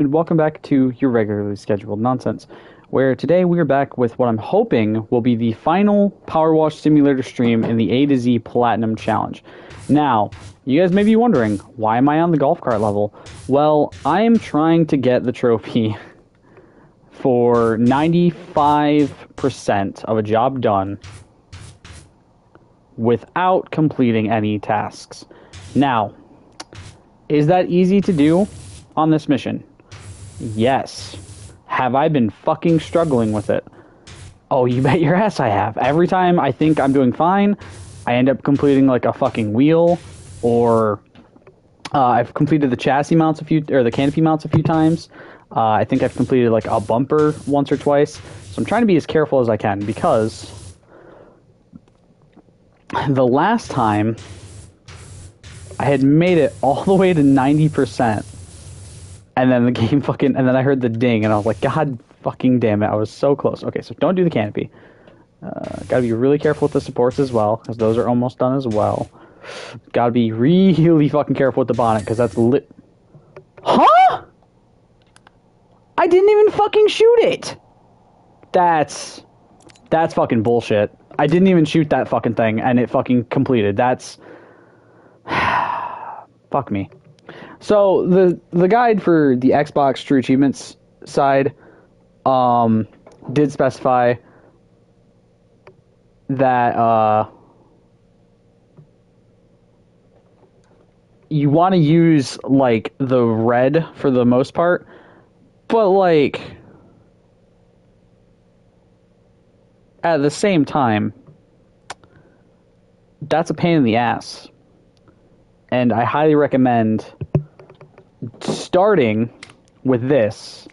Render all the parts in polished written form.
and welcome back to your regularly scheduled nonsense, where today we are back with what I'm hoping will be the final Powerwash Simulator stream in the A to Z Platinum Challenge. Now, you guys may be wondering, why am I on the golf cart level? Well, I am trying to get the trophy for 95% of a job done without completing any tasks. Now, is that easy to do on this mission? Yes. Have I been fucking struggling with it? Oh, you bet your ass I have. Every time I think I'm doing fine, I end up completing like a fucking wheel, or I've completed the chassis mounts or the canopy mounts a few times. I think I've completed like a bumper once or twice. So I'm trying to be as careful as I can, because the last time I had made it all the way to 90%. And then the game and then I heard the ding, and I was like, God fucking damn it, I was so close. Okay, so don't do the canopy. Gotta be really careful with the supports as well, because those are almost done as well. Gotta be really fucking careful with the bonnet, because that's lit. Huh? I didn't even fucking shoot it! That's fucking bullshit. I didn't even shoot that fucking thing, and it fucking completed. That's... Fuck me. So the guide for the Xbox True Achievements side did specify that you want to use like the red for the most part, but like at the same time, that's a pain in the ass. And I highly recommend starting with this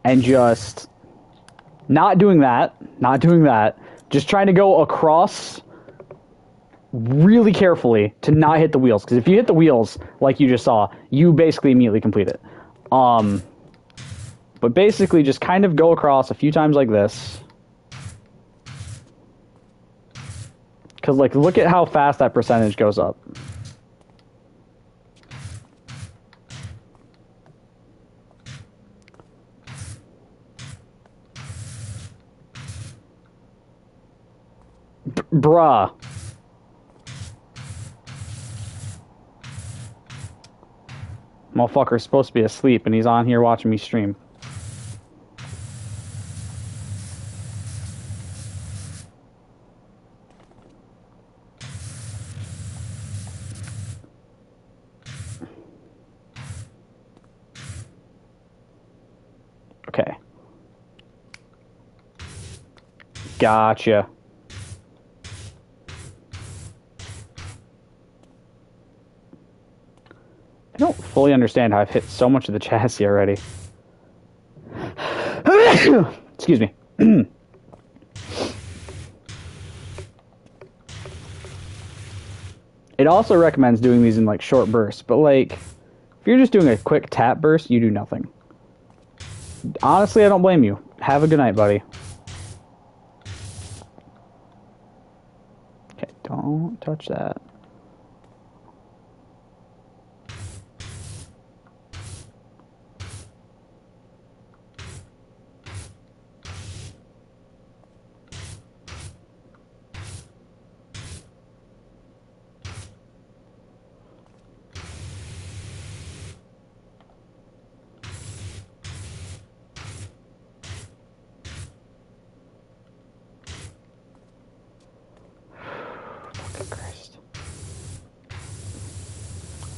and just not doing that, just trying to go across really carefully to not hit the wheels. Because if you hit the wheels, like you just saw, you basically immediately complete it. But basically just kind of go across a few times like this. Because, like, look at how fast that percentage goes up. Bruh. Motherfucker's supposed to be asleep, and he's on here watching me stream. Okay. Gotcha. I don't fully understand how I've hit so much of the chassis already. Excuse me. It also recommends doing these in like short bursts, but like if you're just doing a quick tap burst, you do nothing. Honestly, I don't blame you. Have a good night, buddy. Okay, don't touch that.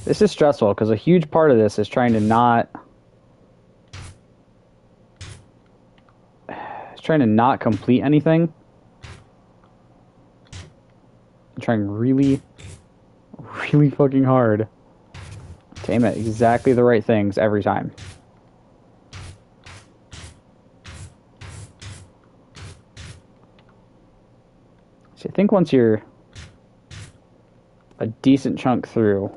This is stressful because a huge part of this is trying to not complete anything. I'm trying really fucking hard to aim at exactly the right things every time. So I think once you're a decent chunk through,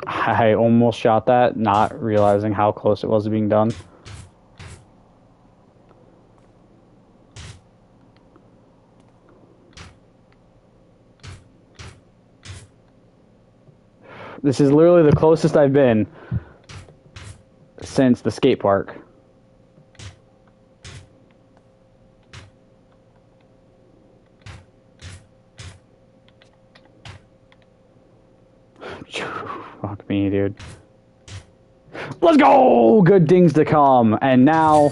I almost shot that, not realizing how close it was to being done. This is literally the closest I've been since the skate park. Fuck me, dude. Let's go! Good things to come. And now...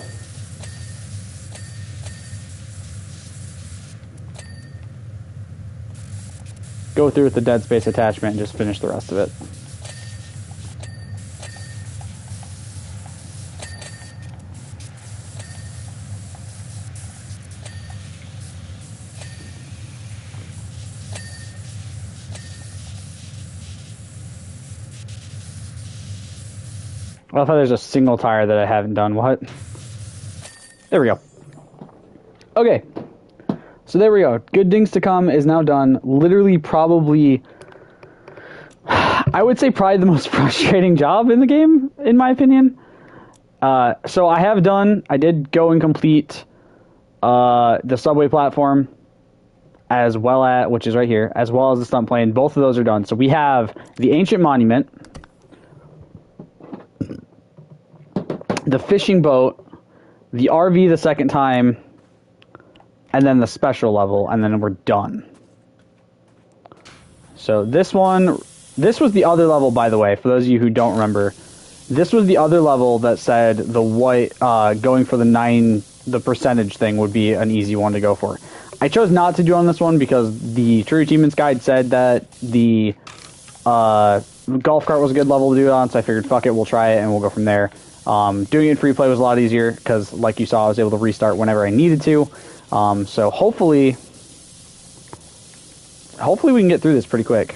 go through with the dead space attachment and just finish the rest of it. I thought there's a single tire that I haven't done. What? There we go. Okay. So there we go. Good things to come is now done. Literally probably... I would say probably the most frustrating job in the game, in my opinion. So I did go and complete the subway platform, as well as, which is right here, as well as the stunt plane. Both of those are done. So we have the ancient monument, the fishing boat, the RV the second time, and then the special level, and then we're done. So this one, this was the other level, by the way, for those of you who don't remember. This was the other level that said the white, going for the percentage thing would be an easy one to go for. I chose not to do on this one because the True Achievements Guide said that the golf cart was a good level to do it on, so I figured, fuck it, we'll try it and we'll go from there. Doing it in free play was a lot easier because, like you saw, I was able to restart whenever I needed to. So hopefully we can get through this pretty quick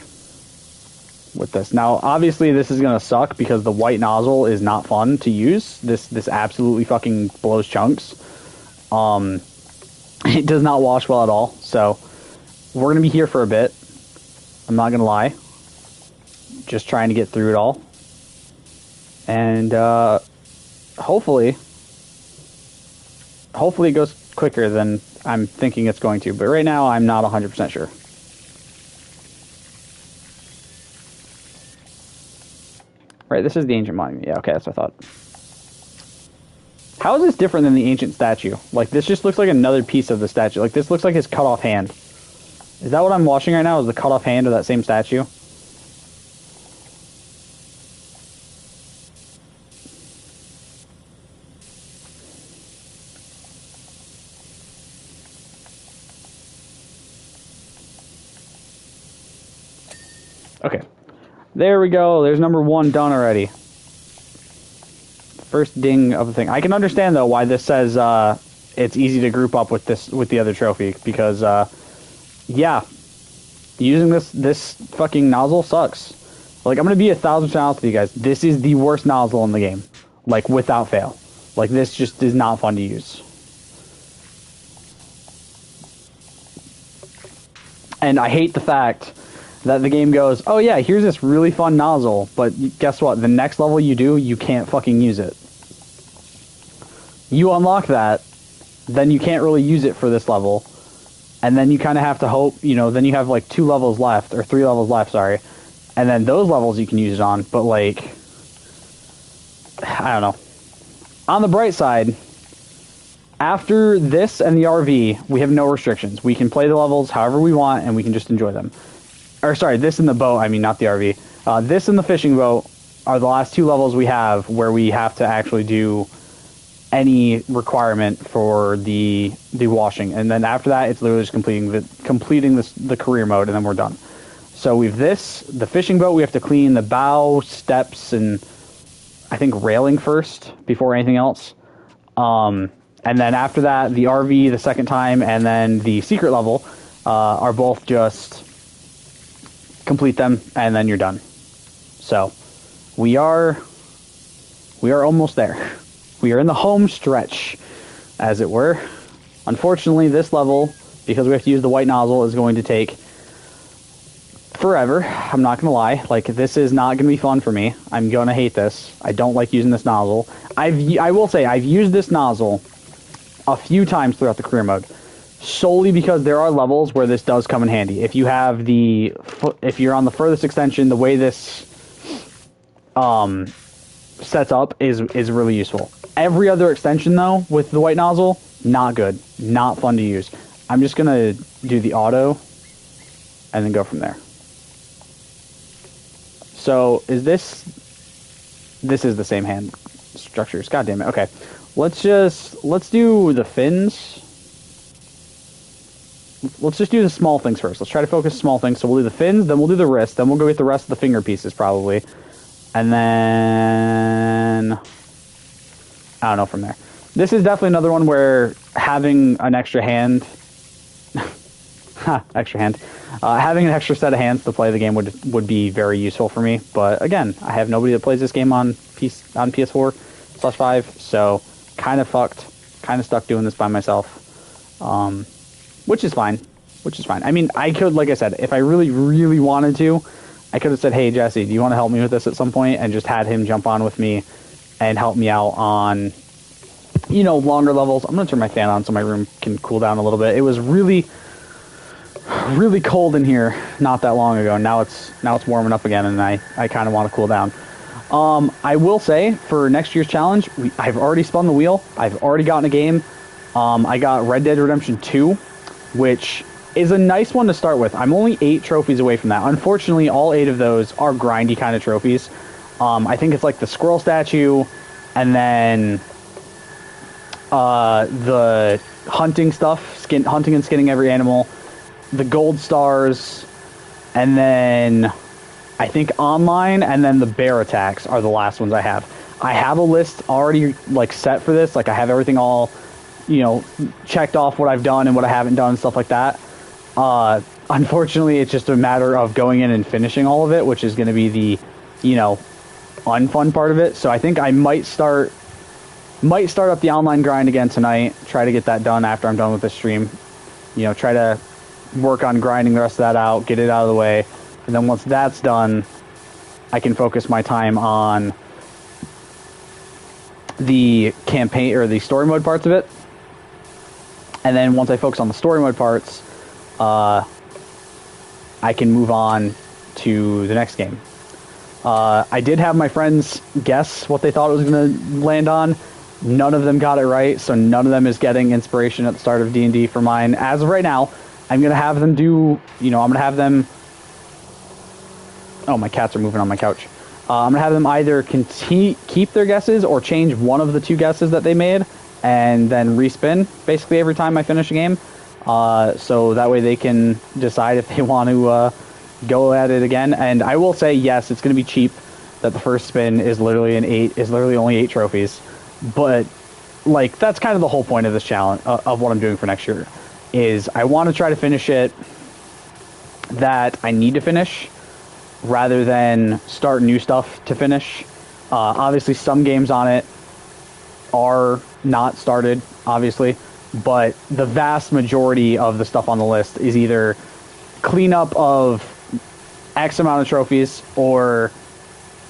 with this. Now, obviously, this is going to suck because the white nozzle is not fun to use. This absolutely fucking blows chunks. It does not wash well at all. So we're going to be here for a bit. I'm not going to lie. Just trying to get through it all. And hopefully it goes quicker than I'm thinking it's going to. But right now, I'm not 100% sure. Right, this is the ancient monument. Yeah, okay, that's what I thought. How is this different than the ancient statue? Like, this just looks like another piece of the statue. Like, this looks like his cut-off hand. Is that what I'm watching right now? Is the cut-off hand of that same statue? Okay. There we go. There's number 1 done already. First ding of the thing. I can understand, though, why this says it's easy to group up with the other trophy. Because, yeah. Using this fucking nozzle sucks. Like, I'm going to be 1,000% honest with you guys. This is the worst nozzle in the game. Like, without fail. Like, this just is not fun to use. And I hate the fact that the game goes, oh yeah, here's this really fun nozzle, but guess what? The next level you do, you can't fucking use it. You unlock that, then you can't really use it for this level, and then you kind of have to hope, you know, then you have like 2 levels left, or 3 levels left, sorry, and then those levels you can use it on, but like, I don't know. On the bright side, after this and the RV, we have no restrictions. We can play the levels however we want, and we can just enjoy them. Or sorry, this and the boat, I mean, not the RV. This and the fishing boat are the last 2 levels we have where we have to actually do any requirement for the washing. And then after that, it's literally just completing the career mode, and then we're done. So we've the fishing boat, we have to clean the bow, steps, and I think railing first before anything else. And then after that, the RV the second time, and then the secret level are both just complete them, and then you're done. So we are almost there. We are in the home stretch, as it were. Unfortunately, this level, because we have to use the white nozzle, is going to take forever. I'm not gonna lie. Like, this is not gonna be fun for me. I'm gonna hate this. I don't like using this nozzle. I will say I've used this nozzle a few times throughout the career mode, solely because there are levels where this does come in handy. If you have if you're on the furthest extension, the way this sets up is really useful. Every other extension though, with the white nozzle, not good, not fun to use. I'm just gonna do the auto and then go from there. So is this is the same hand structures. God damn it. Okay. Let's do the fins. Let's just do the small things first. Let's try to focus small things. So we'll do the fins, then we'll do the wrist, then we'll go get the rest of the finger pieces probably. And then I don't know from there. This is definitely another one where having an extra hand having an extra set of hands to play the game would be very useful for me. But again, I have nobody that plays this game on PS4/5, so kind of fucked, kind of stuck doing this by myself, which is fine. I mean, I could, like I said, if I really, really wanted to, I could have said, hey, Jesse, do you want to help me with this at some point? And just had him jump on with me and help me out on, you know, longer levels. I'm going to turn my fan on so my room can cool down a little bit. It was really, really cold in here not that long ago. Now it's warming up again, and I kind of want to cool down. I will say, for next year's challenge, I've already spun the wheel. I've already gotten a game. I got Red Dead Redemption 2, which is a nice one to start with. I'm only 8 trophies away from that. Unfortunately, all 8 of those are grindy kind of trophies. I think it's like the squirrel statue, and then the hunting stuff, hunting and skinning every animal, the gold stars, and then I think online, and then the bear attacks are the last ones I have. I have a list already like set for this. Like, I have everything all, you know, checked off what I've done and what I haven't done and stuff like that. Unfortunately, it's just a matter of going in and finishing all of it, which is going to be the, you know, unfun part of it. So I think I might start up the online grind again tonight, try to get that done after I'm done with this stream. You know, try to work on grinding the rest of that out, get it out of the way. And then once that's done, I can focus my time on the campaign or the story mode parts of it. And then once I focus on the story mode parts, I can move on to the next game. I did have my friends guess what they thought it was going to land on. None of them got it right, so none of them is getting inspiration at the start of D&D for mine. As of right now, I'm going to have them do, you know, I'm going to have them... Oh, my cats are moving on my couch. I'm going to have them either keep their guesses or change one of the 2 guesses that they made and then respin basically every time I finish a game. So that way they can decide if they want to go at it again. And I will say, yes, it's going to be cheap that the first spin is literally only 8 trophies. But, like, that's kind of the whole point of this challenge, of what I'm doing for next year, is I want to try to finish it that I need to finish, rather than start new stuff to finish. Obviously, some games on it are not started, obviously, but the vast majority of the stuff on the list is either cleanup of X amount of trophies or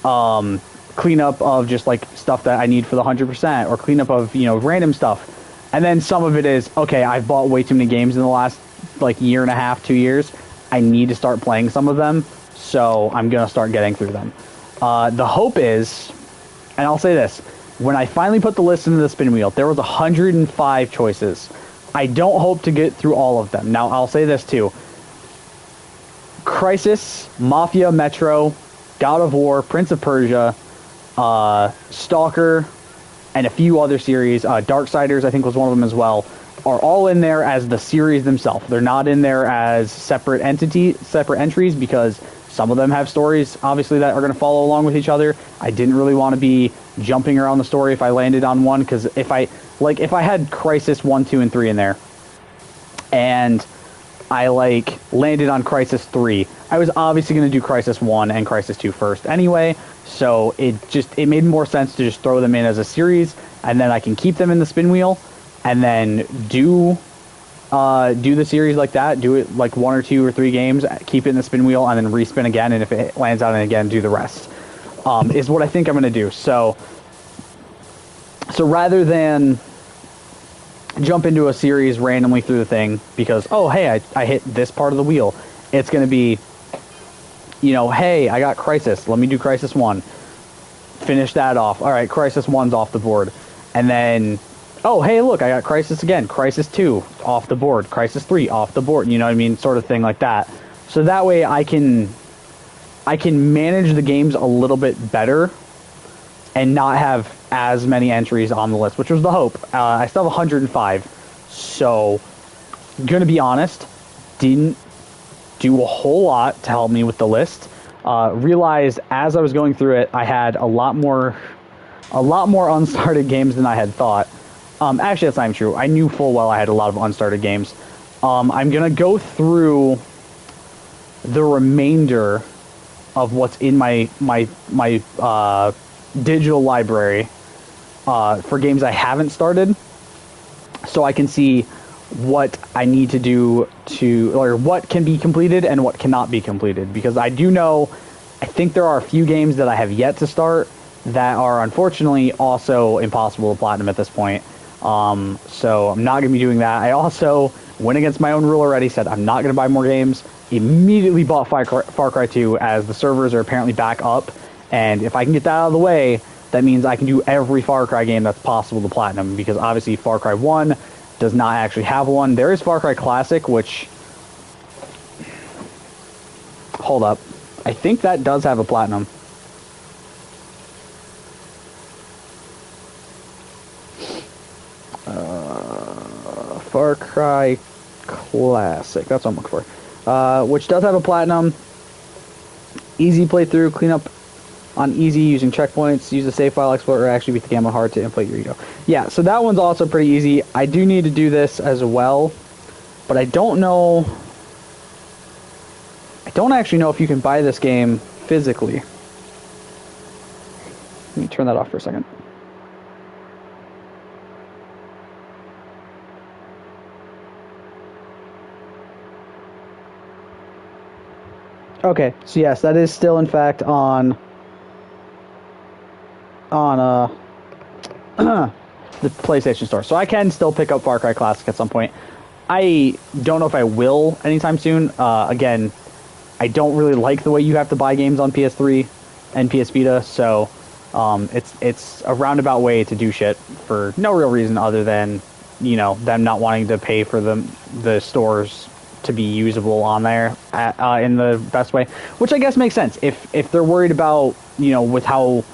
cleanup of just like stuff that I need for the 100%, or cleanup of, you know, random stuff. And then some of it is, okay, I've bought way too many games in the last like year and a half, 2 years. I need to start playing some of them. So I'm going to start getting through them. The hope is, and I'll say this, when I finally put the list into the spin wheel, there was 105 choices. I don't hope to get through all of them. Now, I'll say this too. Crisis, Mafia, Metro, God of War, Prince of Persia, Stalker, and a few other series, Darksiders I think was one of them as well, are all in there as the series themselves. They're not in there as separate entries, because some of them have stories, obviously, that are going to follow along with each other. I didn't really want to be jumping around the story if I landed on one, because if I had Crisis 1, 2, and 3 in there, and I, like, landed on Crisis 3, I was obviously going to do Crisis 1 and Crisis 2 first anyway, so it made more sense to just throw them in as a series, and then I can keep them in the spin wheel, and then do Do the series like that. Do it like 1 or 2 or 3 games. Keep it in the spin wheel and then respin again. And if it lands on it again, do the rest. Is what I think I'm gonna do. So rather than jump into a series randomly through the thing because, oh, hey, I hit this part of the wheel, it's going to be, you know, hey, I got Crisis. Let me do Crisis 1. Finish that off. All right, Crisis 1's off the board. And then, oh, hey, look, I got Crisis again. Crisis 2 off the board. Crisis 3 off the board. You know what I mean? Sort of thing like that. So that way I can manage the games a little bit better and not have as many entries on the list, which was the hope. I still have 105, so gonna be honest, didn't do a whole lot to help me with the list. Realized as I was going through it, I had a lot more unstarted games than I had thought. Actually, that's not even true. I knew full well I had a lot of unstarted games. I'm gonna go through the remainder of what's in my digital library for games I haven't started, so I can see what I need to do or what can be completed and what cannot be completed, because I do know, I think there are a few games that I have yet to start that are unfortunately also impossible to platinum at this point. So I'm not going to be doing that. I also went against my own rule already, said I'm not going to buy more games, immediately bought Far Cry 2 as the servers are apparently back up, and if I can get that out of the way, that means I can do every Far Cry game that's possible to platinum, because obviously Far Cry 1 does not actually have one. There is Far Cry Classic, which... Hold up. I think that does have a platinum. Far Cry Classic. That's what I'm looking for. Which does have a platinum. Easy playthrough, clean up on easy using checkpoints, use a save file explorer, or actually beat the game on hard to inflate your ego. Yeah, so that one's also pretty easy. I do need to do this as well, but I don't know... I don't actually know if you can buy this game physically. Let me turn that off for a second. Okay, so yes, that is still in fact on the PlayStation Store. So I can still pick up Far Cry Classic at some point. I don't know if I will anytime soon. Again, I don't really like the way you have to buy games on PS3 and PS Vita, so it's a roundabout way to do shit for no real reason other than, you know, them not wanting to pay for the stores to be usable on there in the best way, which I guess makes sense. If they're worried about, you know, with how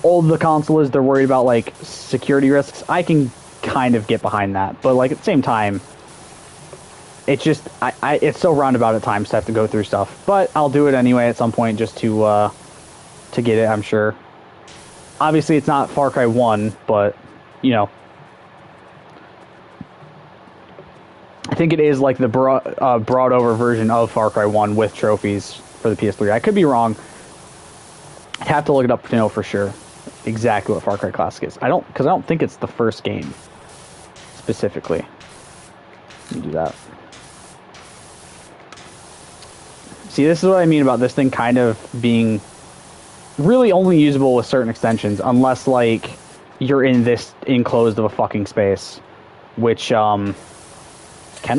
old the console is, they're worried about like security risks, I can kind of get behind that. But like at the same time, it's just it's so roundabout at times to have to go through stuff. But I'll do it anyway at some point just to get it, I'm sure. Obviously it's not Far Cry 1, but you know, I think it is like the brought over version of Far Cry 1 with trophies for the PS3. I could be wrong. I'd have to look it up to know for sure exactly what Far Cry Classic is. Because I don't think it's the first game specifically. Let me do that. See, this is what I mean about this thing kind of being really only usable with certain extensions, unless like you're in this enclosed of a fucking space, which can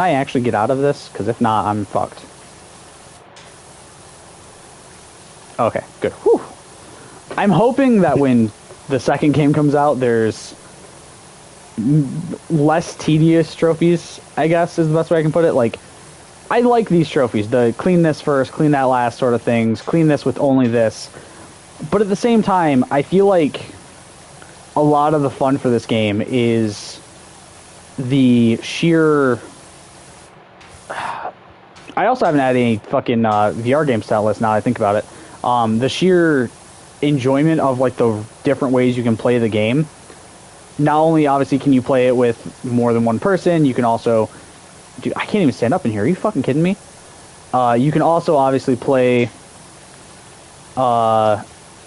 I actually get out of this? Because if not, I'm fucked. Okay, good. Whew. I'm hoping that when the second game comes out, there's less tedious trophies, I guess, is the best way I can put it. Like, I like these trophies. The clean this first, clean that last sort of things. Clean this with only this. But at the same time, I feel like a lot of the fun for this game is the sheer... I also haven't had any fucking VR game style list now I think about it. The sheer enjoyment of like the different ways you can play the game. Not only obviously can you play it with more than one person, you can also... Dude, I can't even stand up in here. Are you fucking kidding me? You can also obviously play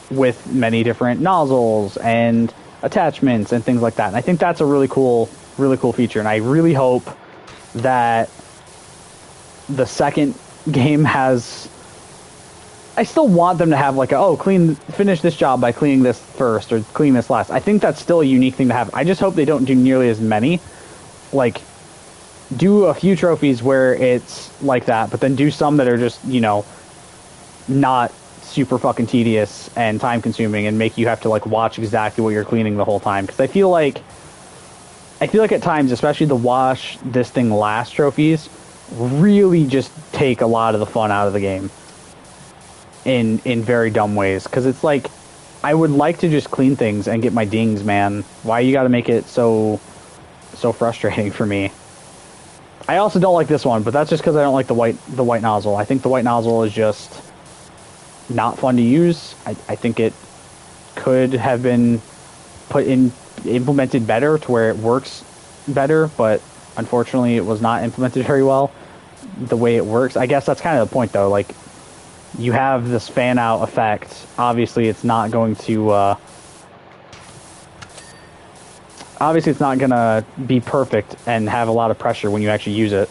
with many different nozzles and attachments and things like that. And I think that's a really cool feature. And I really hope that the second game has... I still want them to have like finish this job by cleaning this first or cleaning this last. I think that's still a unique thing to have. I just hope they don't do nearly as many. Like, do a few trophies where it's like that, but then do some that are just, not super fucking tedious and time consuming and make you have to like watch exactly what you're cleaning the whole time. Because I feel like at times, especially the wash this thing last trophies, really just take a lot of the fun out of the game in very dumb ways. Because it's like, I would like to just clean things and get my dings, man. Why you gotta make it so frustrating for me? I also don't like this one, but that's just because I don't like the white nozzle. I think the white nozzle is just not fun to use. I think it could have been implemented better to where it works better, but unfortunately it was not implemented very well the way it works. I guess that's kind of the point though. Like, you have this fan out effect. Obviously it's not going to obviously it's not gonna be perfect and have a lot of pressure when you actually use it,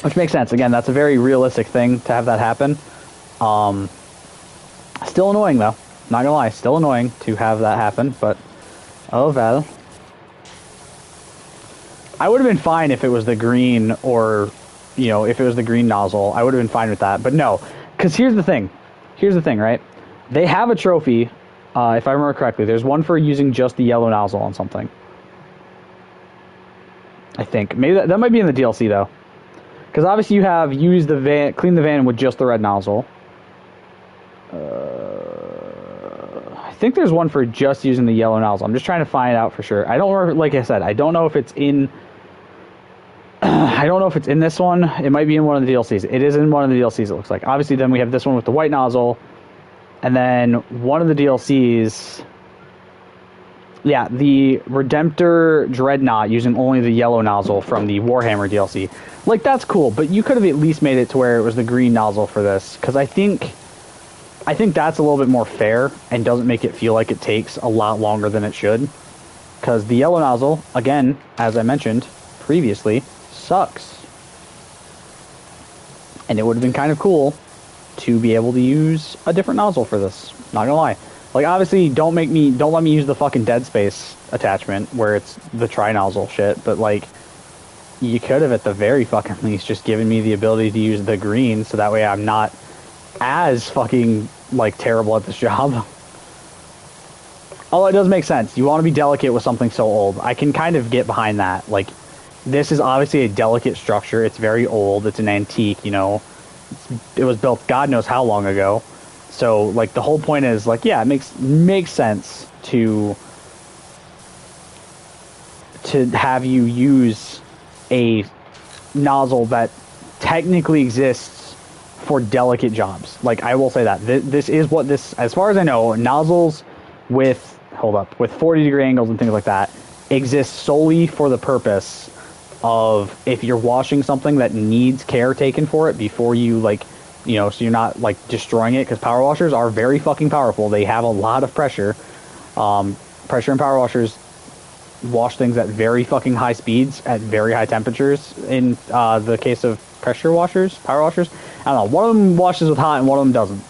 which makes sense. Again, that's a very realistic thing to have that happen. Still annoying though, not gonna lie, still annoying to have that happen, but oh well. I would have been fine if it was the green, or if it was the green nozzle. I would have been fine with that, but no, because here's the thing, right? They have a trophy, if I remember correctly, there's one for using just the yellow nozzle on something. I think maybe that might be in the DLC though, because obviously you have clean the van with just the red nozzle. I think there's one for just using the yellow nozzle. I'm just trying to find out for sure. I don't remember, like I said, I don't know if it's in I don't know if it's in this one. It might be in one of the DLCs. It is in one of the DLCs, it looks like. Obviously, then we have this one with the white nozzle. And then one of the DLCs... Yeah, the Redemptor Dreadnought using only the yellow nozzle from the Warhammer DLC. Like, that's cool, but you could have at least made it to where it was the green nozzle for this. Because I think that's a little bit more fair and doesn't make it feel like it takes a lot longer than it should. Because the yellow nozzle, again, as I mentioned previously, sucks. And it would have been kind of cool to be able to use a different nozzle for this. Not gonna lie. Like, obviously, don't let me use the fucking Dead Space attachment where it's the tri-nozzle shit, but like, you could have at the very fucking least just given me the ability to use the green, so that way I'm not as fucking like terrible at this job. Although it does make sense. You want to be delicate with something so old. I can kind of get behind that. Like, this is obviously a delicate structure. It's very old. It's an antique, It was built God knows how long ago. So, like, the whole point is, like, yeah, it makes sense to have you use a nozzle that technically exists for delicate jobs. Like, I will say that. This is what this, as far as I know, nozzles with 40-degree angles and things like that exist solely for the purpose of if you're washing something that needs care taken for it before you, like, so you're not, like, destroying it, because power washers are very fucking powerful. They have a lot of pressure. Pressure and power washers wash things at very fucking high speeds at very high temperatures. In the case of power washers, I don't know. One of them washes with hot and one of them doesn't.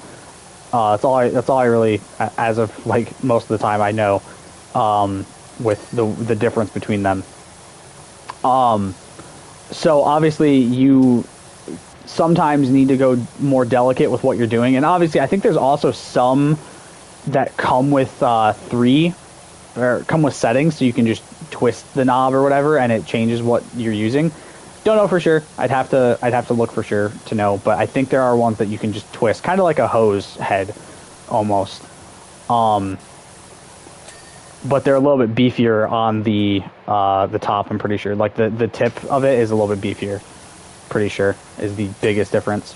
That's all I really, as of like most of the time, I know, with the difference between them. So obviously you sometimes need to go more delicate with what you're doing, and obviously I think there's also some that come with come with settings, so you can just twist the knob or whatever, and it changes what you're using. Don't know for sure. I'd have to look for sure to know, but I think there are ones that you can just twist, kind of like a hose head, almost. But they're a little bit beefier on the top. I'm pretty sure, like the tip of it is a little bit beefier. Pretty sure is the biggest difference.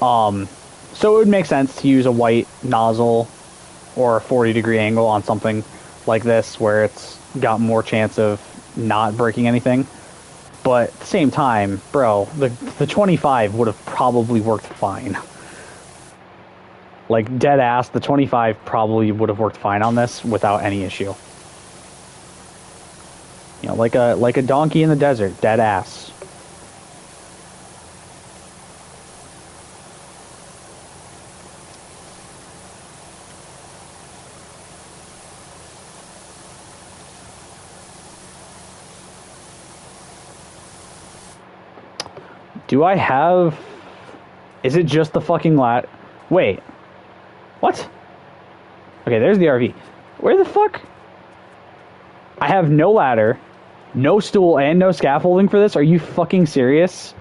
So it would make sense to use a white nozzle or a 40-degree angle on something like this where it's got more chance of not breaking anything. But at the same time, bro, the 25 would have probably worked fine. Like, dead ass, the 25 probably would have worked fine on this without any issue. You know, like a donkey in the desert, dead ass. Do I have... Is it just the fucking Wait. What? Okay, there's the RV. Where the fuck? I have no ladder, no stool, and no scaffolding for this? Are you fucking serious?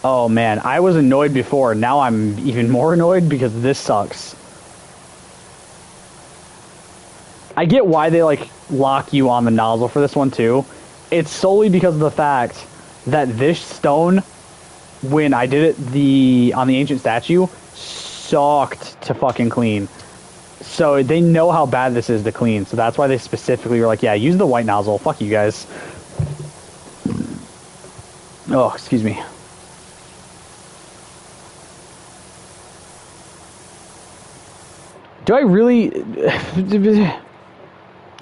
Oh man, I was annoyed before. Now I'm even more annoyed because this sucks. I get why they like lock you on the nozzle for this one too. It's solely because of the fact that this stone, when I did it on the ancient statue, sucked to fucking clean. So they know how bad this is to clean. So that's why they specifically were like, yeah, use the white nozzle. Fuck you guys. Oh, excuse me. Do I really...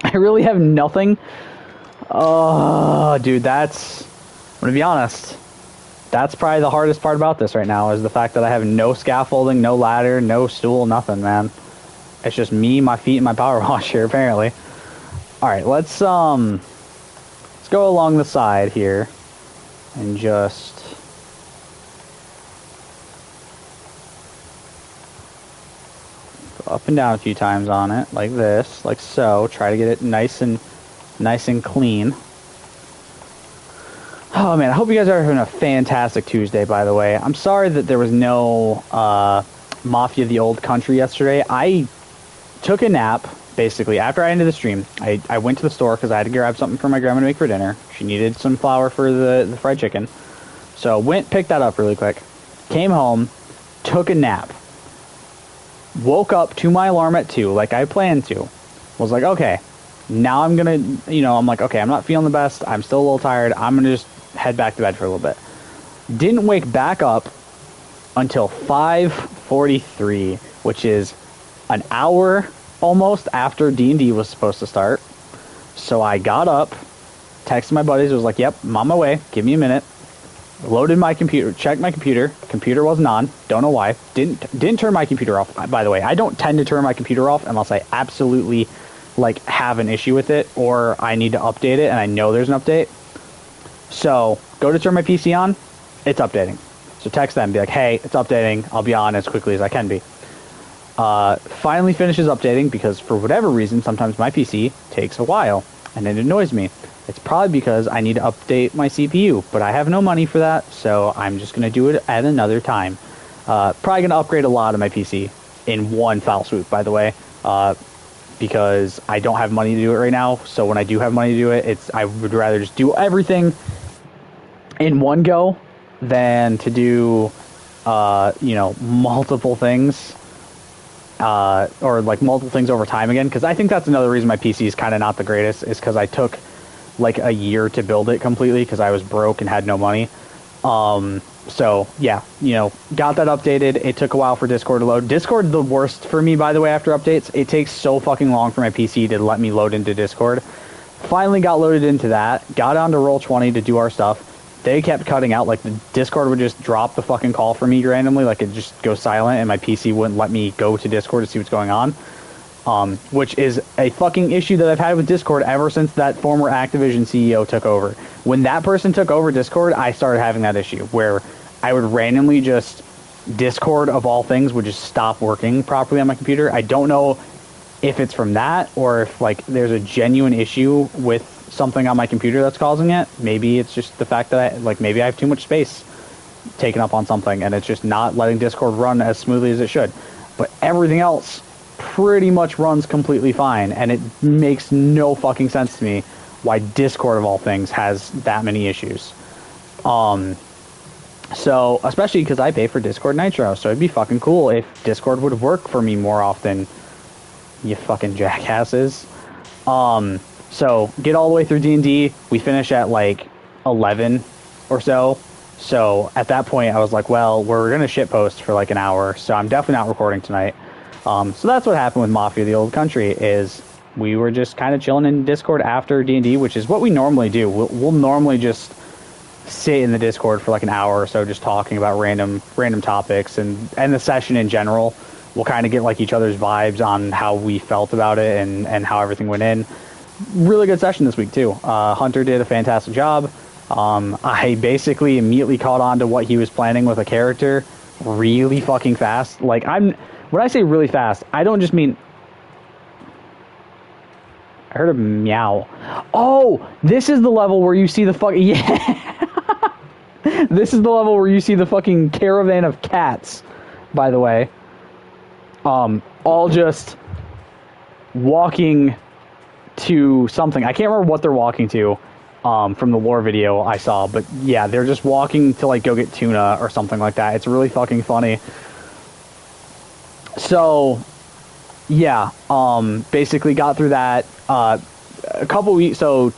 I really have nothing? Oh, dude, that's... I'm gonna be honest. That's probably the hardest part about this right now, is the fact that I have no scaffolding, no ladder, no stool, nothing, man. It's just me, my feet, and my power wash here, apparently. Alright, let's go along the side here. And just... up and down a few times on it, like this, like so. Try to get it nice and clean. Oh man, I hope you guys are having a fantastic Tuesday, by the way. I'm sorry that there was no Mafia the Old Country yesterday. I took a nap, basically, after I ended the stream. I went to the store because I had to grab something for my grandma to make for dinner. She needed some flour for the fried chicken. So went, picked that up really quick. Came home, took a nap. Woke up to my alarm at 2, like I planned to. Was like, okay, now I'm gonna, I'm like, okay, I'm not feeling the best. I'm still a little tired. I'm gonna just head back to bed for a little bit. Didn't wake back up until 5:43, which is an hour almost after D&D was supposed to start. So I got up, texted my buddies, was like, yep, I'm on my way. Give me a minute. Loaded my computer, checked my computer. Computer wasn't on. Don't know why. Didn't turn my computer off. By the way, I don't tend to turn my computer off unless I absolutely have an issue with it or I need to update it and I know there's an update. So go to turn my PC on. It's updating. So text them, be like, hey, it's updating. I'll be on as quickly as I can be. Finally finishes updating because for whatever reason, sometimes my PC takes a while and it annoys me. It's probably because I need to update my CPU, but I have no money for that, so I'm just going to do it at another time. Probably going to upgrade a lot of my PC in one foul swoop, by the way, because I don't have money to do it right now, so when I do have money to do it, I would rather just do everything in one go than to do, multiple things, or multiple things over time again, because I think that's another reason my PC is kind of not the greatest, is because I took a year to build it completely because I was broke and had no money. So yeah, got that updated. It took a while for Discord to load. Discord the worst for me, by the way, after updates. It takes so fucking long for my PC to let me load into Discord. Finally got loaded into that. Got onto Roll20 to do our stuff. They kept cutting out. The Discord would just drop the fucking call for me randomly. It just goes silent and my PC wouldn't let me go to Discord to see what's going on. Which is a fucking issue that I've had with Discord ever since that former Activision CEO took over. When that person took over Discord, I started having that issue where I would randomly just... Discord, of all things, would just stop working properly on my computer. I don't know if it's from that or if, there's a genuine issue with something on my computer that's causing it. Maybe it's just the fact that, maybe I have too much space taken up on something and it's just not letting Discord run as smoothly as it should. But everything else pretty much runs completely fine, and it makes no fucking sense to me why Discord of all things has that many issues. So especially because I pay for Discord Nitro, so it'd be fucking cool if Discord would work for me more often, you fucking jackasses. So get all the way through D&D. We finish at like 11 or so. So at that point, I was like, well, we're going to shitpost for like an hour, so I'm definitely not recording tonight. So that's what happened with Mafia: The Old Country, is we were just kind of chilling in Discord after D&D, which is what we normally do. We'll normally just sit in the Discord for like an hour or so, just talking about random topics and the session in general. We'll kind of get like each other's vibes on how we felt about it and how everything went in. Really good session this week too. Hunter did a fantastic job. I basically immediately caught on to what he was planning with a character really fucking fast. Like, when I say really fast, I don't just mean... I heard a meow. Oh, this is the level where you see the fucking... Yeah. This is the level where you see the fucking caravan of cats, by the way. All just walking to something. I can't remember what they're walking to. From the lore video I saw, but yeah, they're just walking to like go get tuna or something like that. It's really fucking funny. So yeah, basically got through that a couple weeks, so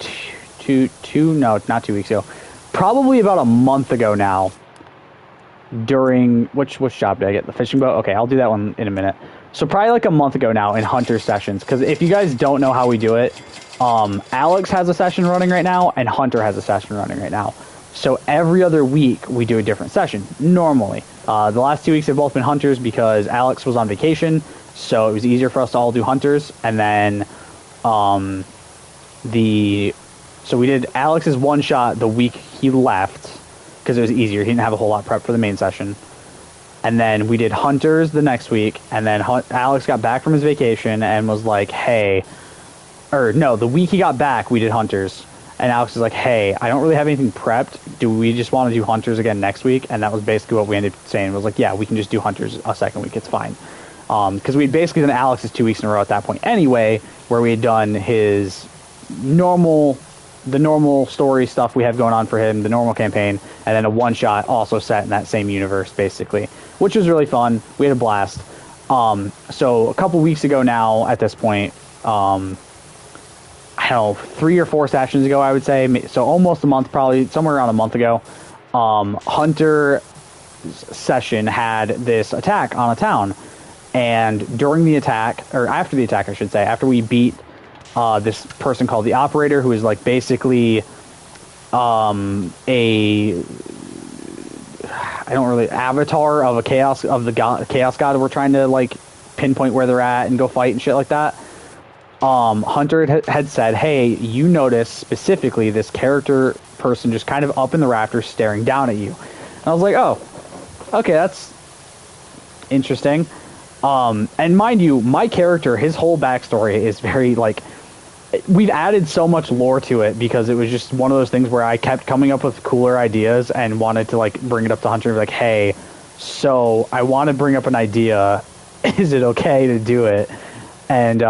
not 2 weeks ago, probably about a month ago now, during which job did I get? The fishing boat? Okay, I'll do that one in a minute. So probably like a month ago now in Hunter sessions, because if you guys don't know how we do it, Alex has a session running right now, and Hunter has a session running right now. So every other week, we do a different session, normally. The last 2 weeks have both been Hunters because Alex was on vacation, so it was easier for us to all do Hunters. And then, so we did Alex's one-shot the week he left, because it was easier. He didn't have a whole lot prepped for the main session. And then we did Hunters the next week, and then Alex got back from his vacation and was like, hey... Or, no, the week he got back, we did Hunters. And Alex was like, hey, I don't really have anything prepped. Do we just want to do Hunters again next week? And that was basically what we ended up saying. It was like, yeah, we can just do Hunters a second week. It's fine. Because we'd basically done Alex's 2 weeks in a row at that point anyway, where we had done his the normal story stuff we have going on for him, the normal campaign, and then a one-shot also set in that same universe, basically, which was really fun. We had a blast. So a couple weeks ago now, at this point, I don't know, 3 or 4 sessions ago, I would say, so almost a month, probably somewhere around a month ago, Hunter session had this attack on a town, and during the attack, or after the attack, I should say, after we beat this person called the Operator, who is like basically avatar of a chaos god we're trying to like pinpoint where they're at and go fight and shit like that. Hunter had said, hey, you notice specifically this character person just kind of up in the rafters staring down at you. And I was like, oh, okay, that's interesting. And mind you, my character, his whole backstory is very, like, we've added so much lore to it because it was just one of those things where I kept coming up with cooler ideas and wanted to, like, bring it up to Hunter and be like, hey, so I want to bring up an idea. Is it okay to do it? And,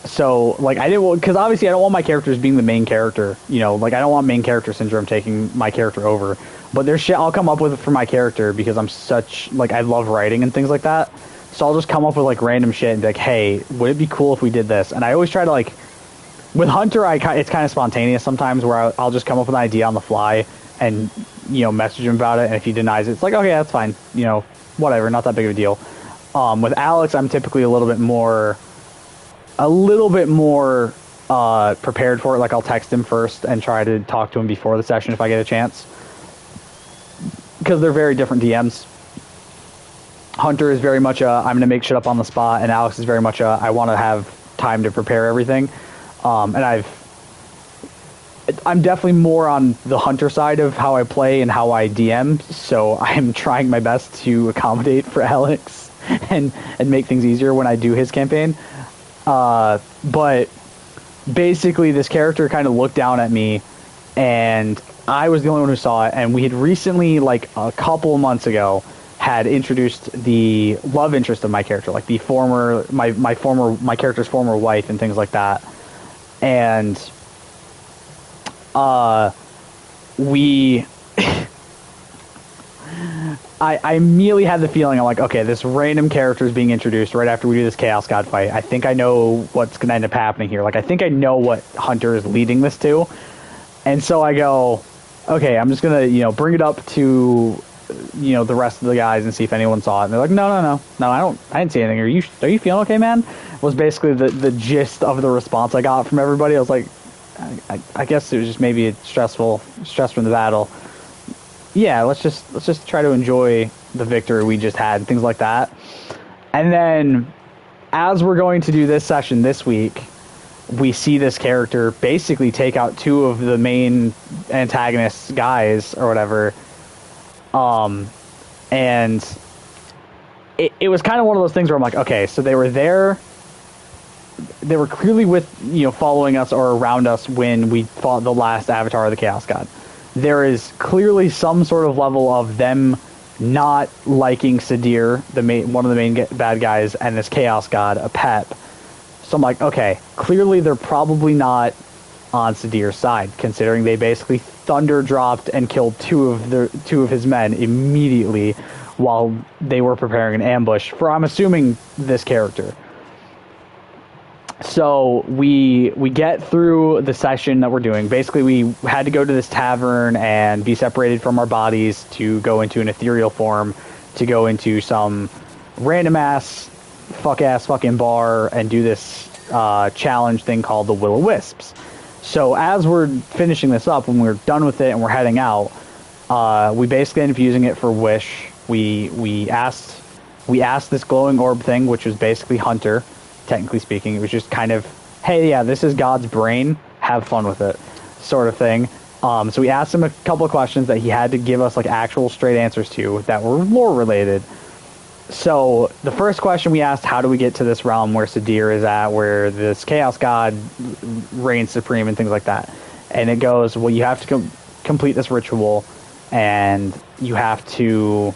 so, like, I didn't, because obviously I don't want my characters being the main character, you know, like, I don't want main character syndrome taking my character over, but there's shit I'll come up with for my character because I'm such, like, I love writing and things like that, so I'll just come up with, like, random shit and be like, hey, would it be cool if we did this? And I always try to, like, with Hunter, it's kind of spontaneous sometimes where I'll just come up with an idea on the fly and, you know, message him about it, and if he denies it, it's like, okay, that's fine, you know, whatever, not that big of a deal. With Alex, I'm typically a little bit more prepared for it. Like, I'll text him first and try to talk to him before the session if I get a chance, because they're very different DMs. Hunter is very much I'm going to make shit up on the spot, and Alex is very much I want to have time to prepare everything. And I'm definitely more on the Hunter side of how I play and how I DM, so I'm trying my best to accommodate for Alex and make things easier when I do his campaign. But basically this character kind of looked down at me, and I was the only one who saw it, and we had recently, like a couple of months ago, had introduced the love interest of my character, like the my character's former wife and things like that. And we I immediately had the feeling, I'm like, okay, this random character is being introduced right after we do this Chaos God fight. I think I know what's going to end up happening here. Like, I think I know what Hunter is leading this to. And so I go, okay, I'm just going to, bring it up to, the rest of the guys and see if anyone saw it. And they're like, no, I didn't see anything. Are you feeling okay, man? Was basically the gist of the response I got from everybody. I was like, I guess it was just maybe a stress from the battle. Yeah, let's just try to enjoy the victory we just had, things like that. And then as we're going to do this session this week, we see this character basically take out two of the main antagonists guys or whatever. And it was kind of one of those things where I'm like, okay, so they were there. They were clearly following us or around us when we fought the last Avatar of the Chaos God. There is clearly some sort of level of them not liking Sadir, one of the main bad guys, and this Chaos God, a Pep. So I'm like, okay, clearly they're probably not on Sadir's side, considering they basically thunder dropped and killed two of his men immediately while they were preparing an ambush for, I'm assuming, this character. So we get through the session that we're doing. Basically, we had to go to this tavern and be separated from our bodies to go into an ethereal form, to go into some random-ass, fucking bar and do this challenge thing called the Will-O-Wisps. So as we're finishing this up, when we're done with it and we're heading out, we basically ended up using it for Wish. We asked this glowing orb thing, which was basically Hunter. Technically speaking, it was just kind of, hey, yeah, this is God's brain, have fun with it, sort of thing. So we asked him a couple of questions that he had to give us like actual straight answers to that were lore related. So the first question we asked, how do we get to this realm where Sadir is at, where this Chaos God reigns supreme and things like that? And it goes, well, you have to complete this ritual, and you have to,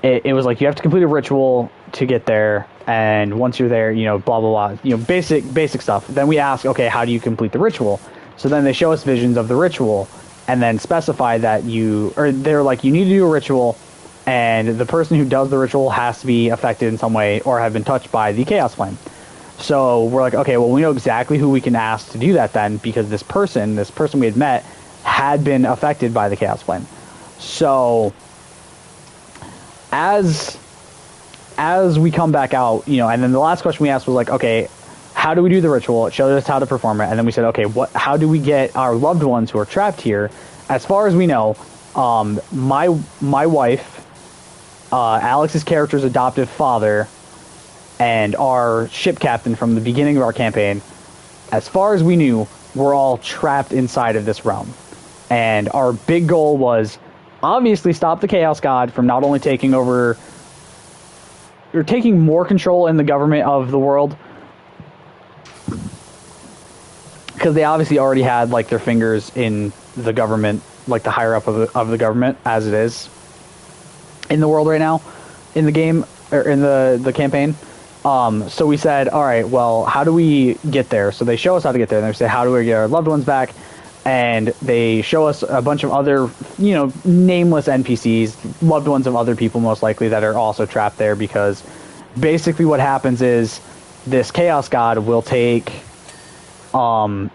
it was like, you have to complete a ritual to get there, and once you're there, blah blah blah, basic stuff. Then we ask, okay, how do you complete the ritual? So then they show us visions of the ritual, and then specify that they're like, you need to do a ritual, and the person who does the ritual has to be affected in some way or have been touched by the Chaos Flame. So we're like, okay, well, we know exactly who we can ask to do that then, because this person we had met had been affected by the Chaos Flame. So as we come back out, and then the last question we asked was like, okay, how do we do the ritual? It showed us how to perform it. And then we said, okay, how do we get our loved ones who are trapped here? As far as we know, my wife, Alex's character's adoptive father, and our ship captain from the beginning of our campaign, as far as we knew, were all trapped inside of this realm. And our big goal was obviously stop the Chaos God from not only taking over, or taking more control in the government of the world, because they obviously already had like their fingers in the government, like the higher up of the government as it is in the world right now, in the game or in the campaign. So we said, all right, well, how do we get there? So they show us how to get there, and they say, how do we get our loved ones back? And they show us a bunch of other, nameless NPCs, loved ones of other people most likely, that are also trapped there, because basically what happens is this Chaos God will take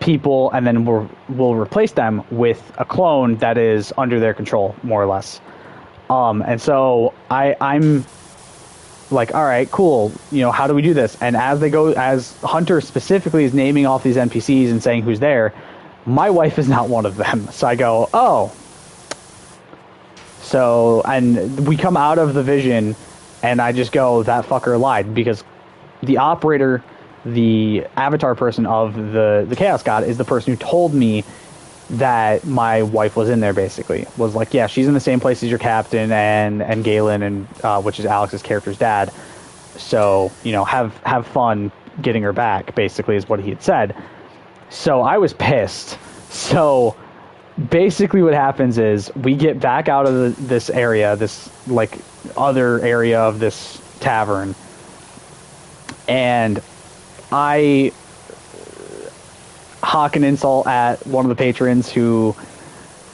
people and then we'll replace them with a clone that is under their control, more or less. And so I'm like, all right, cool, how do we do this? And as Hunter specifically is naming off these NPCs and saying who's there, my wife is not one of them. So I go, oh. So, and we come out of the vision, and I just go, that fucker lied, because the operator, the avatar person of the Chaos God, is the person who told me that my wife was in there, basically. Was like, yeah, she's in the same place as your captain and Galen, and which is Alex's character's dad. So, have fun getting her back, basically, is what he had said. So I was pissed. So basically what happens is we get back out of this area, this like other area of this tavern, and I hawk an insult at one of the patrons who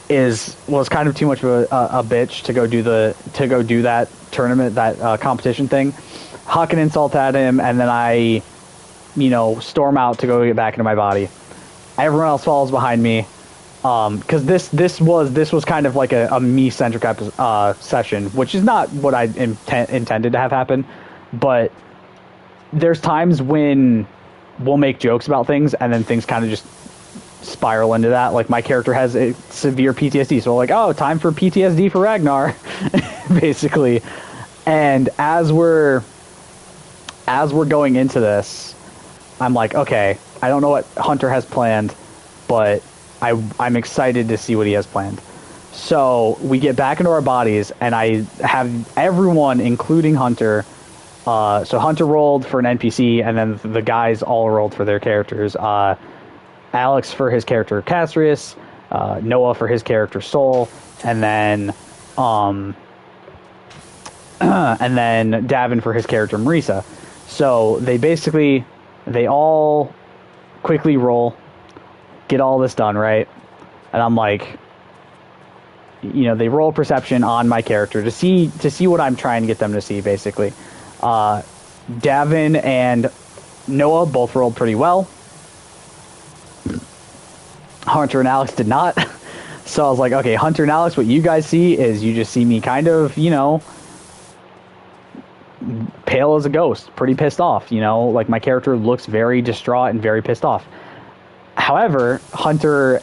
was kind of too much of a bitch to go do that tournament, that competition thing. Huck an insult at him, and then I, storm out to go get back into my body. Everyone else follows behind me, because this was kind of like a me-centric session, which is not what I intended to have happen, but there's times when we'll make jokes about things, and then things kind of just spiral into that. Like, my character has a severe PTSD, so like, oh, time for PTSD for Ragnar, basically. And as we're going into this, I'm like, okay, I don't know what Hunter has planned, but I'm excited to see what he has planned. So we get back into our bodies, and I have everyone, including Hunter. So Hunter rolled for an NPC, and then the guys all rolled for their characters. Alex for his character Castrius, Noah for his character Soul, and then Davin for his character Marisa. So they all quickly roll, get all this done, right? And I'm like, they roll perception on my character to see what I'm trying to get them to see, basically. Davin and Noah both rolled pretty well. Hunter and Alex did not. So I was like, okay, Hunter and Alex, what you guys see is you just see me kind of, pale as a ghost, pretty pissed off, like my character looks very distraught and very pissed off. However, Noah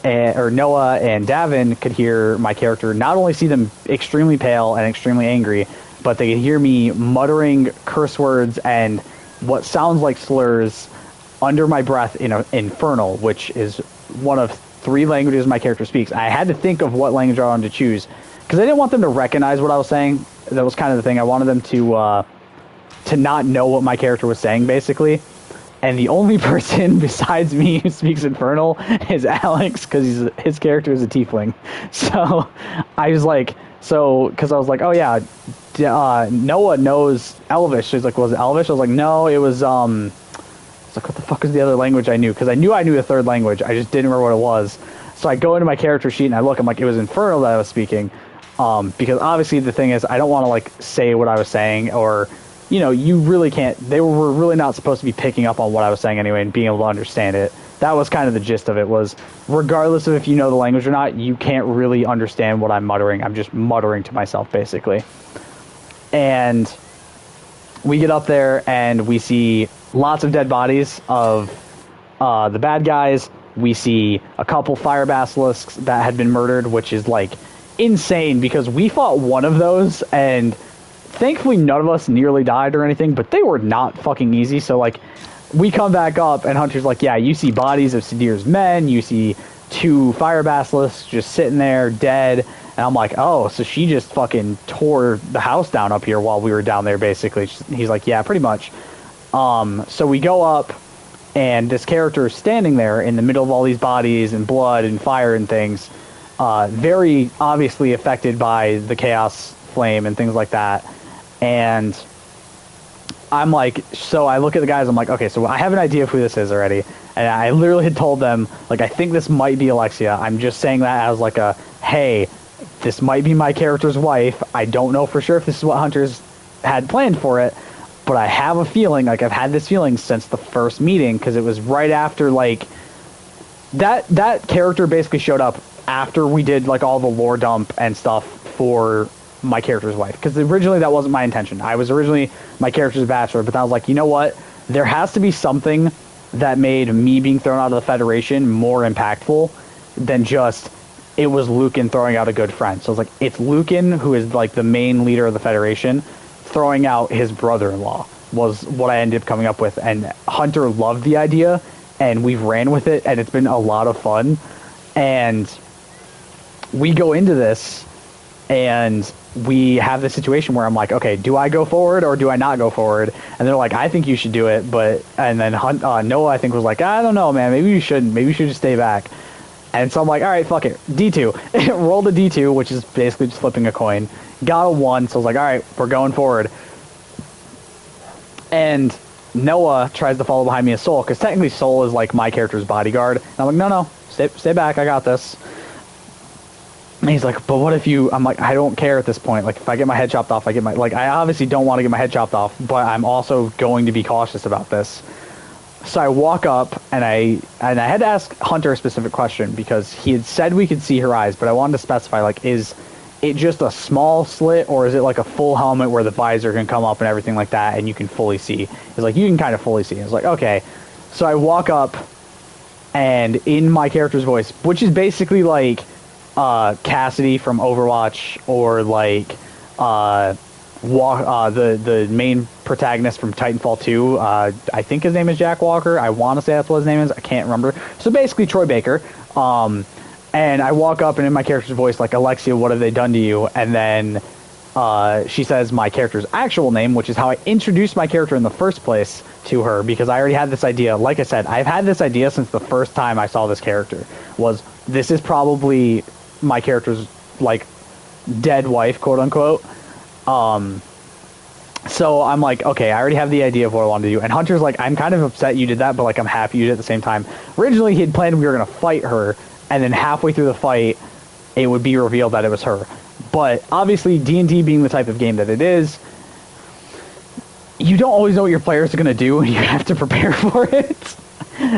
and Davin could hear my character, not only see them extremely pale and extremely angry, but they could hear me muttering curse words and what sounds like slurs under my breath in Infernal, which is one of 3 languages my character speaks. I had to think of what language I wanted to choose, because I didn't want them to recognize what I was saying. That was kind of the thing. I wanted them to not know what my character was saying, basically. And the only person besides me who speaks Infernal is Alex, because his character is a tiefling. So I was like, because I was like, oh yeah, Noah knows Elvish. She's like, was it Elvish? I was like, no, it was, it's like, what the fuck is the other language I knew? Because I knew a third language. I just didn't remember what it was. So I go into my character sheet and I look. I'm like, it was Infernal that I was speaking. Because obviously the thing is, I don't want to like say what I was saying, or, you really can't. They were really not supposed to be picking up on what I was saying anyway and being able to understand it. That was kind of the gist of it, was regardless of if you know the language or not, you can't really understand what I'm muttering. I'm just muttering to myself, basically. And we get up there and we see lots of dead bodies of the bad guys. We see a couple fire basilisks that had been murdered, which is like insane, because we fought one of those and thankfully none of us nearly died or anything, but they were not fucking easy. So like, we come back up and Hunter's like, yeah, you see bodies of Sadir's men, you see 2 fire basilisks just sitting there dead. And I'm like, oh, so she just fucking tore the house down up here while we were down there, basically. He's like, yeah, pretty much. So we go up, and this character is standing there in the middle of all these bodies and blood and fire and things, very obviously affected by the chaos flame and things like that. And I'm like, so I look at the guys, I'm like, okay, so I have an idea of who this is already. And I literally had told them, like, I think this might be Alexia. I'm just saying that as like a, hey, this might be my character's wife. I don't know for sure if this is what Hunter's had planned for it, but I have a feeling, like I've had this feeling since the first meeting, because it was right after, like, that character basically showed up after we did like all the lore dump and stuff for my character's wife, because originally that wasn't my intention. I was originally my character's bachelor, but then I was like, you know what, there has to be something that made me being thrown out of the Federation more impactful than just it was Lucan throwing out a good friend. So I was like, it's Lucan, who is like the main leader of the Federation, throwing out his brother-in-law, was what I ended up coming up with. And Hunter loved the idea, and we've ran with it, and it's been a lot of fun. And we go into this, and we have this situation where I'm like, okay, do I go forward or do I not go forward? And they're like, I think you should do it. And then Noah, I think, was like, I don't know, man, maybe you shouldn't. Maybe you should just stay back. And so I'm like, all right, fuck it. D2. Rolled a D2, which is basically just flipping a coin. Got a 1, so I was like, all right, we're going forward. And Noah tries to follow behind me as Soul, because technically Soul is like my character's bodyguard. And I'm like, no, stay back, I got this. And he's like, but what if you, I'm like, I don't care at this point. Like, if I get my head chopped off, I get my, like, I obviously don't want to get my head chopped off, but I'm also going to be cautious about this. So I walk up, and I had to ask Hunter a specific question, because he had said we could see her eyes, but I wanted to specify, like, is it just a small slit, or is it like a full helmet where the visor can come up and everything like that, and you can fully see? He's like, you can kind of fully see. I was like, okay. So I walk up, and in my character's voice, which is basically like Cassidy from Overwatch, or like the main protagonist from Titanfall 2. I think his name is Jack Walker. I want to say that's what his name is. I can't remember. So basically, Troy Baker. And I walk up, and in my character's voice, like, Alexia, what have they done to you? And then she says my character's actual name, which is how I introduced my character in the first place to her, because I already had this idea. Like I said, I've had this idea since the first time I saw this character. Was this is probably my character's, like, dead wife, quote unquote. So I'm like, okay, I already have the idea of what I want to do. And Hunter's like, I'm kind of upset you did that, but, like, I'm happy you did it at the same time. Originally, he had planned we were going to fight her, and then halfway through the fight, it would be revealed that it was her. But obviously, D&D being the type of game that it is, you don't always know what your players are going to do, and you have to prepare for it.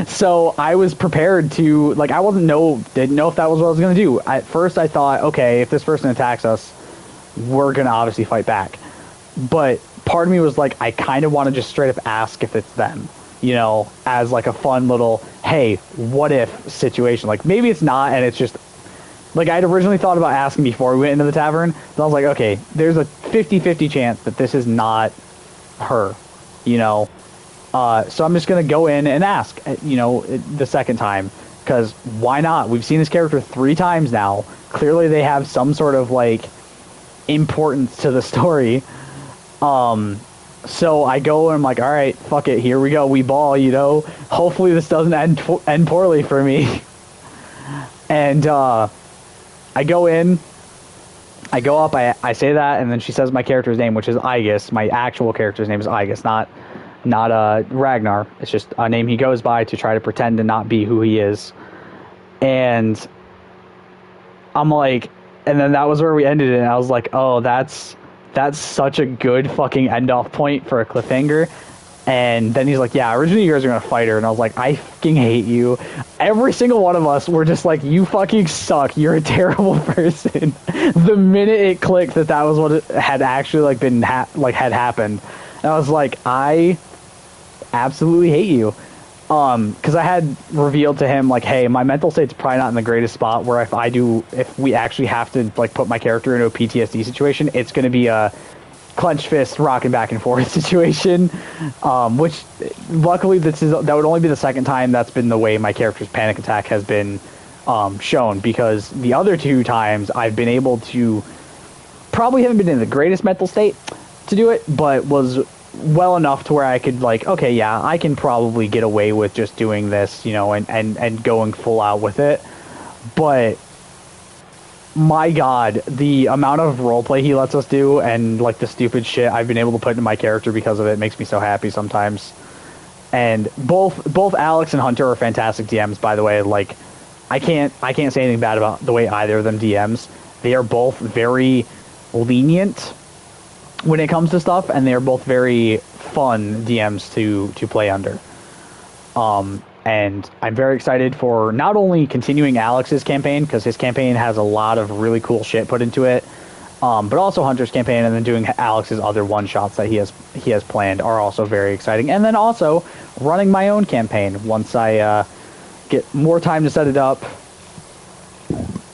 So I was prepared to, like, I didn't know if that was what I was going to do. At first, I thought, okay, if this person attacks us, we're going to obviously fight back. But part of me was like, I kind of want to just straight up ask if it's them, you know, as like a fun little, hey, what if situation. Like, maybe it's not, and it's just, like, I'd originally thought about asking before we went into the tavern, and I was like, okay, there's a 50-50 chance that this is not her, you know. So I'm just going to go in and ask, you know, the second time, because why not? We've seen this character 3 times now. Clearly they have some sort of, like, importance to the story. So I go and I'm like, all right, fuck it, here we go, we ball, you know. Hopefully this doesn't end poorly for me. And I go in, I go up, I say that, and then she says my character's name, which is Aegis. My actual character's name is Aegis, not Ragnar. It's just a name he goes by to try to pretend to not be who he is. And I'm like, and then that was where we ended it, and I was like, oh, that's such a good fucking end-off point for a cliffhanger. And then he's like, yeah, originally you guys are going to fight her. And I was like, I fucking hate you. Every single one of us were just like, you fucking suck. You're a terrible person. The minute it clicked that was what it had actually, like, been, had happened. And I was like, I absolutely hate you. Because I had revealed to him, like, hey, my mental state's probably not in the greatest spot, where if we actually have to, like, put my character into a PTSD situation, it's going to be a clenched fist rocking back and forth situation, which luckily that would only be the second time that's been the way my character's panic attack has been shown, because the other 2 times I've been able to, probably haven't been in the greatest mental state to do it, but was well enough to where I could, like, okay, yeah, I can probably get away with just doing this, you know, and going full out with it. But my god, the amount of roleplay he lets us do, and, like, the stupid shit I've been able to put into my character because of it, makes me so happy sometimes. And both Alex and Hunter are fantastic DMs, by the way. Like, I can't say anything bad about the way either of them DMs. They are both very lenient when it comes to stuff, and they are both very fun DMs to play under. And I'm very excited for not only continuing Alex's campaign, because his campaign has a lot of really cool shit put into it, but also Hunter's campaign, and then doing Alex's other one-shots that he has planned are also very exciting. And then also running my own campaign once I get more time to set it up.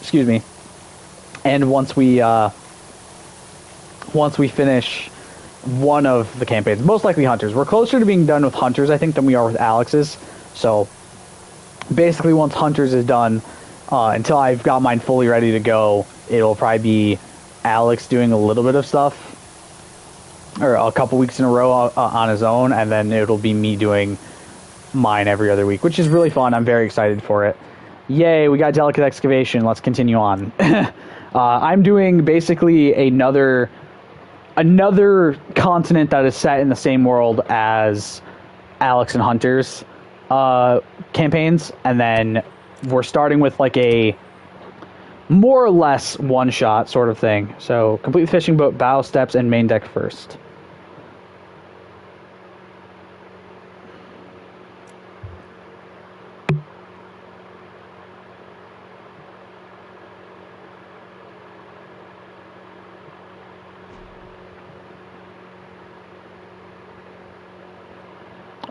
Excuse me. And once we finish one of the campaigns, most likely Hunter's. We're closer to being done with Hunter's, I think, than we are with Alex's. So basically, once Hunter's is done, until I've got mine fully ready to go, it'll probably be Alex doing a little bit of stuff, or a couple weeks in a row on his own, and then it'll be me doing mine every other week, which is really fun. I'm very excited for it. Yay, we got Delicate Excavation. Let's continue on. I'm doing basically another continent that is set in the same world as Alex and Hunter's campaigns, and then we're starting with, like, more or less one-shot sort of thing. So complete the fishing boat, bow, steps, and main deck first.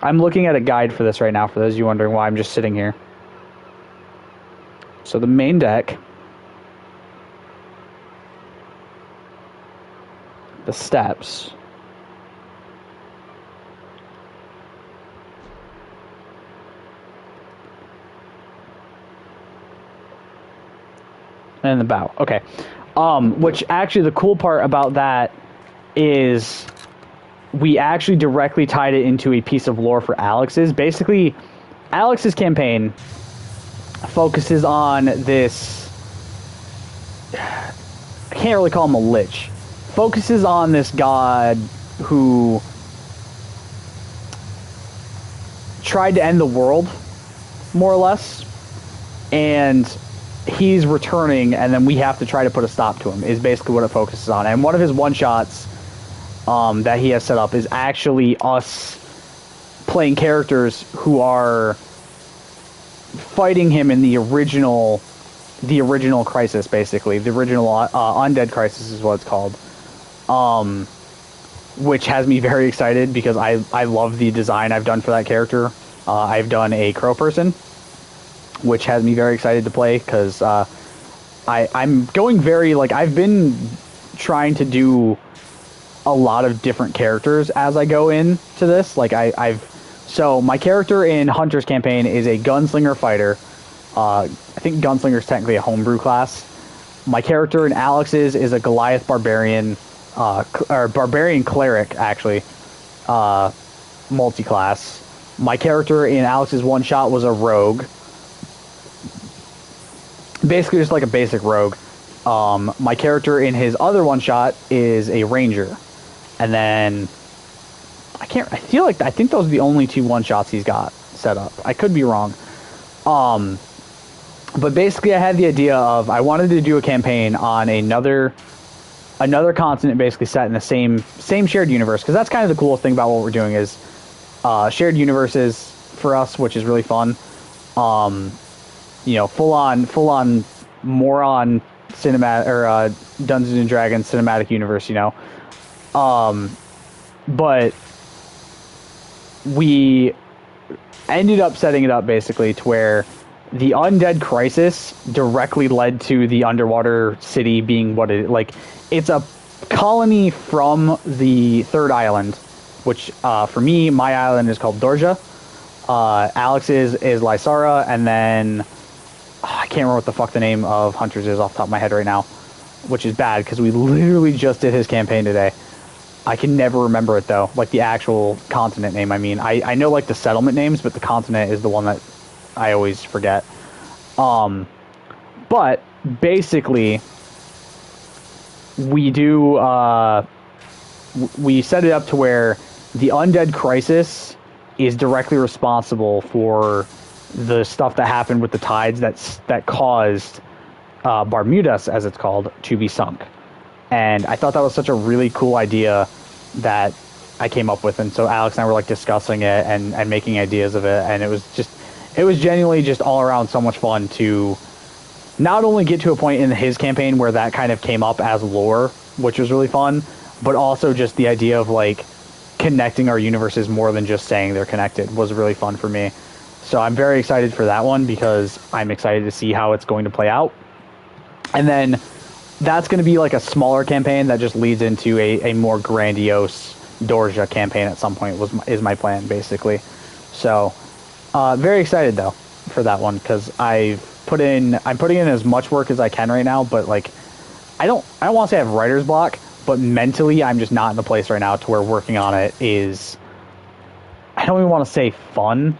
I'm looking at a guide for this right now, for those of you wondering why I'm just sitting here. So the main deck, the steps, and the bow. Okay. Which actually the cool part about that is we actually directly tied it into a piece of lore for Alex's. Basically, Alex's campaign focuses on this... I can't really call him a lich. Focuses on this god who tried to end the world, more or less. And he's returning, and then we have to try to put a stop to him, is basically what it focuses on. And one of his one-shots that he has set up is actually us playing characters who are fighting him in the original crisis, basically. The original Undead Crisis is what it's called. Which has me very excited because I love the design I've done for that character. I've done a crow person, which has me very excited to play because I'm going very, like, I've been trying to do a lot of different characters as I go into this. Like, so my character in Hunter's campaign is a gunslinger fighter. I think gunslinger is technically a homebrew class. My character in Alex's is a Goliath barbarian, or barbarian cleric, actually, multi-class. My character in Alex's one-shot was a rogue. Basically just like a basic rogue. My character in his other one-shot is a ranger. And then I think those are the only two one-shots he's got set up. I could be wrong. But basically I had the idea of I wanted to do a campaign on another continent, basically set in the same shared universe, because that's kind of the coolest thing about what we're doing is shared universes for us, which is really fun. You know, full on moron cinematic or Dungeons and Dragons cinematic universe, you know. But we ended up setting it up basically to where the Undead Crisis directly led to the underwater city being what it, like, it's a colony from the third island, which for me, my island is called Dorja. Alex's is Lysara, and then I can't remember what the fuck the name of Hunter's is off the top of my head right now, which is bad because we literally just did his campaign today. I can never remember it though, like the actual continent name. I mean, I know like the settlement names, but the continent is the one that I always forget. But basically, we set it up to where the Undead Crisis is directly responsible for the stuff that happened with the tides that caused Bermudas, as it's called, to be sunk. And I thought that was such a really cool idea that I came up with. And so Alex and I were like discussing it and making ideas of it. And it was genuinely just all around so much fun to not only get to a point in his campaign where that kind of came up as lore, which was really fun, but also just the idea of like connecting our universes more than just saying they're connected was really fun for me. So I'm very excited for that one because I'm excited to see how it's going to play out. And then that's going to be like a smaller campaign that just leads into a more grandiose Dorja campaign at some point is my plan, basically. So very excited though for that one because I'm putting in as much work as I can right now, but like I don't want to say I have writer's block, but mentally I'm just not in the place right now to where working on it is, I don't even want to say fun,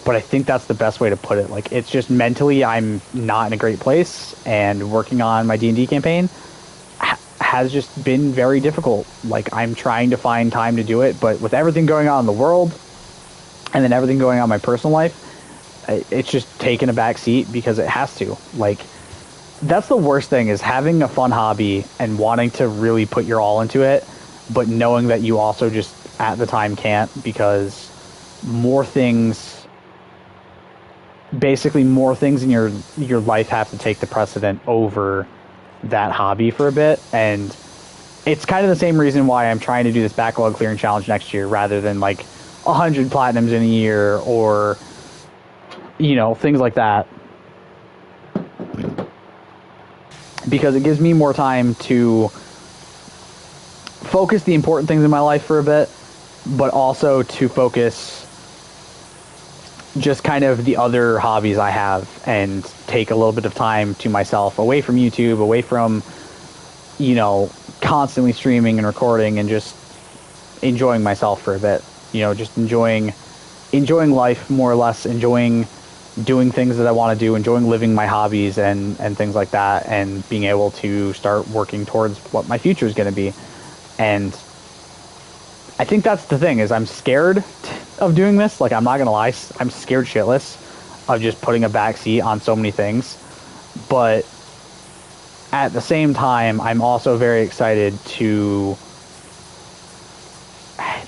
but I think that's the best way to put it. Like, it's just mentally I'm not in a great place, and working on my D&D campaign has just been very difficult. Like, I'm trying to find time to do it, but with everything going on in the world and then everything going on in my personal life, it's just taken a back seat because it has to. Like, That's the worst thing, is having a fun hobby and wanting to really put your all into it, but knowing that you also just at the time can't, because more things, basically more things in your life have to take the precedent over that hobby for a bit. And it's kind of the same reason why I'm trying to do this backlog clearing challenge next year rather than like 100 platinums in a year, or things like that, because it gives me more time to focus the important things in my life for a bit, but also to focus just kind of the other hobbies I have and take a little bit of time to myself, away from YouTube, away from, constantly streaming and recording, and just enjoying myself for a bit. Just enjoying life more or less, enjoying doing things that I want to do, enjoying living my hobbies and things like that, and being able to start working towards what my future is going to be. And I think that's the thing, is I'm scared of doing this. Like, I'm not going to lie, I'm scared shitless of just putting a backseat on so many things. But at the same time, I'm also very excited to,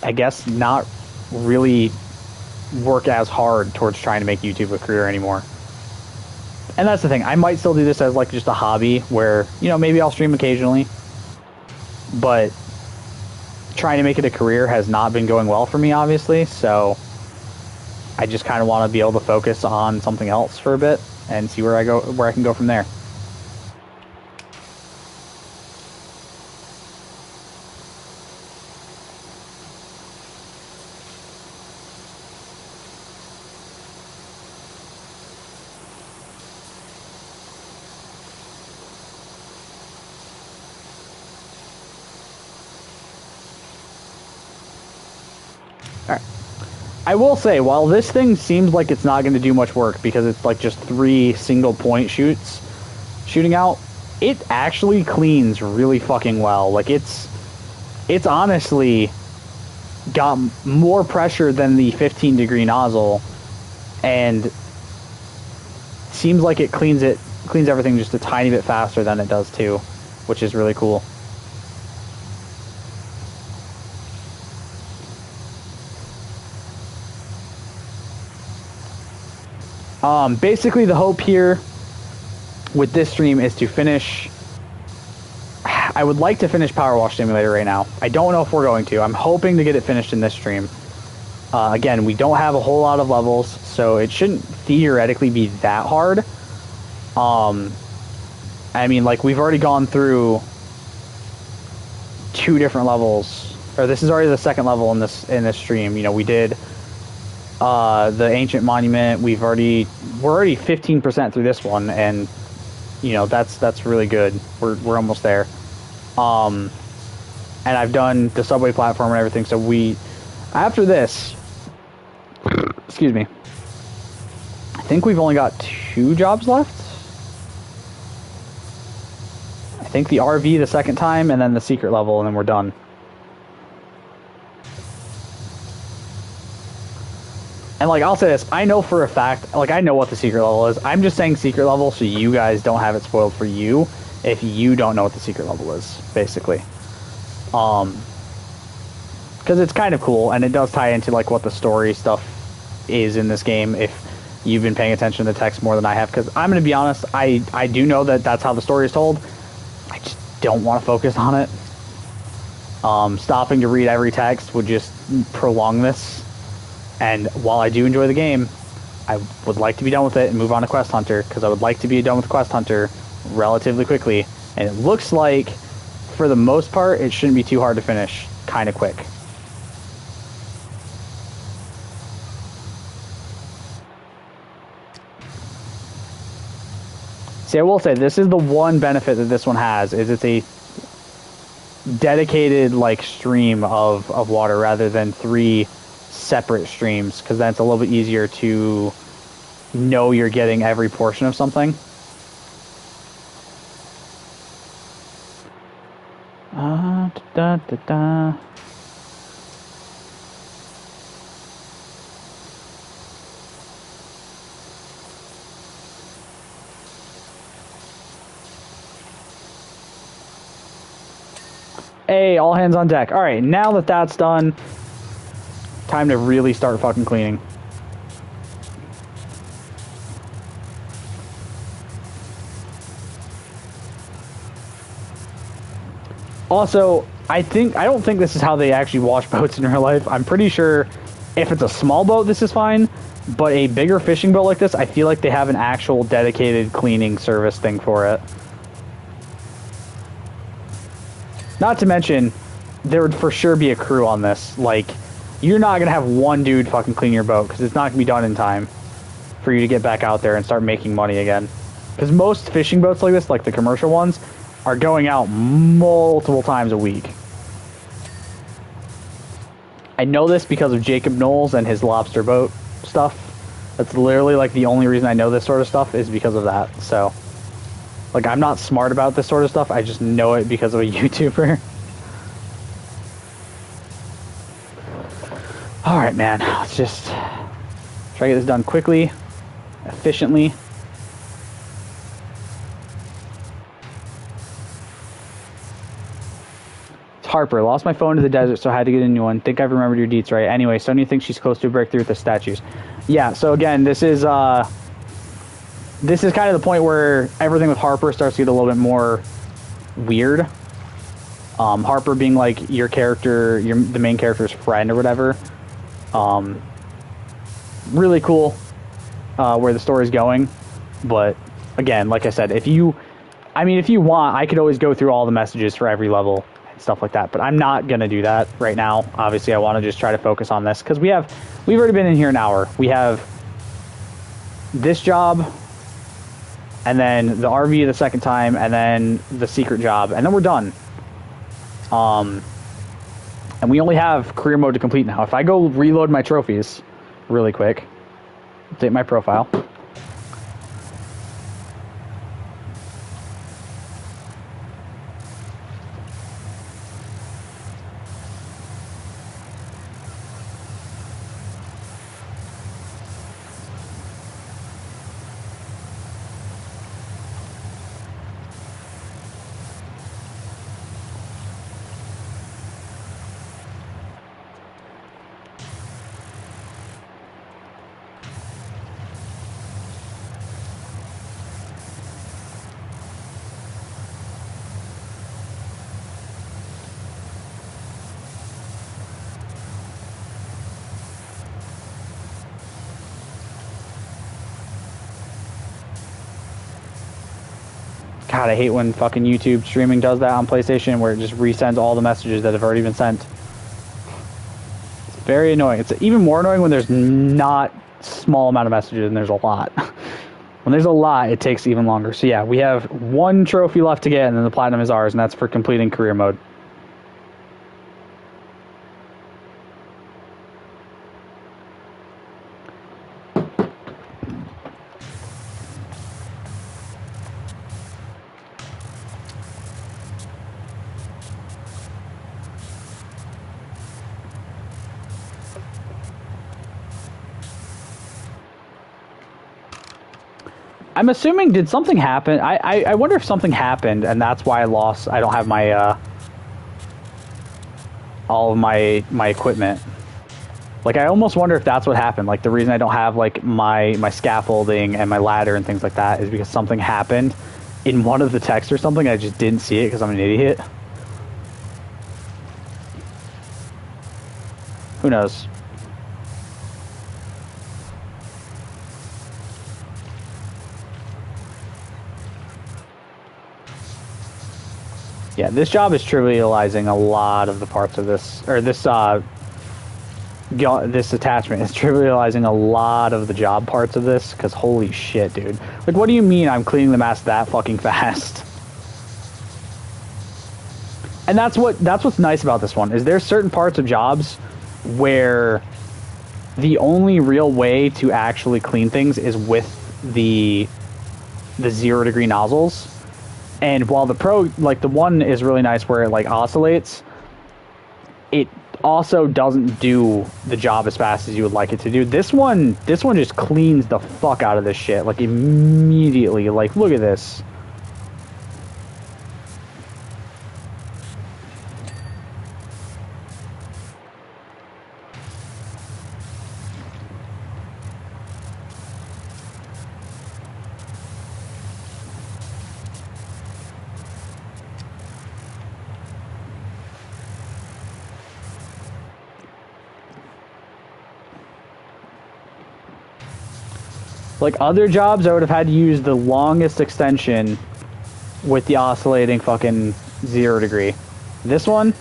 I guess, not really work as hard towards trying to make YouTube a career anymore. And that's the thing. I might still do this as like just a hobby where, maybe I'll stream occasionally, but trying to make it a career has not been going well for me, obviously. So I just kind of want to be able to focus on something else for a bit and see where I can go from there. I will say, while this thing seems like it's not going to do much work because it's like just 3 single point shooting out, it actually cleans really fucking well. Like, it's honestly got more pressure than the 15-degree nozzle, and seems like it cleans everything just a tiny bit faster than it does too, which is really cool. Basically, the hope here with this stream is to finish. I would like to finish Powerwash Simulator right now. I don't know if we're going to. I'm hoping to get it finished in this stream. Again, we don't have a whole lot of levels, so it shouldn't theoretically be that hard. I mean, like, we've already gone through 2 different levels, or this is already the 2nd level in this stream. We did the ancient monument. We're already 15% through this one, and that's really good. We're almost there. And I've done the subway platform and everything. So after this, excuse me, I think we've only got 2 jobs left. I think the RV the 2nd time, and then the secret level, and then we're done. And, like, I'll say this, I know for a fact, like, I know what the secret level is. I'm just saying secret level so you guys don't have it spoiled for you if you don't know what the secret level is, basically. Because it's kind of cool, and it does tie into, like, what the story stuff is in this game, if you've been paying attention to the text more than I have. Because I'm going to be honest, I do know that that's how the story is told. I just don't want to focus on it. Stopping to read every text would just prolong this. And while I do enjoy the game, I would like to be done with it and move on to Quest Hunter, because I would like to be done with Quest Hunter relatively quickly. And it looks like, for the most part, it shouldn't be too hard to finish kind of quick. See, I will say, this is the one benefit that this one has, is it's a dedicated, like, stream of water rather than 3 separate streams, because then it's a little bit easier to know you're getting every portion of something. Hey, all hands on deck. All right, now that that's done, time to really start fucking cleaning. Also, I don't think this is how they actually wash boats in real life. I'm pretty sure if it's a small boat, this is fine. But a bigger fishing boat like this, I feel like they have an actual dedicated cleaning service thing for it. Not to mention, there would for sure be a crew on this. Like, you're not going to have one dude fucking clean your boat, because it's not going to be done in time for you to get back out there and start making money again. Because most fishing boats like this, like the commercial ones, are going out multiple times a week. I know this because of Jacob Knowles and his lobster boat stuff. That's literally like the only reason I know this sort of stuff is because of that. So, like, I'm not smart about this sort of stuff. I just know it because of a YouTuber. Alright, man. Let's just try to get this done quickly, efficiently. Harper, lost my phone to the desert, so I had to get a new one. Think I've remembered your deets right. Anyway, Sonya thinks she's close to a breakthrough with the statues. Yeah, so again, this is kind of the point where everything with Harper starts to get a little bit more weird. Harper being like your character, the main character's friend or whatever. Really cool where the story's going. But again, like I said, if you want, I could always go through all the messages for every level. Stuff like that, but I'm not gonna do that right now. Obviously, I want to just try to focus on this because we've already been in here an hour. We have this job, and then the RV the second time, and then the secret job, and then we're done. And we only have career mode to complete now. If I go reload my trophies really quick, update my profile. God, I hate when fucking YouTube streaming does that on PlayStation, where it just resends all the messages that have already been sent. It's very annoying. It's even more annoying when there's not a small amount of messages and there's a lot. When there's a lot, it takes even longer. So yeah, we have one trophy left to get, and then the platinum is ours, and that's for completing career mode. I'm assuming, did something happen? I wonder if something happened, and that's why I don't have my, all of my equipment. Like, I almost wonder if that's what happened. Like, the reason I don't have, like, my scaffolding and my ladder and things like that is because something happened in one of the texts or something. I just didn't see it because I'm an idiot. Who knows? Yeah, this job is trivializing a lot of the parts of this, or this attachment is trivializing a lot of the job parts of this, because holy shit, dude. Like, what do you mean I'm cleaning the mast that fucking fast? And that's what's nice about this one, is there's certain parts of jobs where the only real way to actually clean things is with the 0 degree nozzles. And while the Pro, like the one is really nice where it like oscillates, it also doesn't do the job as fast as you would like it to do. This one just cleans the fuck out of this shit, like immediately. Like, look at this. Like other jobs, I would have had to use the longest extension with the oscillating fucking 0 degree. This one,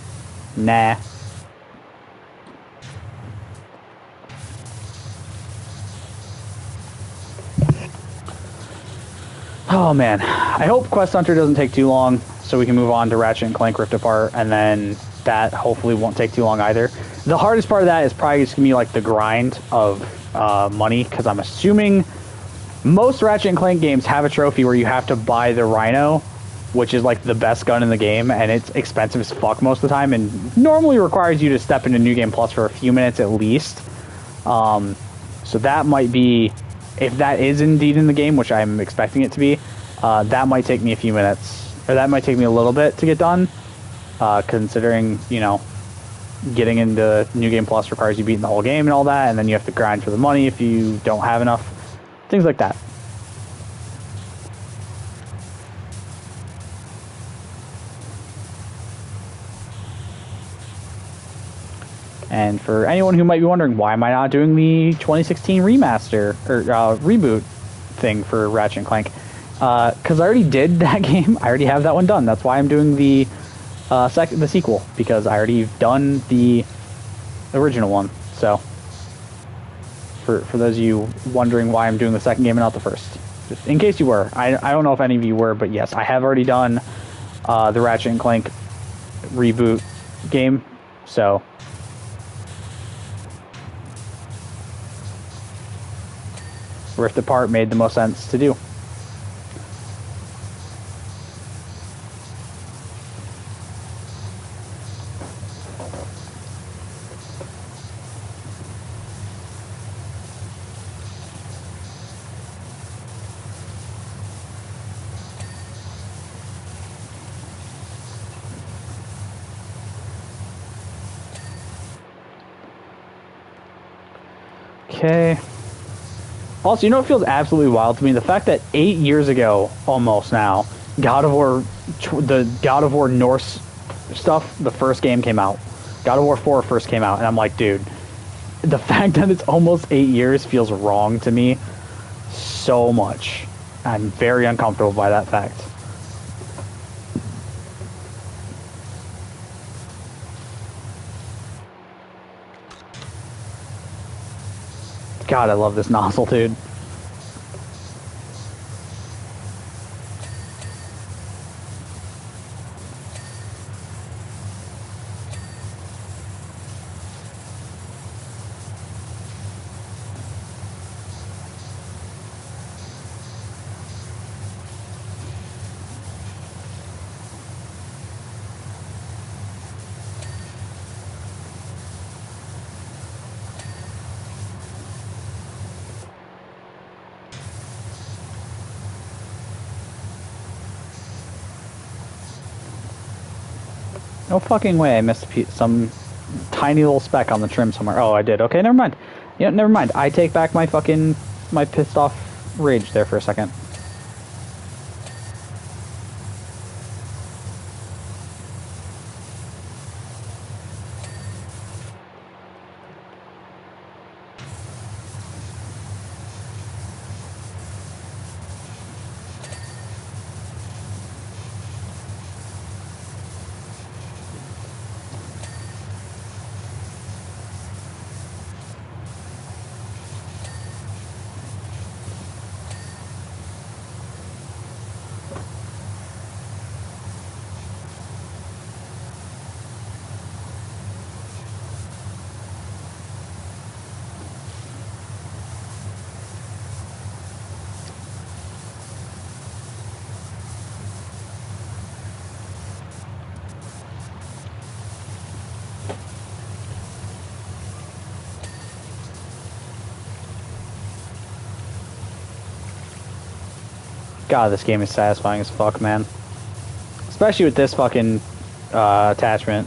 nah. Oh man, I hope Quest Hunter doesn't take too long, so we can move on to Ratchet and Clank Rift Apart, and then that hopefully won't take too long either. The hardest part of that is probably just gonna be like the grind of money, because I'm assuming most Ratchet and Clank games have a trophy where you have to buy the Rhino, which is like the best gun in the game, and it's expensive as fuck most of the time, and normally requires you to step into New Game Plus for a few minutes at least. So that might be, if that is indeed in the game, which I'm expecting it to be, that might take me a few minutes, or that might take me a little bit to get done, considering, you know, getting into New Game Plus requires you beating the whole game and all that, and then you have to grind for the money if you don't have enough, things like that. And for anyone who might be wondering, why am I not doing the 2016 remaster or reboot thing for Ratchet and Clank? Because I already did that game. I already have that one done. That's why I'm doing the sequel, because I already done the original one. So for those of you wondering why I'm doing the second game and not the first, just in case you were, I don't know if any of you were, but yes, I have already done the Ratchet and Clank reboot game. So Rift Apart made the most sense to do. Okay. Also, you know what feels absolutely wild to me? The fact that 8 years ago, almost now, God of War, the God of War Norse stuff, the first game came out. God of War 4 first came out, and I'm like, dude, the fact that it's almost 8 years feels wrong to me so much. I'm very uncomfortable by that fact. God, I love this nozzle, dude. No fucking way I missed some tiny little speck on the trim somewhere. Oh, I did. Okay, never mind. Yeah, never mind. I take back my fucking, my pissed off rage there for a second. God, this game is satisfying as fuck, man. Especially with this fucking attachment.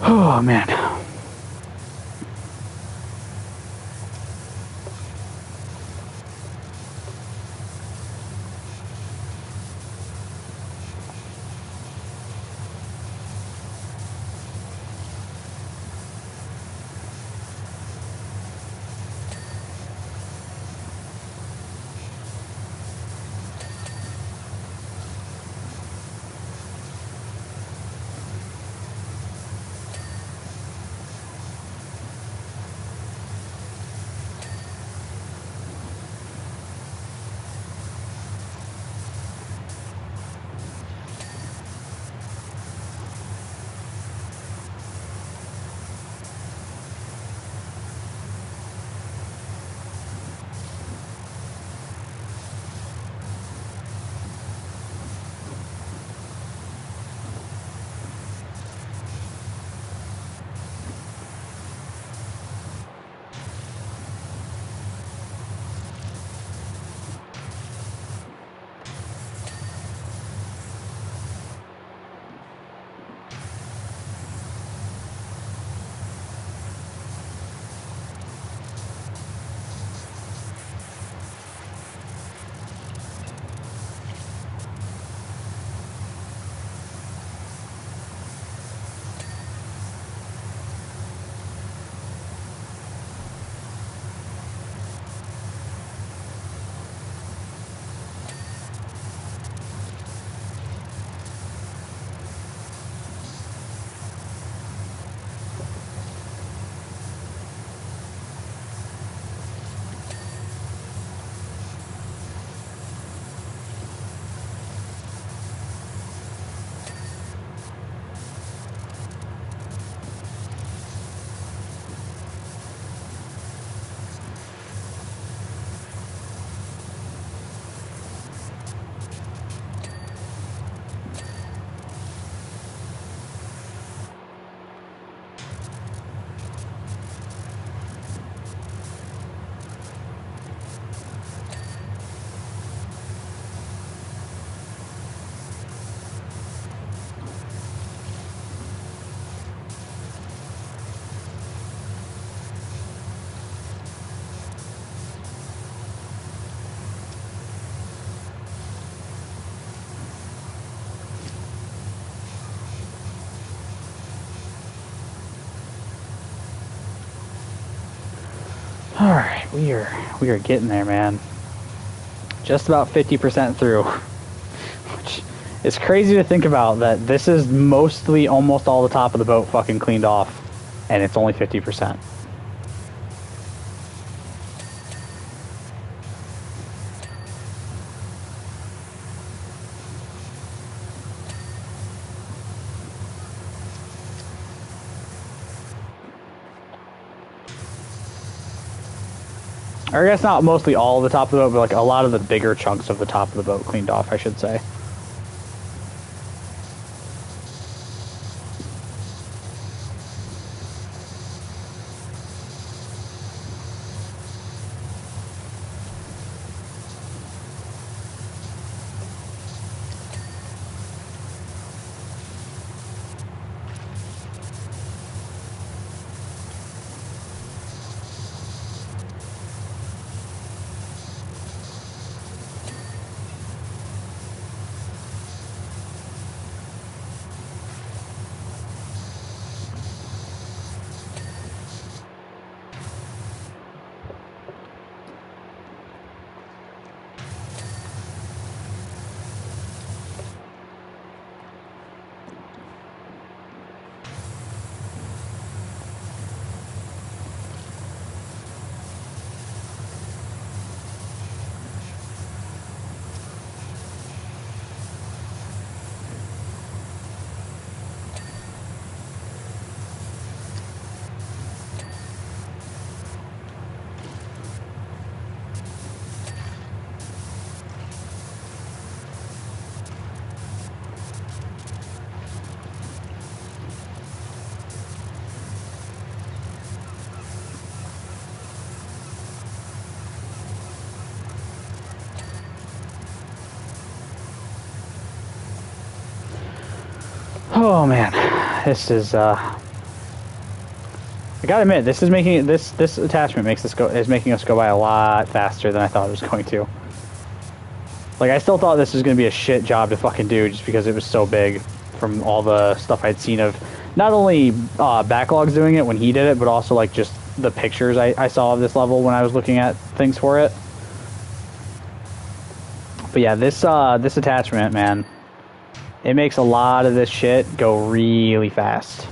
Oh man. All right, we are getting there, man. Just about 50% through, which is crazy to think about. That this is mostly almost all the top of the boat fucking cleaned off, and it's only 50%. Or I guess not mostly all of the top of the boat, but like a lot of the bigger chunks of the top of the boat cleaned off, I should say. Oh man, this is I gotta admit, this is making this attachment is making us go by a lot faster than I thought it was going to. Like, I still thought this was gonna be a shit job to fucking do just because it was so big from all the stuff I'd seen of not only Backlogs doing it when he did it, but also like just the pictures I saw of this level when I was looking at things for it. But yeah, this attachment, man, it makes a lot of this shit go really fast.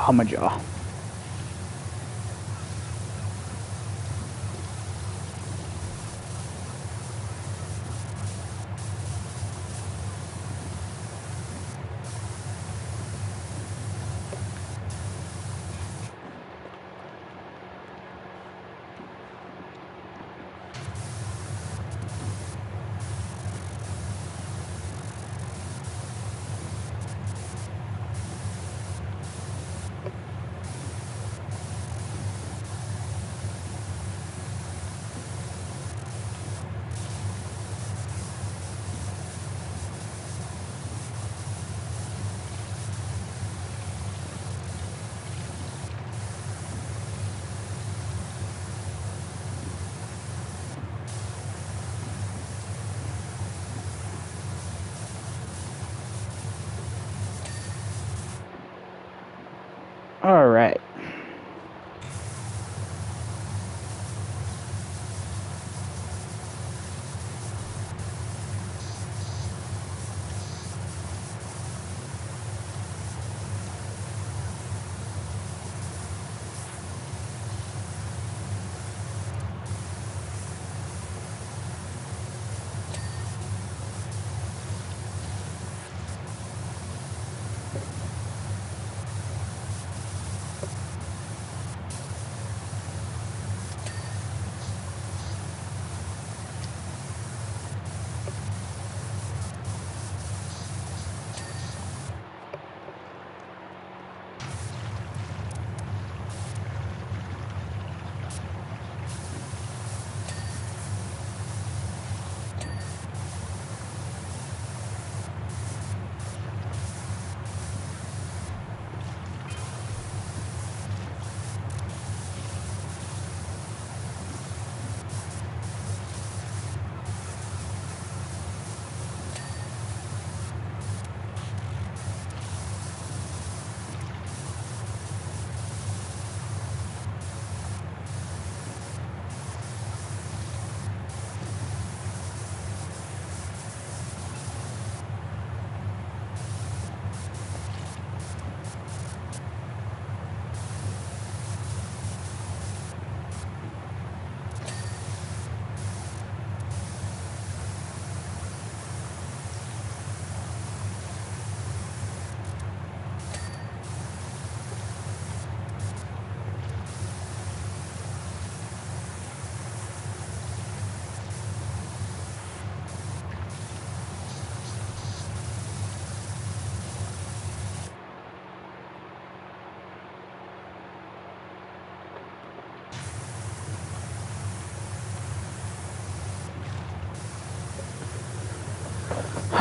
Oh, my jaw. All right.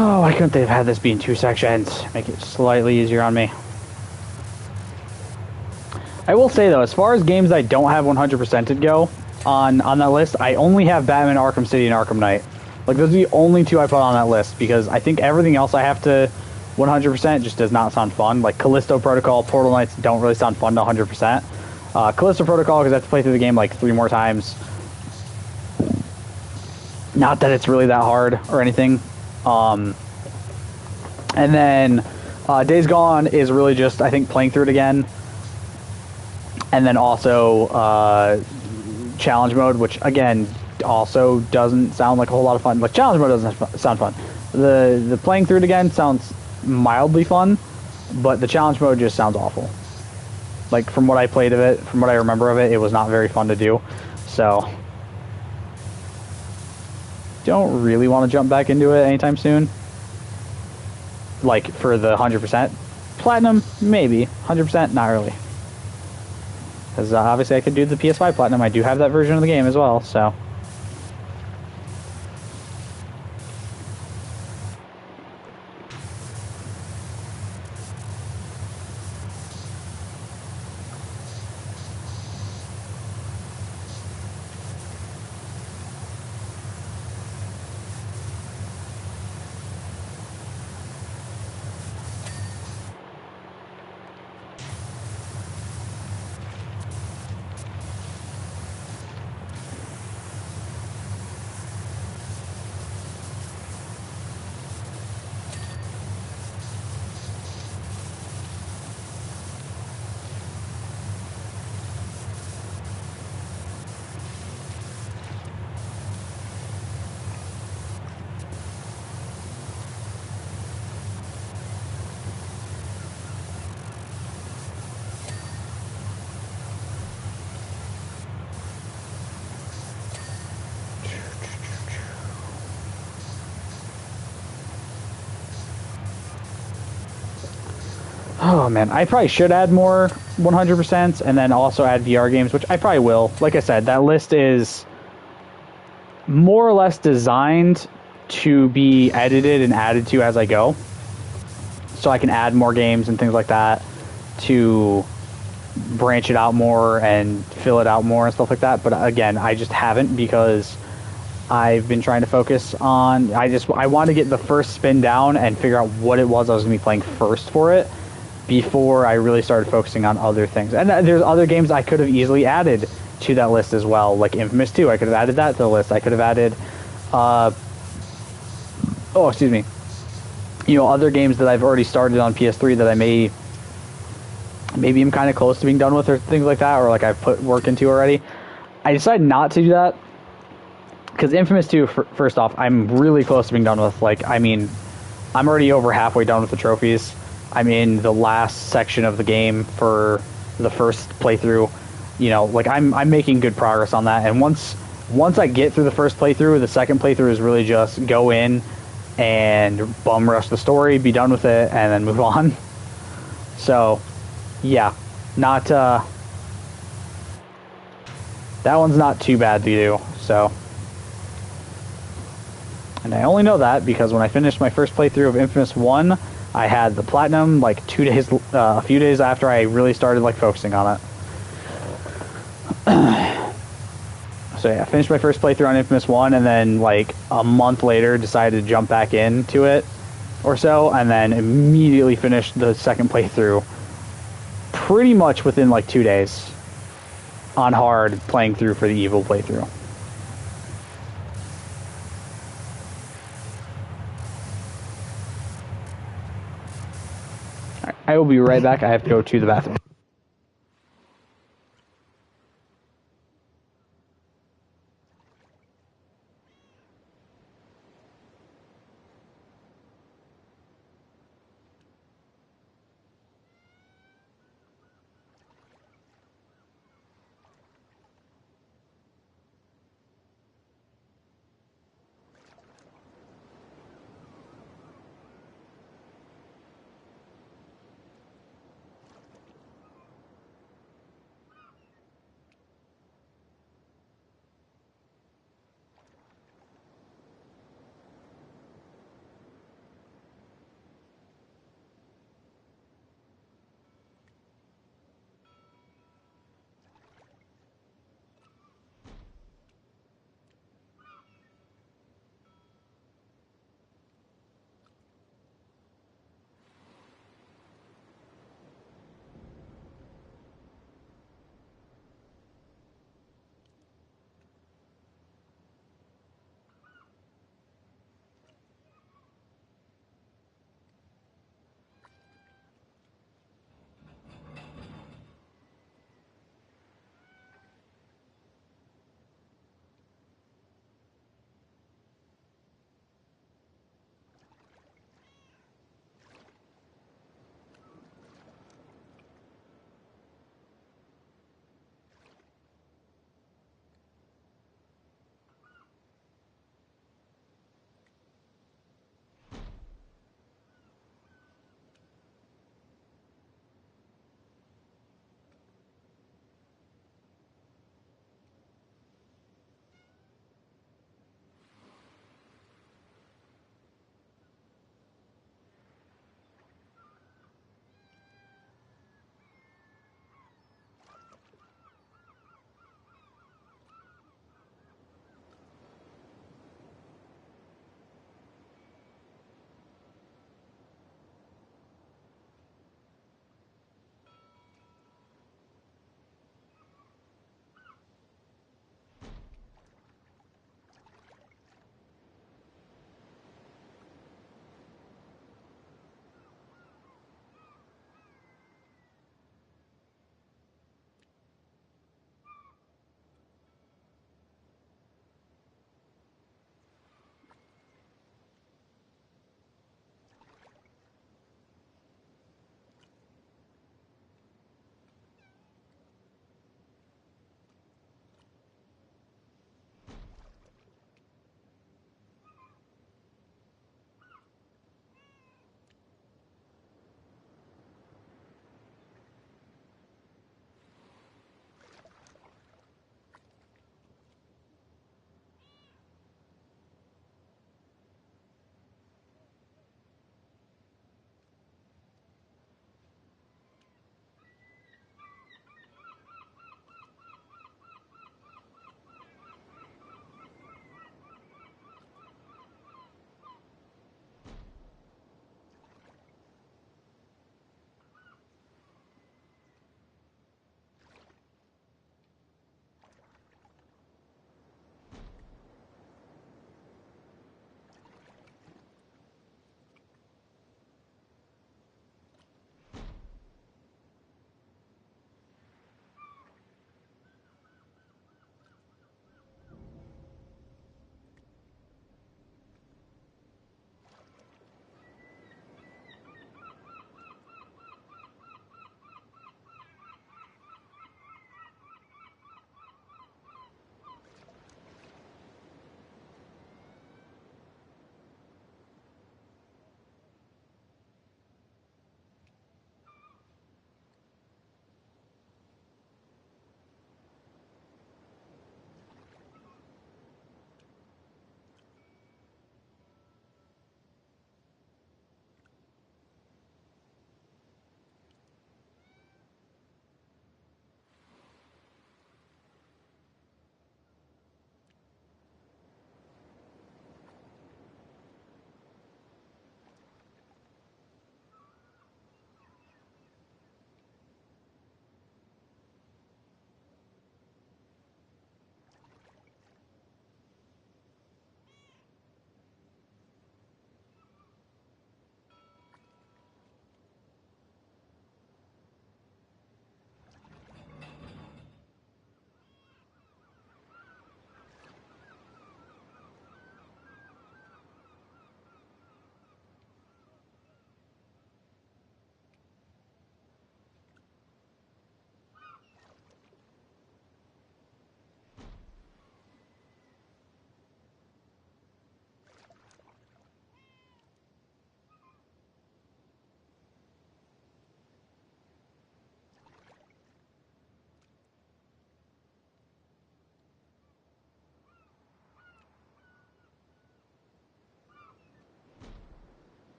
Oh, why couldn't they have had this be in 2 sections? Make it slightly easier on me. I will say, though, as far as games I don't have 100%ed go on that list, I only have Batman Arkham City and Arkham Knight. Like, those are the only 2 I put on that list, because I think everything else I have to 100% just does not sound fun. Like, Callisto Protocol, Portal Knights don't really sound fun to 100%. Callisto Protocol, because I have to play through the game like 3 more times. Not that it's really that hard or anything. And then Days Gone is really just, I think, playing through it again. And then also challenge mode, which again also doesn't sound like a whole lot of fun. Like, challenge mode doesn't sound fun. The playing through it again sounds mildly fun, but the challenge mode just sounds awful. Like, from what I played of it, from what I remember of it, it was not very fun to do. So don't really want to jump back into it anytime soon. Like, for the 100%. Platinum, maybe. 100%, not really. Because obviously I could do the PS5 Platinum. I do have that version of the game as well, so. Oh man, I probably should add more 100% and then also add VR games, which I probably will. Like I said, that list is more or less designed to be edited and added to as I go. So I can add more games and things like that to branch it out more and fill it out more and stuff like that. But again, I just haven't, because I've been trying to focus on, I want to get the first spin down and figure out what it was I was going to be playing first for it before I really started focusing on other things. And there's other games I could have easily added to that list as well, like Infamous 2. I could have added that to the list. I could have added, excuse me, other games that I've already started on PS3 that I maybe I'm kind of close to being done with, or things like that, or like I've put work into already. I decided not to do that because Infamous 2, first off, I'm really close to being done with. Like, I mean, I'm already over halfway done with the trophies. I'm in the last section of the game for the first playthrough. Like, I'm making good progress on that. And once I get through the first playthrough, the second playthrough is really just go in and bum rush the story, be done with it, and then move on. So, yeah, not that one's not too bad to do. So, and I only know that because when I finished my first playthrough of Infamous 1, I had the platinum like 2 days, a few days after I really started like focusing on it. So yeah, I finished my first playthrough on Infamous 1, and then like a month later decided to jump back into it or so, and then immediately finished the second playthrough pretty much within like 2 days on hard, playing through for the Evil playthrough. All right, I will be right back. I have to go to the bathroom.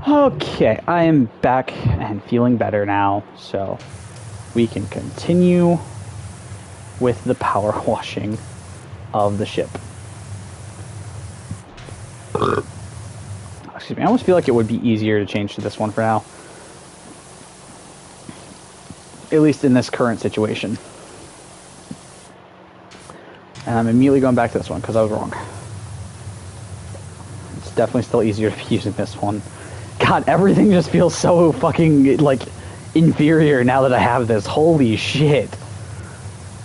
Okay, I am back and feeling better now, so we can continue with the power washing of the ship. Excuse me, I almost feel like it would be easier to change to this one for now. At least in this current situation. And I'm immediately going back to this one because I was wrong. It's definitely still easier to be using this one. God, everything just feels so fucking, like, inferior now that I have this. Holy shit.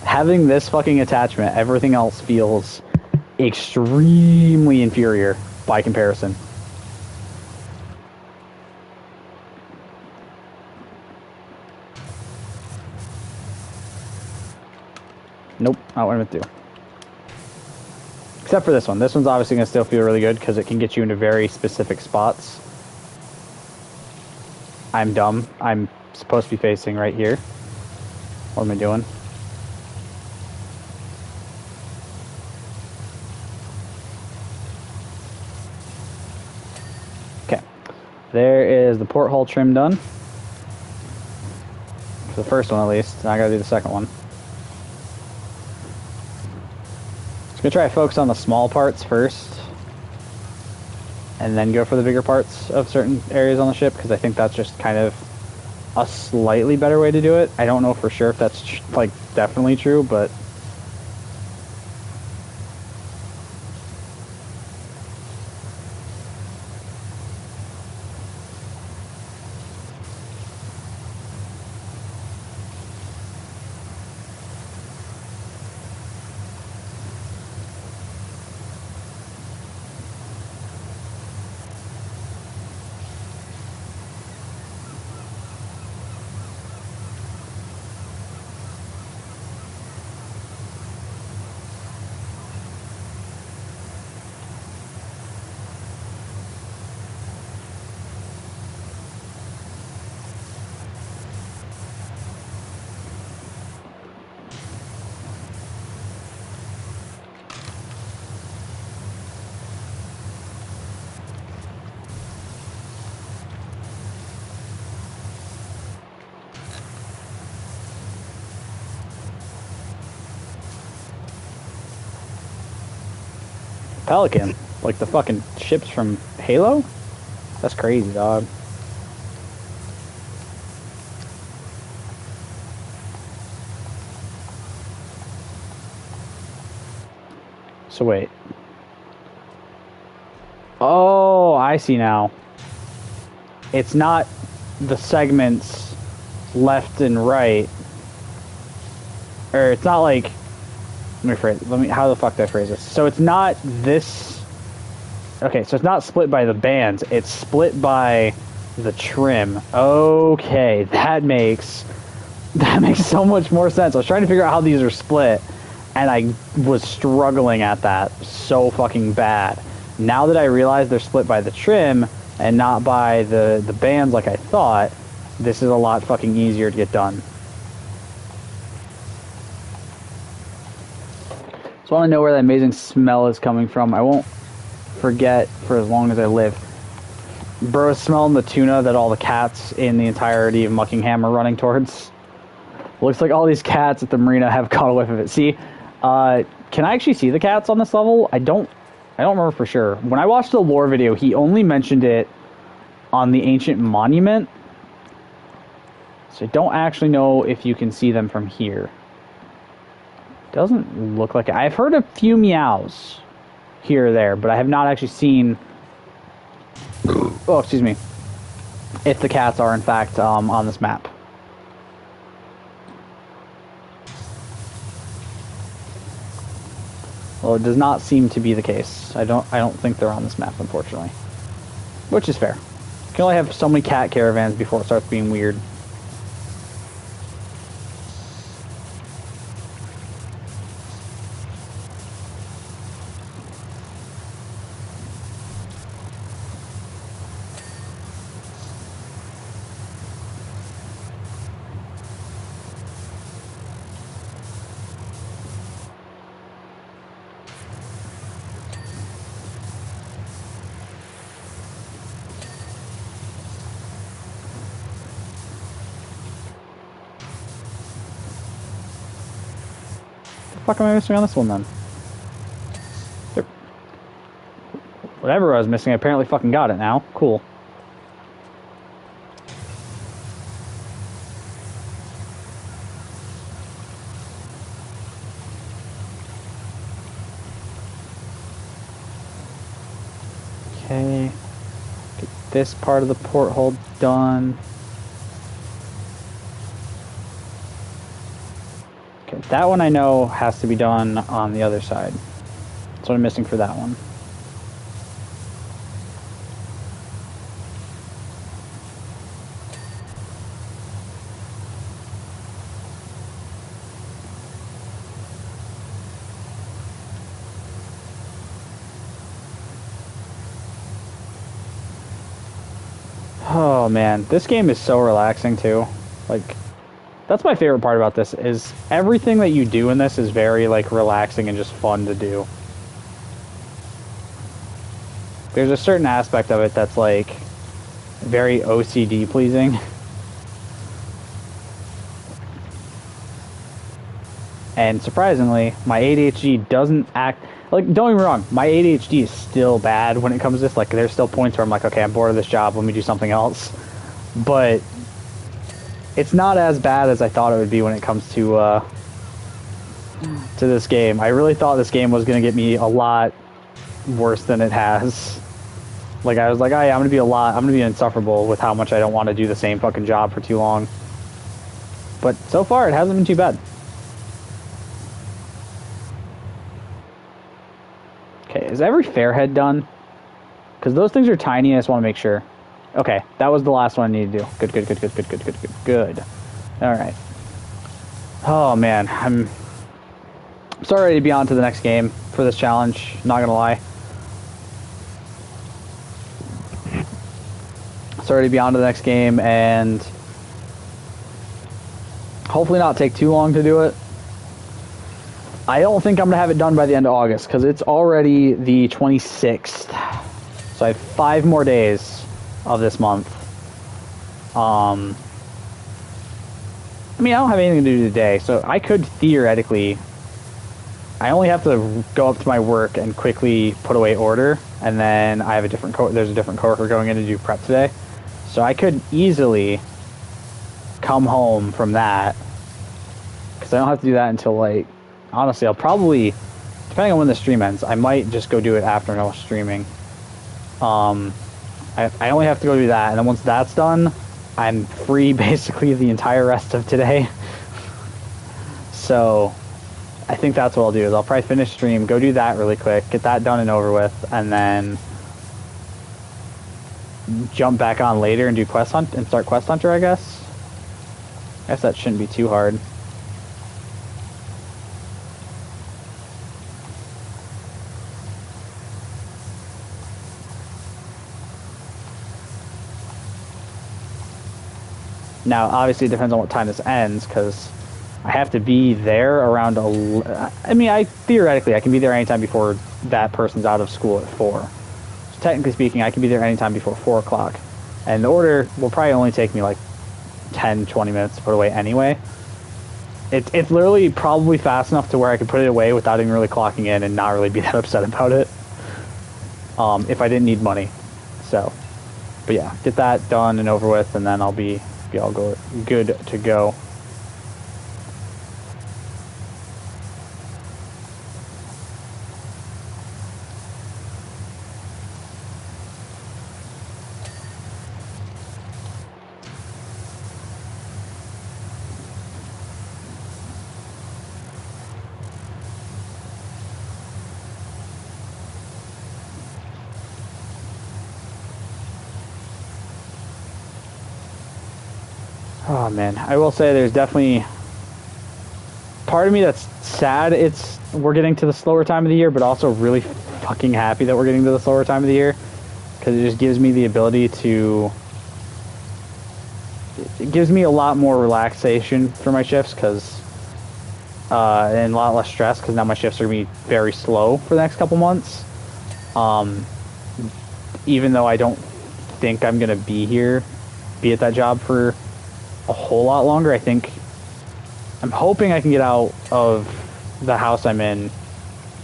Having this fucking attachment, everything else feels extremely inferior by comparison. Nope, not what I meant to do. Except for this one. This one's obviously going to still feel really good because it can get you into very specific spots. I'm dumb. I'm supposed to be facing right here. What am I doing? Okay. There is the porthole trim done. For the first one, at least. Now I gotta do the second one. Just gonna try to focus on the small parts first. And then go for the bigger parts of certain areas on the ship, because I think that's just kind of a slightly better way to do it. I don't know for sure if that's, like, definitely true, but... Pelican, like the fucking ships from Halo? That's crazy, dog. So wait. Oh, I see now. It's not the segments left and right. Or it's not like... how the fuck did I phrase this? So it's not this... Okay, so it's not split by the bands. It's split by the trim. Okay, that makes so much more sense. I was trying to figure out how these are split, and I was struggling at that so fucking bad. Now that I realize they're split by the trim and not by the bands like I thought, this is a lot fucking easier to get done. So I want to know where that amazing smell is coming from. I won't forget for as long as I live. Bro, smelling the tuna that all the cats in the entirety of Muckingham are running towards. Looks like all these cats at the marina have caught a whiff of it. See, can I actually see the cats on this level? I don't remember for sure. When I watched the lore video, he only mentioned it on the ancient monument. So I don't actually know if you can see them from here. Doesn't look like it. I've heard a few meows here or there, but I have not actually seen... Oh, excuse me. If the cats are, in fact, on this map. Well, it does not seem to be the case. I don't think they're on this map, unfortunately. Which is fair. You can only have so many cat caravans before it starts being weird. fuck am I missing on this one then? Whatever I was missing, I apparently fucking got it now. Cool. Okay. Get this part of the porthole done. Okay, that one I know has to be done on the other side. That's what I'm missing for that one. Oh man, this game is so relaxing too. Like, that's my favorite part about this, is everything that you do in this is very, like, relaxing and just fun to do. There's a certain aspect of it that's, like, very OCD pleasing. And surprisingly, my ADHD doesn't act... Like, don't get me wrong, my ADHD is still bad when it comes to this. Like, there's still points where I'm like, okay, I'm bored of this job, let me do something else. But it's not as bad as I thought it would be when it comes to this game. I really thought this game was going to get me a lot worse than it has. Like, I was like, oh yeah, I'm going to be insufferable with how much I don't want to do the same fucking job for too long. But so far, it hasn't been too bad. Okay, is every fairhead done? Because those things are tiny, I just want to make sure. Okay, that was the last one I needed to do. Good, good, good, good, good, good, good, good, good. Alright. Oh, man. I'm so ready to be on to the next game for this challenge, not gonna lie. So ready to be on to the next game, and hopefully not take too long to do it. I don't think I'm going to have it done by the end of August, because it's already the 26th. So I have 5 more days of this month. I mean, I don't have anything to do today, so I could theoretically... I only have to go up to my work and quickly put away order, and then I have a different there's a different coworker going in to do prep today. So I could easily come home from that, because I don't have to do that until, like... Honestly, I'll probably, depending on when the stream ends, I might just go do it after no streaming. I only have to go do that, and then once that's done, I'm free basically the entire rest of today. So, I think that's what I'll do, is I'll probably finish stream, go do that really quick, get that done and over with, and then jump back on later and do Quest Hunt, and start Quest Hunter, I guess. I guess that shouldn't be too hard. Now, obviously, it depends on what time this ends, because I have to be there around... I mean, theoretically, I can be there anytime before that person's out of school at 4. So technically speaking, I can be there anytime before 4 o'clock. And the order will probably only take me, like, 10, 20 minutes to put away anyway. It's literally probably fast enough to where I could put it away without even really clocking in and not really be that upset about it. If I didn't need money. So, but yeah, get that done and over with, and then I'll be all good to go. Oh man, I will say there's definitely part of me that's sad we're getting to the slower time of the year, but also really fucking happy that we're getting to the slower time of the year, because it just gives me the ability to... It gives me a lot more relaxation for my shifts, and a lot less stress, because now my shifts are going to be very slow for the next couple months. Even though I don't think I'm going to be at that job for a whole lot longer. I'm hoping I can get out of the house I'm in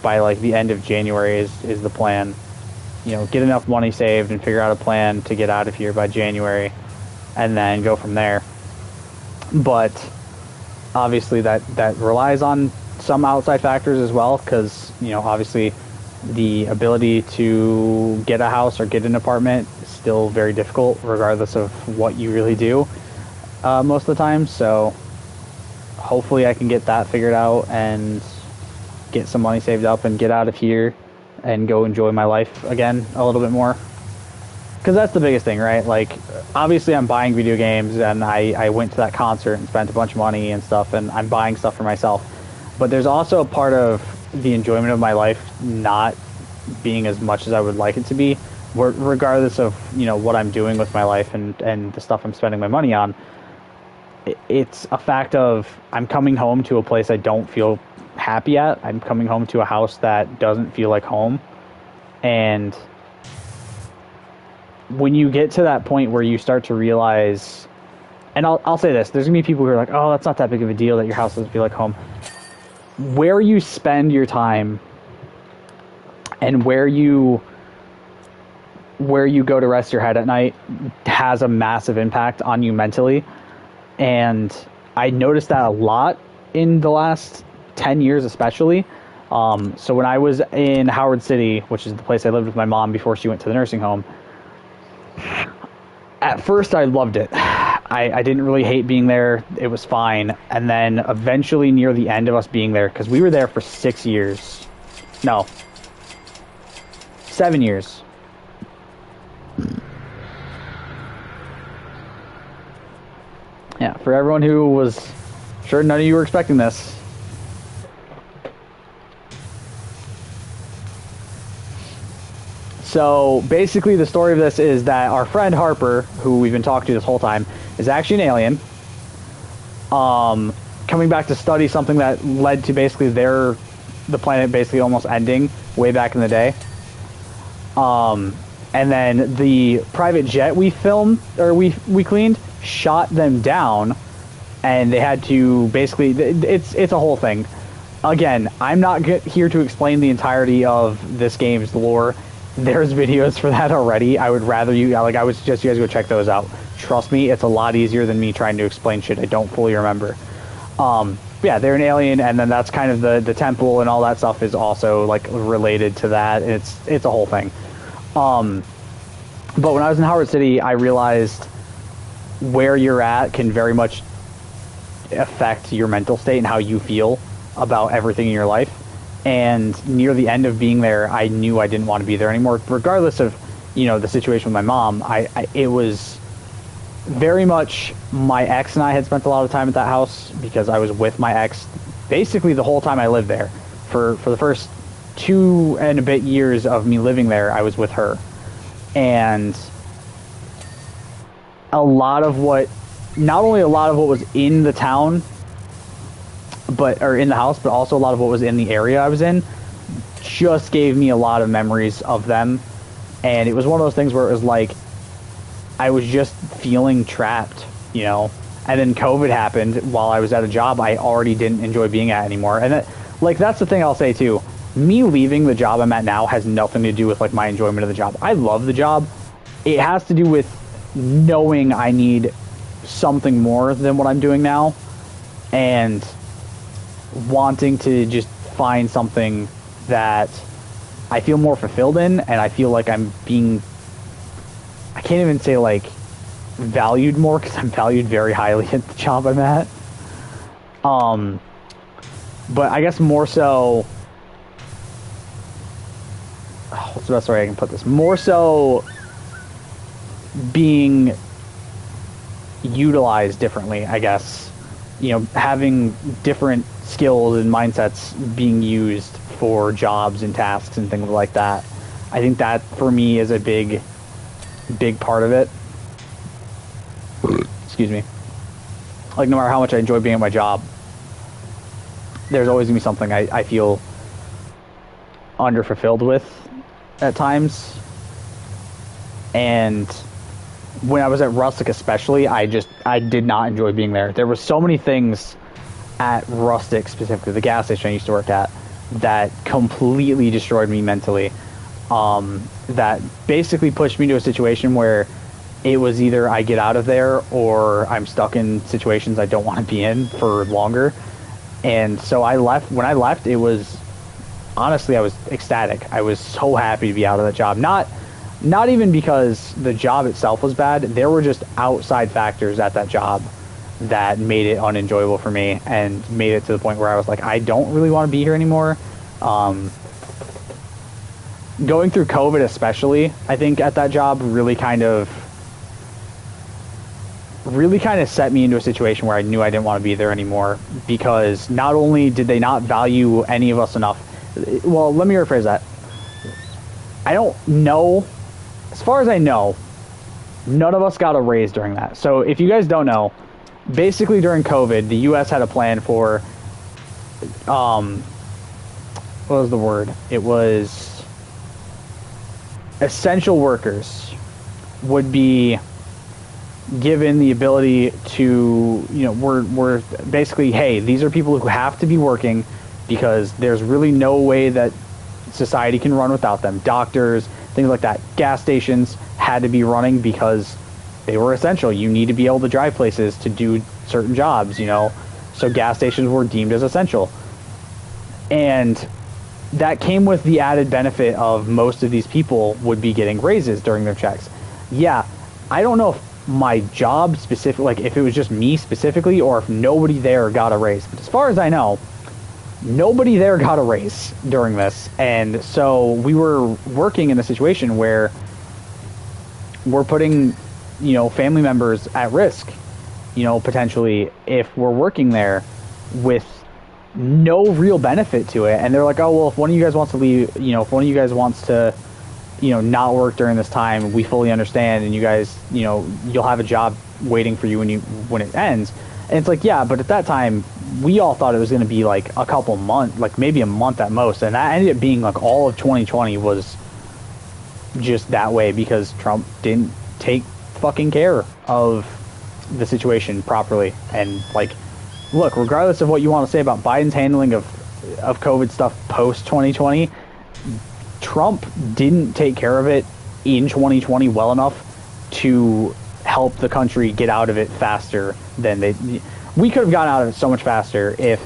by like the end of January is the plan. You know, get enough money saved and figure out a plan to get out of here by January, and then go from there. But obviously that relies on some outside factors as well, because, you know, obviously the ability to get a house or get an apartment is still very difficult regardless of what you really do most of the time. So hopefully I can get that figured out and get some money saved up and get out of here and go enjoy my life again a little bit more. Because that's the biggest thing, right? Like, obviously I'm buying video games, and I went to that concert and spent a bunch of money and stuff, and I'm buying stuff for myself. But there's also a part of the enjoyment of my life not being as much as I would like it to be, regardless of, you know, what I'm doing with my life and the stuff I'm spending my money on. It's a fact of I'm coming home to a place I don't feel happy at. I'm coming home to a house that doesn't feel like home. And when you get to that point where you start to realize, and I'll say this, there's gonna be people who are like, oh, that's not that big of a deal that your house doesn't feel like home. Where you spend your time and where you go to rest your head at night has a massive impact on you mentally. And I noticed that a lot in the last 10 years especially. So when I was in Howard City, which is the place I lived with my mom before she went to the nursing home, at first I loved it. I didn't really hate being there. It was fine. And then eventually near the end of us being there, because we were there for 6 years. No. 7 years. Yeah, for everyone who was sure none of you were expecting this. So basically the story of this is that our friend Harper, who we've been talking to this whole time, is actually an alien. Coming back to study something that led to basically the planet basically almost ending way back in the day. And then the private jet we filmed, or we cleaned, shot them down, and they had to basically, it's a whole thing. Again, I'm not here to explain the entirety of this game's lore. There's videos for that already. I would rather I would suggest you guys go check those out. Trust me, it's a lot easier than me trying to explain shit I don't fully remember. Yeah, they're an alien, and then that's kind of the temple and all that stuff is also like related to that. It's a whole thing. But when I was in Howard City, I realized where you're at can very much affect your mental state and how you feel about everything in your life. And near the end of being there, I knew I didn't want to be there anymore, regardless of, you know, the situation with my mom. It was very much my ex and I had spent a lot of time at that house because I was with my ex basically the whole time I lived there. For the first 2 and a bit years of me living there, I was with her. And not only a lot of what was in the town, or in the house, but also a lot of what was in the area I was in, just gave me a lot of memories of them. And it was one of those things where it was like, I was just feeling trapped, you know? And then COVID happened while I was at a job I already didn't enjoy being at anymore. And that's the thing I'll say too. Me leaving the job I'm at now has nothing to do with like my enjoyment of the job. I love the job. It has to do with knowing I need something more than what I'm doing now, and wanting to just find something that I feel more fulfilled in, and I feel like I'm being, I can't even say like valued more, because I'm valued very highly at the job I'm at. But I guess more so, what's the best way I can put this? More so being utilized differently, I guess. You know, having different skills and mindsets being used for jobs and tasks and things like that. I think that for me is a big part of it. Excuse me. Like, no matter how much I enjoy being at my job, there's always gonna be something I feel underfulfilled with at times. And when I was at Rustic especially, I did not enjoy being there. There were so many things at Rustic specifically, the gas station I used to work at, that completely destroyed me mentally. That basically pushed me to a situation where it was either I get out of there or I'm stuck in situations I don't want to be in for longer. And so I left. When I left, it was honestly, I was ecstatic. I was so happy to be out of that job. Not even because the job itself was bad. There were just outside factors at that job that made it unenjoyable for me and made it to the point where I was like, I don't really want to be here anymore. Going through COVID especially, I think at that job really kind of set me into a situation where I knew I didn't want to be there anymore, because not only did they not value any of us enough. Well, let me rephrase that. I don't know. As far as I know, none of us got a raise during that. So if you guys don't know, basically during COVID, the U.S. had a plan for, what was the word? It was essential workers would be given the ability to, we're basically, hey, these are people who have to be working because there's really no way that society can run without them. Doctors, things like that. Gas stations had to be running because they were essential. You need to be able to drive places to do certain jobs, So gas stations were deemed as essential. And that came with the added benefit of most of these people would be getting raises during their checks. Yeah, I don't know if my job specific, like if it was just me specifically or if nobody there got a raise. But as far as I know, nobody there got a raise during this. And so we were working in a situation where we're putting, family members at risk, potentially, if we're working there with no real benefit to it. And they're like, oh, well, if one of you guys wants to leave, if one of you guys wants to, not work during this time, we fully understand, and you guys, you'll have a job waiting for you when it ends. And it's like, yeah, but at that time, we all thought it was going to be like a couple months, like maybe a month at most. And that ended up being like all of 2020 was just that way because Trump didn't take fucking care of the situation properly. And like, look, regardless of what you want to say about Biden's handling of COVID stuff post 2020, Trump didn't take care of it in 2020 well enough to help the country get out of it faster than we could have gotten out of it so much faster if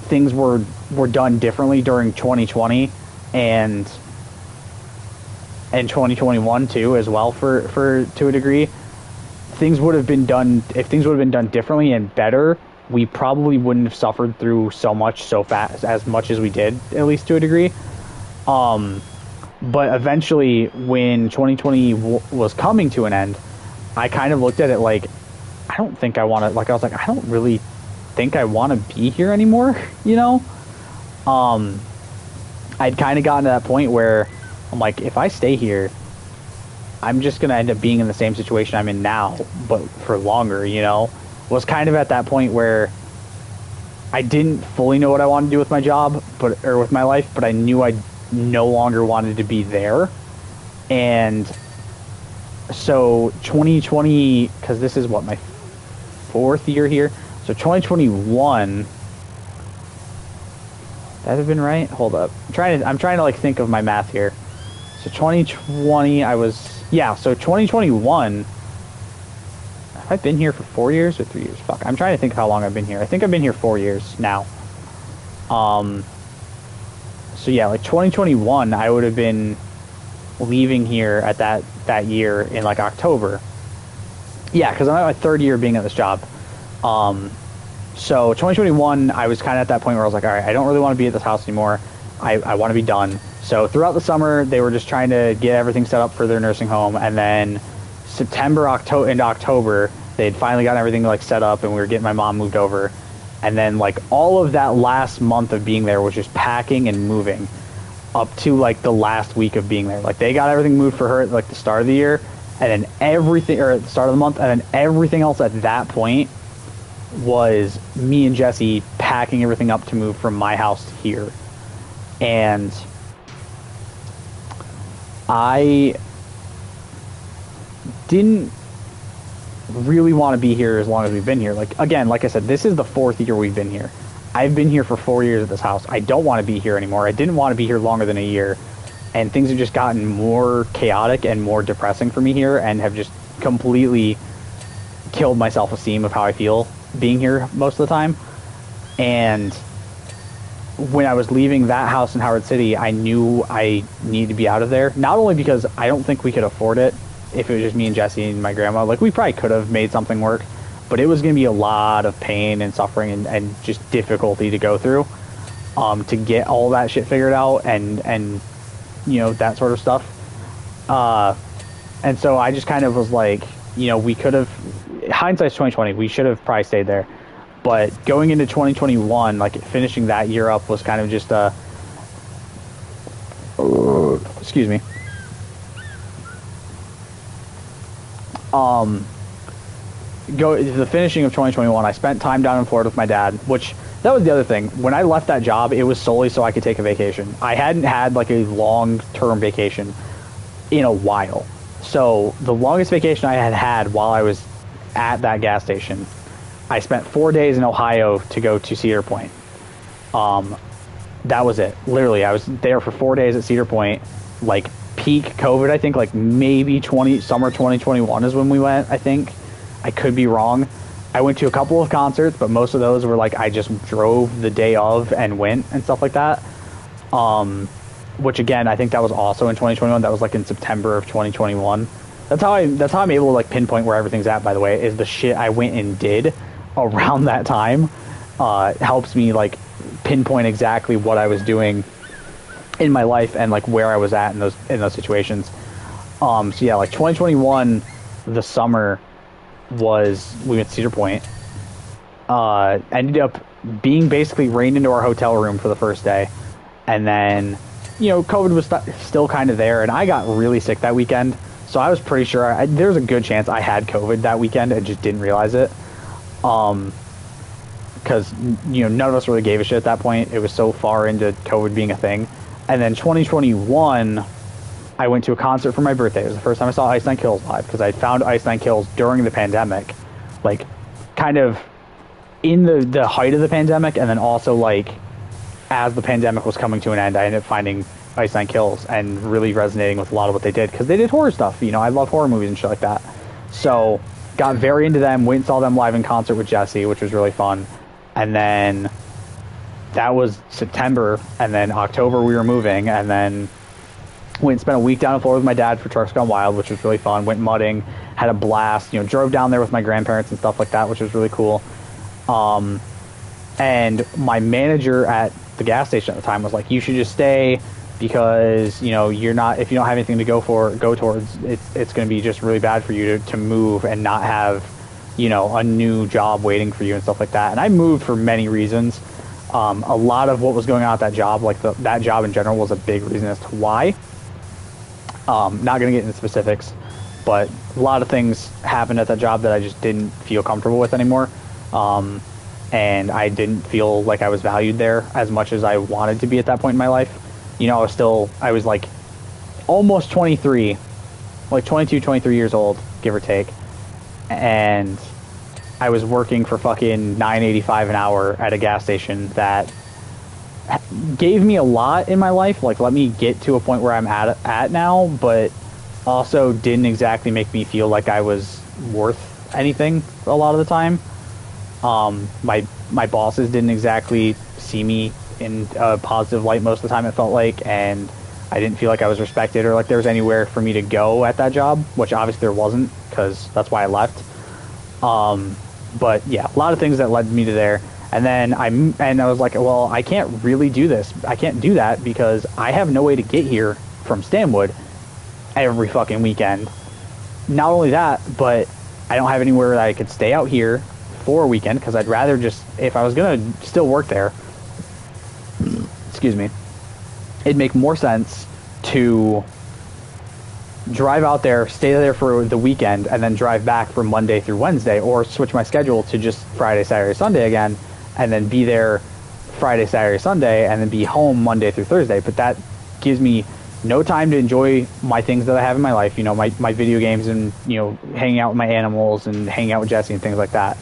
things were done differently during 2020 and 2021 too, as well, for to a degree. If things would have been done differently and better, we probably wouldn't have suffered through so fast as much as we did, at least to a degree. But eventually, when 2020 was coming to an end, I kind of looked at it like, I don't think I want to, like, I was like, I don't really think I want to be here anymore, I'd kind of gotten to that point where I'm like, if I stay here, I'm just going to end up being in the same situation I'm in now, but for longer, was kind of at that point where I didn't fully know what I wanted to do with my job, or with my life, but I knew I no longer wanted to be there. And so 2020, because this is what, my 4th year here, so 2021, that have been right? Hold up, I'm trying to like think of my math here. So 2020, so 2021, have I been here for 4 years or 3 years? Fuck, I'm trying to think of how long I've been here. I think I've been here 4 years now. So yeah, like 2021, I would have been leaving here at that year in like October. Yeah, because I'm at my 3rd year being at this job. So 2021, I was kind of at that point where I was like, all right, I don't really want to be at this house anymore. I want to be done. So throughout the summer, they were just trying to get everything set up for their nursing home. And then September, October, they'd finally gotten everything like set up, and we were getting my mom moved over. And then like all of that last month of being there was just packing and moving up to like the last week of being there. Like they got everything moved for her at like the start of the year, and then everything, or at the start of the month, and then everything else at that point was me and Jesse packing everything up to move from my house to here. And I didn't really want to be here as long as we've been here. Like, again, like I said, this is the 4th year we've been here. I've been here for 4 years at this house. I don't want to be here anymore. I didn't want to be here longer than a year. And things have just gotten more chaotic and more depressing for me here, and have just completely killed my self-esteem of how I feel being here most of the time. And when I was leaving that house in Howard City, I knew I needed to be out of there. Not only because I don't think we could afford it if it was just me and Jesse and my grandma. Like, we probably could have made something work, but it was going to be a lot of pain and suffering and just difficulty to go through to get all that shit figured out and you know, that sort of stuff. And so I just kind of was like, you know, we could have, hindsight's 2020, we should have probably stayed there. But going into 2021, like, finishing that year up was kind of just a, excuse me. The finishing of 2021, I spent time down in Florida with my dad, which, that was the other thing. When I left that job, it was solely so I could take a vacation. I hadn't had, like, a long-term vacation in a while. So the longest vacation I had had while I was at that gas station, I spent 4 days in Ohio to go to Cedar Point. That was it. Literally, I was there for 4 days at Cedar Point, like, peak COVID, I think, like, maybe summer 2021 is when we went, I think. I could be wrong. I went to a couple of concerts, but most of those were, like, I just drove the day of and went and stuff like that. Which, again, I think that was also in 2021. That was, like, in September of 2021. That's how I'm able to, like, pinpoint where everything's at, by the way, is the shit I went and did around that time. Helps me, like, pinpoint exactly what I was doing in my life and, like, where I was at in those situations. So yeah, like, 2021, the summer, we went to Cedar Point. Ended up being basically rained into our hotel room for the first day, and then, you know, COVID was still kind of there, and I got really sick that weekend. So I was pretty sure there's a good chance I had COVID that weekend and just didn't realize it. Because, you know, none of us really gave a shit at that point. It was so far into COVID being a thing. And then 2021, I went to a concert for my birthday. It was the first time I saw Ice Nine Kills live, because I found Ice Nine Kills during the pandemic, like, kind of in the height of the pandemic, and then also, like, as the pandemic was coming to an end, I ended up finding Ice Nine Kills and really resonating with a lot of what they did, because they did horror stuff. You know, I love horror movies and shit like that. So got very into them, went and saw them live in concert with Jesse, which was really fun. And then that was September, and then October we were moving, and then went and spent a week down in Florida with my dad for Trucks Gone Wild, which was really fun. Went mudding, had a blast, you know, drove down there with my grandparents and stuff like that, which was really cool. And my manager at the gas station at the time was like, you should just stay, because, you know, if you don't have anything to go towards, it's going to be just really bad for you to move and not have, you know, a new job waiting for you and stuff like that. And I moved for many reasons. A lot of what was going on at that job, like that job in general, was a big reason as to why. Not going to get into specifics, but a lot of things happened at that job that I just didn't feel comfortable with anymore. And I didn't feel like I was valued there as much as I wanted to be at that point in my life. You know, I was like almost 23, like 22, 23 years old, give or take. And I was working for fucking $9.85 an hour at a gas station that gave me a lot in my life, like let me get to a point where I'm at now, but also didn't exactly make me feel like I was worth anything a lot of the time. My bosses didn't exactly see me in a positive light most of the time, it felt like, and I didn't feel like I was respected or like there was anywhere for me to go at that job, which obviously there wasn't, because that's why I left. But yeah, a lot of things that led me to there. And then I was like, well, I can't really do this. I can't do that because I have no way to get here from Stanwood every fucking weekend. Not only that, but I don't have anywhere that I could stay out here for a weekend, because I'd rather just, if I was going to still work there, excuse me, it'd make more sense to drive out there, stay there for the weekend, and then drive back from Monday through Wednesday, or switch my schedule to just Friday, Saturday, Sunday again, and then be there Friday, Saturday, Sunday, and then be home Monday through Thursday. But that gives me no time to enjoy my things that I have in my life, my video games and, hanging out with my animals and hanging out with Jesse and things like that,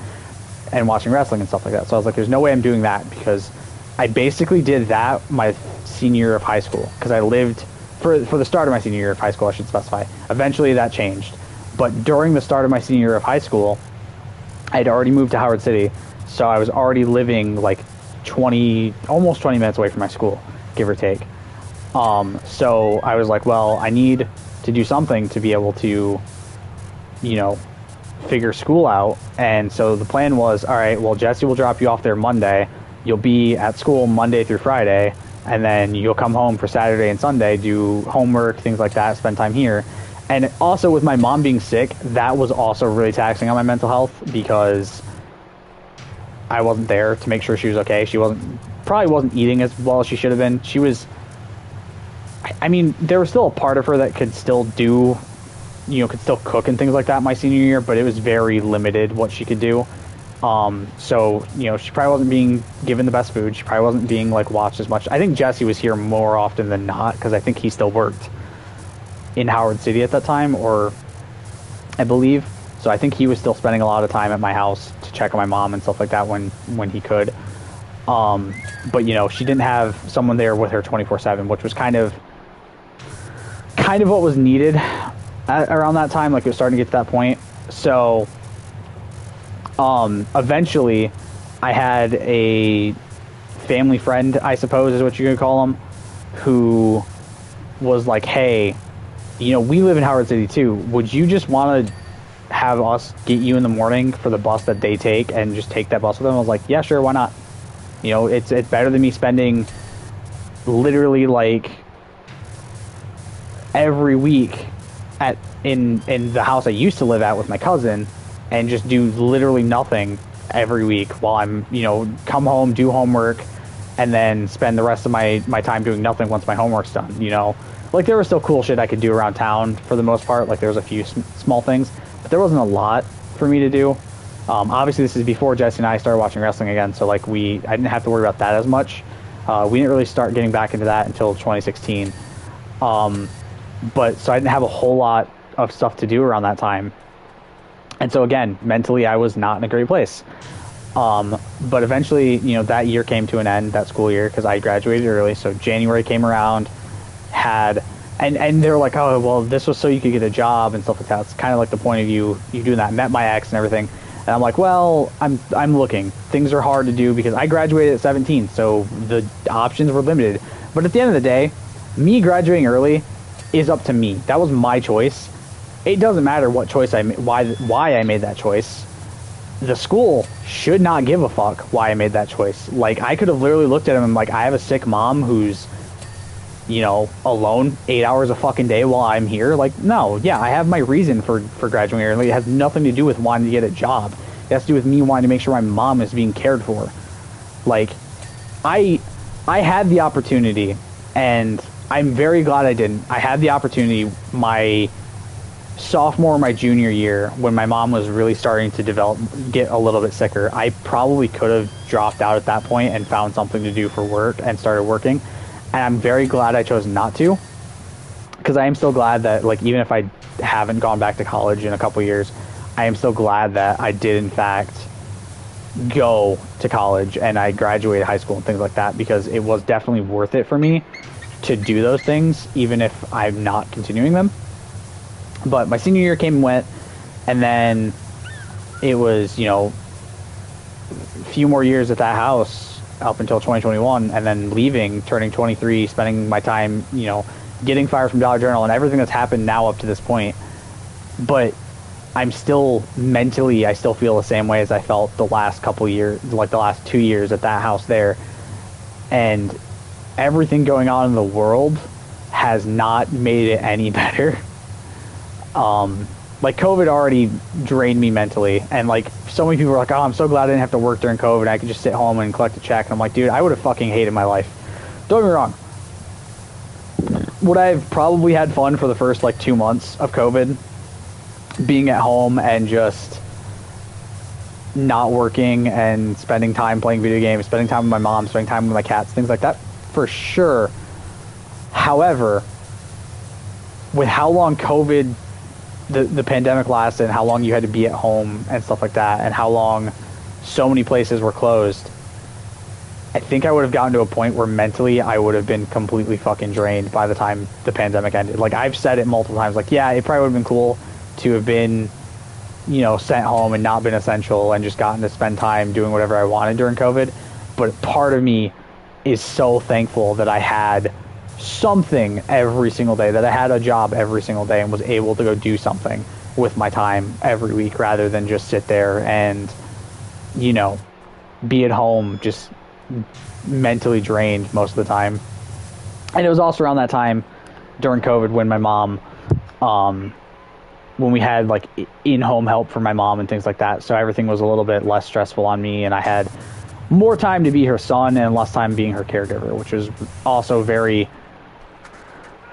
and watching wrestling and stuff like that. So I was like, there's no way I'm doing that, because I basically did that my senior year of high school, because I lived for the start of my senior year of high school, I should specify. Eventually that changed. But during the start of my senior year of high school, I had already moved to Howard City, so I was already living like almost 20 minutes away from my school, give or take. So I was like, well, I need to do something to be able to, figure school out. And so the plan was, all right, well, Jesse will drop you off there Monday. You'll be at school Monday through Friday, and then you'll come home for Saturday and Sunday, do homework, things like that, spend time here. And also with my mom being sick, that was also really taxing on my mental health, because I wasn't there to make sure she was okay. She probably wasn't eating as well as she should have been. She was, I mean, there was still a part of her that could still do, could still cook and things like that my senior year, but it was very limited what she could do. So, she probably wasn't being given the best food. She probably wasn't being, watched as much. I think Jesse was here more often than not, because I think he still worked in Howard City at that time, or I believe. So I think he was still spending a lot of time at my house to check on my mom and stuff like that when he could. But, she didn't have someone there with her 24/7, which was kind of what was needed around that time. It was starting to get to that point. So eventually I had a family friend, I suppose is what you could call him, who was like, hey, we live in Howard City too. Would you just want to have us get you in the morning for the bus that they take and just take that bus with them? I was like, yeah, sure, why not? It's better than me spending literally every week in the house I used to live at with my cousin, and just do literally nothing every week while I'm, come home, do homework, and then spend the rest of my time doing nothing once my homework's done, there was still cool shit I could do around town for the most part. There was a few small things, but there wasn't a lot for me to do. Obviously this is before Jesse and I started watching wrestling again, so I didn't have to worry about that as much. We didn't really start getting back into that until 2016. But so I didn't have a whole lot of stuff to do around that time. And so again, mentally I was not in a great place. But eventually, that year came to an end, that school year, because I graduated early. So January came around, and they were like, oh, well, this was so you could get a job and stuff like that. It's kind of like the point of you doing that. Met my ex and everything. And I'm like, well, I'm looking. Things are hard to do because I graduated at 17, so the options were limited. But at the end of the day, me graduating early is up to me. That was my choice. It doesn't matter what choice I made, why I made that choice. The school should not give a fuck why I made that choice. I could have literally looked at him and I have a sick mom who's, alone 8 hours a fucking day while I'm here. No, yeah, I have my reason for graduating early. It has nothing to do with wanting to get a job. It has to do with me wanting to make sure my mom is being cared for. I had the opportunity, and I'm very glad I didn't. I had the opportunity my sophomore, my junior year, when my mom was really starting to get a little bit sicker. I probably could have dropped out at that point and found something to do for work and started working. And I'm very glad I chose not to, because I am still glad that, even if I haven't gone back to college in a couple years, I am still glad that I did, in fact, go to college and I graduated high school and things like that, because it was definitely worth it for me to do those things, even if I'm not continuing them. But my senior year came and went, and then it was, a few more years at that house up until 2021, and then leaving, turning 23, spending my time, getting fired from Dollar General and everything that's happened now up to this point. But I'm still mentally, I still feel the same way as I felt the last couple years, the last 2 years at that house there. And everything going on in the world has not made it any better. COVID already drained me mentally, and so many people were like, oh, I'm so glad I didn't have to work during COVID. I could just sit home and collect a check. And I'm like, dude, I would have fucking hated my life. Don't get me wrong. Would I have probably had fun for the first 2 months of COVID, being at home and just not working and spending time playing video games, spending time with my mom, spending time with my cats, things like that? For sure. However, with how long COVID, the pandemic lasted, and how long you had to be at home and stuff like that, and how long so many places were closed, I think I would have gotten to a point where mentally I would have been completely fucking drained by the time the pandemic ended. Like, I've said it multiple times, like, yeah, it probably would have been cool to have been, you know, sent home and not been essential and just gotten to spend time doing whatever I wanted during COVID. But part of me is so thankful that I had something every single day, that I had a job every single day and was able to go do something with my time every week rather than just sit there and, you know, be at home just mentally drained most of the time. And it was also around that time during COVID when my mom, when we had like in-home help for my mom and things like that, so everything was a little bit less stressful on me, and I had more time to be her son and less time being her caregiver, which was also very,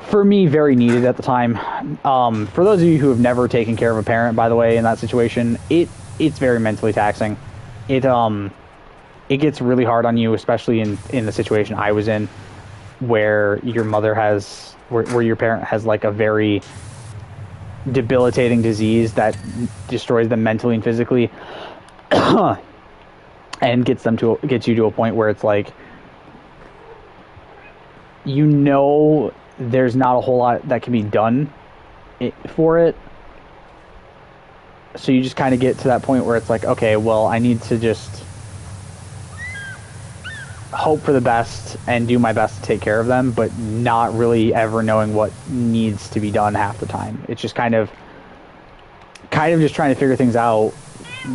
for me, very needed at the time. For those of you who have never taken care of a parent, by the way, in that situation, it's very mentally taxing. It gets really hard on you, especially in the situation I was in, where your mother has, where your parent has like a very debilitating disease that destroys them mentally and physically, and gets you to a point where it's like, you know, there's not a whole lot that can be done for it. So you just kind of get to that point where it's like, okay, well, I need to just hope for the best and do my best to take care of them, but not really ever knowing what needs to be done half the time. It's just kind of just trying to figure things out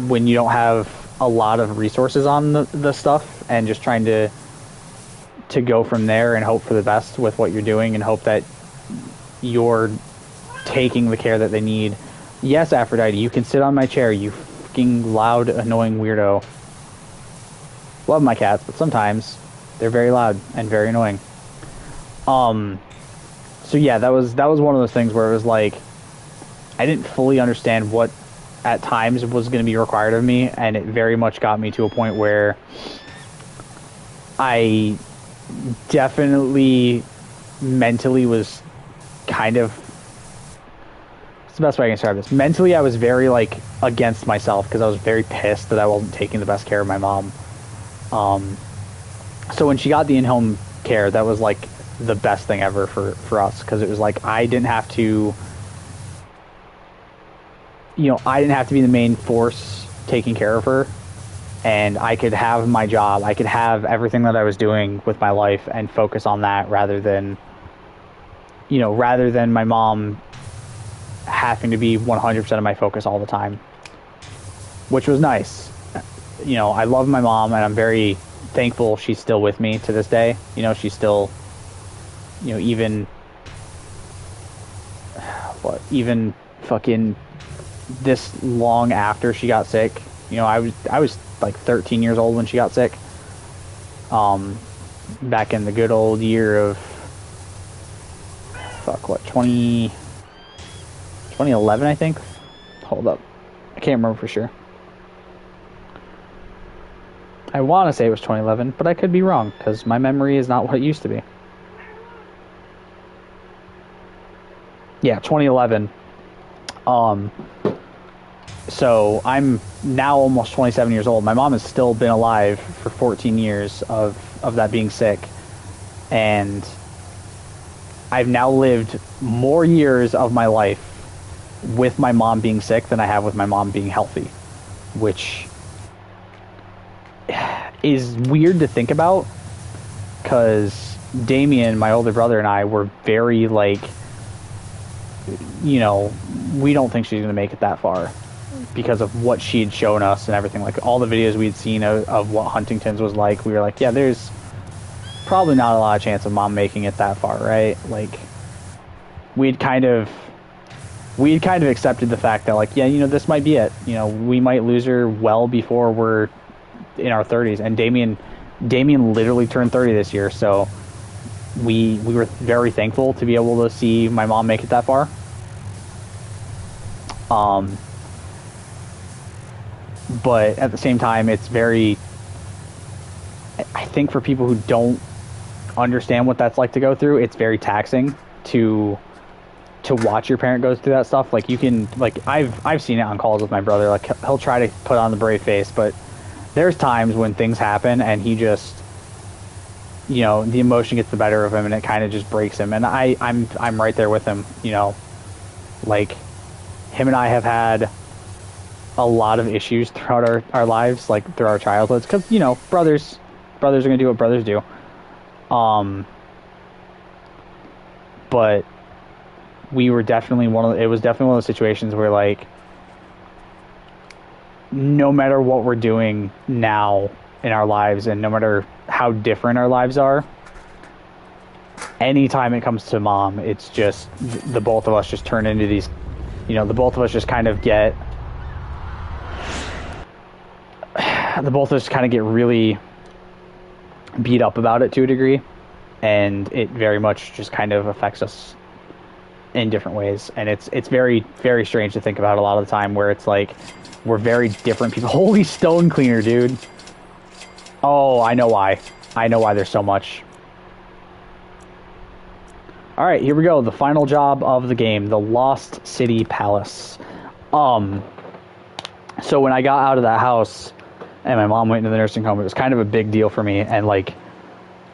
when you don't have a lot of resources on the stuff, and just trying to go from there and hope for the best with what you're doing and hope that you're taking the care that they need. Yes, Aphrodite, you can sit on my chair, you fucking loud, annoying weirdo. Love my cats, but sometimes they're very loud and very annoying. So yeah, that was one of those things where it was like, I didn't fully understand what at times was going to be required of me, and it very much got me to a point where I definitely mentally was kind of, what's the best way I can describe this? Mentally, I was very like against myself because I was very pissed that I wasn't taking the best care of my mom. So when she got the in-home care, that was like the best thing ever for us, because it was like I didn't have to, you know, I didn't have to be the main force taking care of her, and I could have my job, I could have everything that I was doing with my life and focus on that rather than my mom having to be 100% of my focus all the time, which was nice. You know, I love my mom, and I'm very thankful she's still with me to this day. You know, she's still, you know, even fucking this long after she got sick. You know, I was like 13 years old when she got sick. Back in the good old year of 2011, I think. Hold up, I can't remember for sure. I want to say it was 2011, but I could be wrong, because my memory is not what it used to be. Yeah, 2011. So I'm now almost 27 years old. My mom has still been alive for 14 years of that being sick. And I've now lived more years of my life with my mom being sick than I have with my mom being healthy, which is weird to think about, because Damien, my older brother, and I were very like, you know, we don't think she's going to make it that far because of what she had shown us and everything. Like, all the videos we'd seen of what Huntington's was like, we were like, yeah, there's probably not a lot of chance of mom making it that far, right? Like, we'd kind of accepted the fact that, like, yeah, you know, this might be it. You know, we might lose her well before we're in our 30s. And Damien literally turned 30 this year, so we were very thankful to be able to see my mom make it that far. But at the same time, it's very, I think for people who don't understand what that's like to go through, it's very taxing to to watch your parent go through that stuff, like you can, like I've seen it on calls with my brother. Like he'll try to put on the brave face, but there's times when things happen and he just, you know, the emotion gets the better of him and it kind of just breaks him. And I'm right there with him. You know, like him and I have had a lot of issues throughout our lives, like through our childhoods, because you know, brothers are gonna do what brothers do. But we were definitely it was definitely one of those situations where, like, no matter what we're doing now in our lives and no matter how different our lives are, anytime it comes to mom, it's just the both of us just turn into these, you know, the both of us just kind of get really beat up about it to a degree, and it very much just kind of affects us in different ways. And it's very, very strange to think about a lot of the time, where it's like we're very different people. Holy stone cleaner, dude. Oh, I know why there's so much. All right, here we go. The final job of the game, the Lost City Palace. So when I got out of that house and my mom went into the nursing home, it was kind of a big deal for me. And like,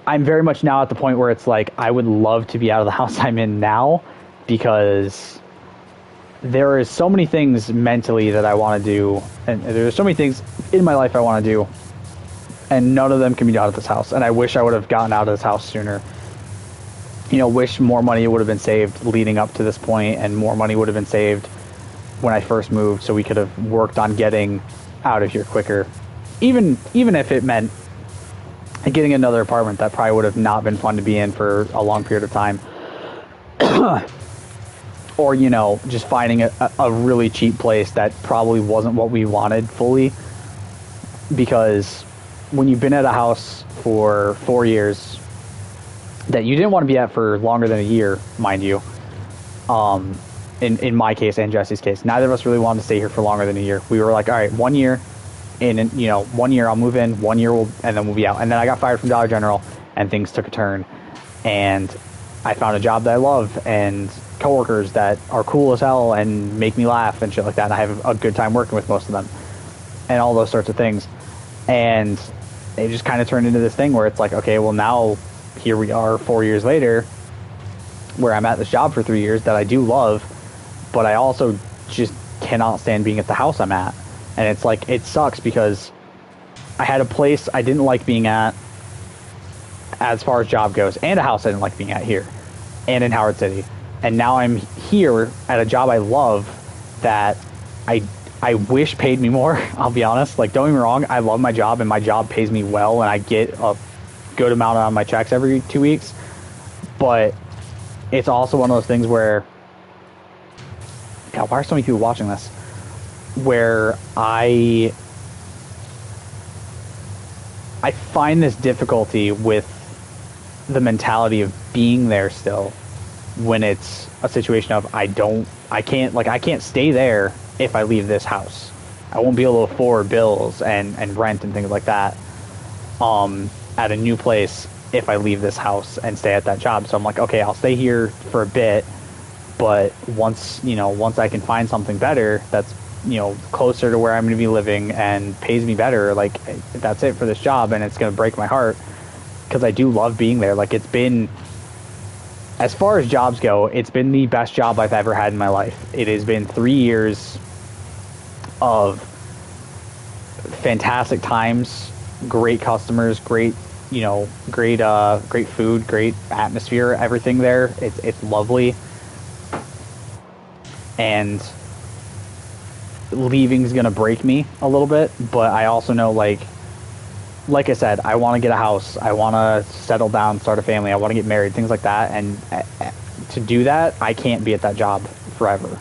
I'm very much now at the point where it's like, I would love to be out of the house I'm in now, because there is so many things mentally that I want to do, and there's so many things in my life I want to do, and none of them can be done at this house. And I wish I would have gotten out of this house sooner. You know, wish more money would have been saved leading up to this point, and more money would have been saved when I first moved, so we could have worked on getting out of here quicker. Even if it meant getting another apartment, that probably would have not been fun to be in for a long period of time. Or, you know, just finding a really cheap place that probably wasn't what we wanted fully. Because when you've been at a house for 4 years that you didn't want to be at for longer than a year, mind you, in my case and Jesse's case, neither of us really wanted to stay here for longer than a year. We were like, all right, 1 year, and you know, 1 year I'll move in, 1 year and then we'll be out. And then I got fired from Dollar General, and things took a turn, and I found a job that I love, and coworkers that are cool as hell and make me laugh and shit like that, and I have a good time working with most of them, and all those sorts of things. And it just kind of turned into this thing where it's like, okay, well, now here we are 4 years later, where I'm at this job for 3 years that I do love, but I also just cannot stand being at the house I'm at. And it's like, it sucks, because I had a place I didn't like being at as far as job goes, and a house I didn't like being at here and in Howard City. And now I'm here at a job I love that I wish paid me more. I'll be honest. Like, don't get me wrong, I love my job, and my job pays me well, and I get a good amount on my checks every 2 weeks. But it's also one of those things where, God, why are so many people watching this? Where I find this difficulty with the mentality of being there still, when it's a situation of I can't stay there if I leave this house. I won't be able to afford bills and rent and things like that at a new place if I leave this house and stay at that job. So I'm like, okay, I'll stay here for a bit, but once I can find something better that's, you know, closer to where I'm going to be living and pays me better, like, that's it for this job. And it's going to break my heart, because I do love being there. Like, it's been, as far as jobs go, it's been the best job I've ever had in my life. It has been 3 years of fantastic times, great customers, great food, great atmosphere, everything there. It's lovely. And leaving's gonna break me a little bit, but I also know, like I said, I want to get a house, I want to settle down, start a family, I want to get married, things like that. And to do that, I can't be at that job forever.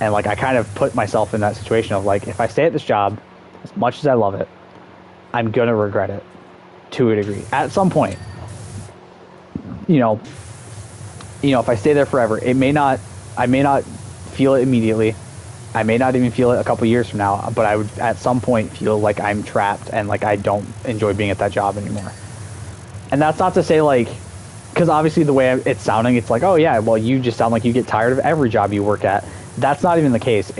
And like, I kind of put myself in that situation of like, if I stay at this job, as much as I love it, I'm gonna regret it to a degree at some point. You know, if I stay there forever, I may not feel it immediately. I may not even feel it a couple years from now, but I would at some point feel like I'm trapped and like I don't enjoy being at that job anymore. And that's not to say like, because obviously the way it's sounding, it's like, oh yeah, well, you just sound like you get tired of every job you work at. That's not even the case.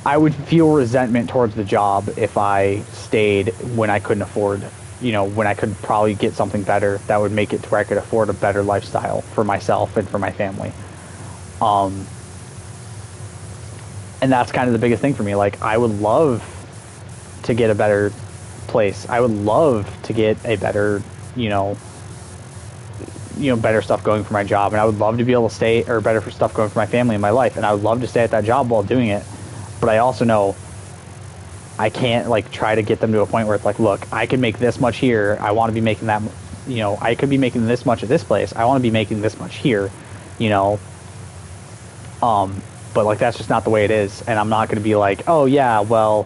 I would feel resentment towards the job if I stayed when I couldn't afford, when I could probably get something better that would make it to where I could afford a better lifestyle for myself and for my family. And that's kind of the biggest thing for me. Like, I would love to get a better place. I would love to get a better, better stuff going for my job. And I would love to be able to stay, or better for stuff going for my family and my life. And I would love to stay at that job while doing it. But I also know I can't, like, try to get them to a point where it's like, look, I can make this much here. I want to be making that, I could be making this much at this place. I want to be making this much here, but like, that's just not the way it is. And I'm not going to be like, oh yeah, well,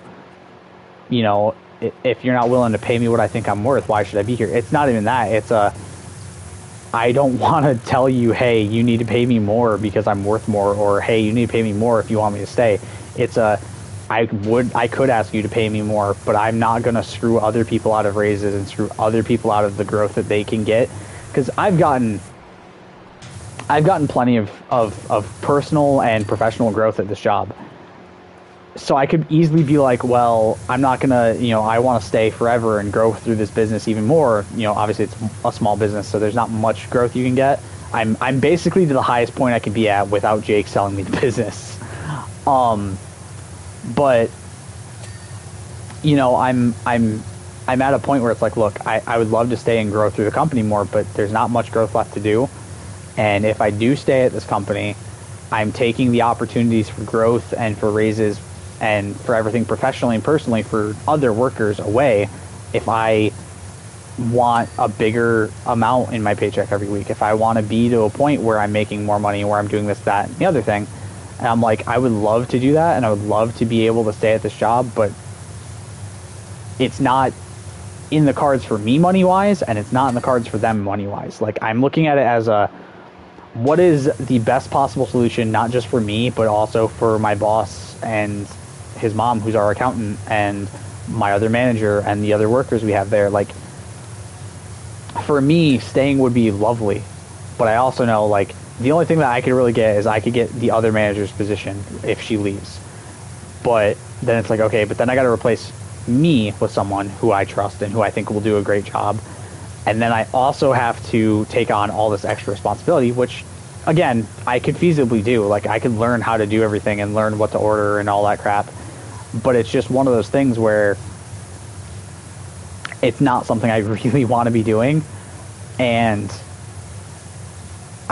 if you're not willing to pay me what I think I'm worth, why should I be here? It's not even that. It's I don't want to tell you, hey, you need to pay me more because I'm worth more, or hey, you need to pay me more if you want me to stay. It's I could ask you to pay me more, but I'm not going to screw other people out of raises and screw other people out of the growth that they can get, because I've gotten plenty of personal and professional growth at this job. So I could easily be like, well, I'm not going to, I want to stay forever and grow through this business even more. Obviously it's a small business, so there's not much growth you can get. I'm basically to the highest point I can be at without Jake selling me the business. But I'm at a point where it's like, look, I would love to stay and grow through the company more, but there's not much growth left to do. And if I do stay at this company, I'm taking the opportunities for growth and for raises and for everything professionally and personally for other workers away if I want a bigger amount in my paycheck every week. If I want to be to a point where I'm making more money, where I'm doing this, that, and the other thing. And I'm like, I would love to do that, and I would love to be able to stay at this job, but it's not in the cards for me money-wise, and it's not in the cards for them money-wise. Like, I'm looking at it as what is the best possible solution, not just for me, but also for my boss and his mom, who's our accountant, and my other manager, and the other workers we have there. Like, for me, staying would be lovely, but I also know, like, the only thing that I could really get is I could get the other manager's position if she leaves. But then it's like, okay, but then I got to replace me with someone who I trust and who I think will do a great job. And then I also have to take on all this extra responsibility, which, again, I could feasibly do. Like, I could learn how to do everything and learn what to order and all that crap. But it's just one of those things where it's not something I really want to be doing. And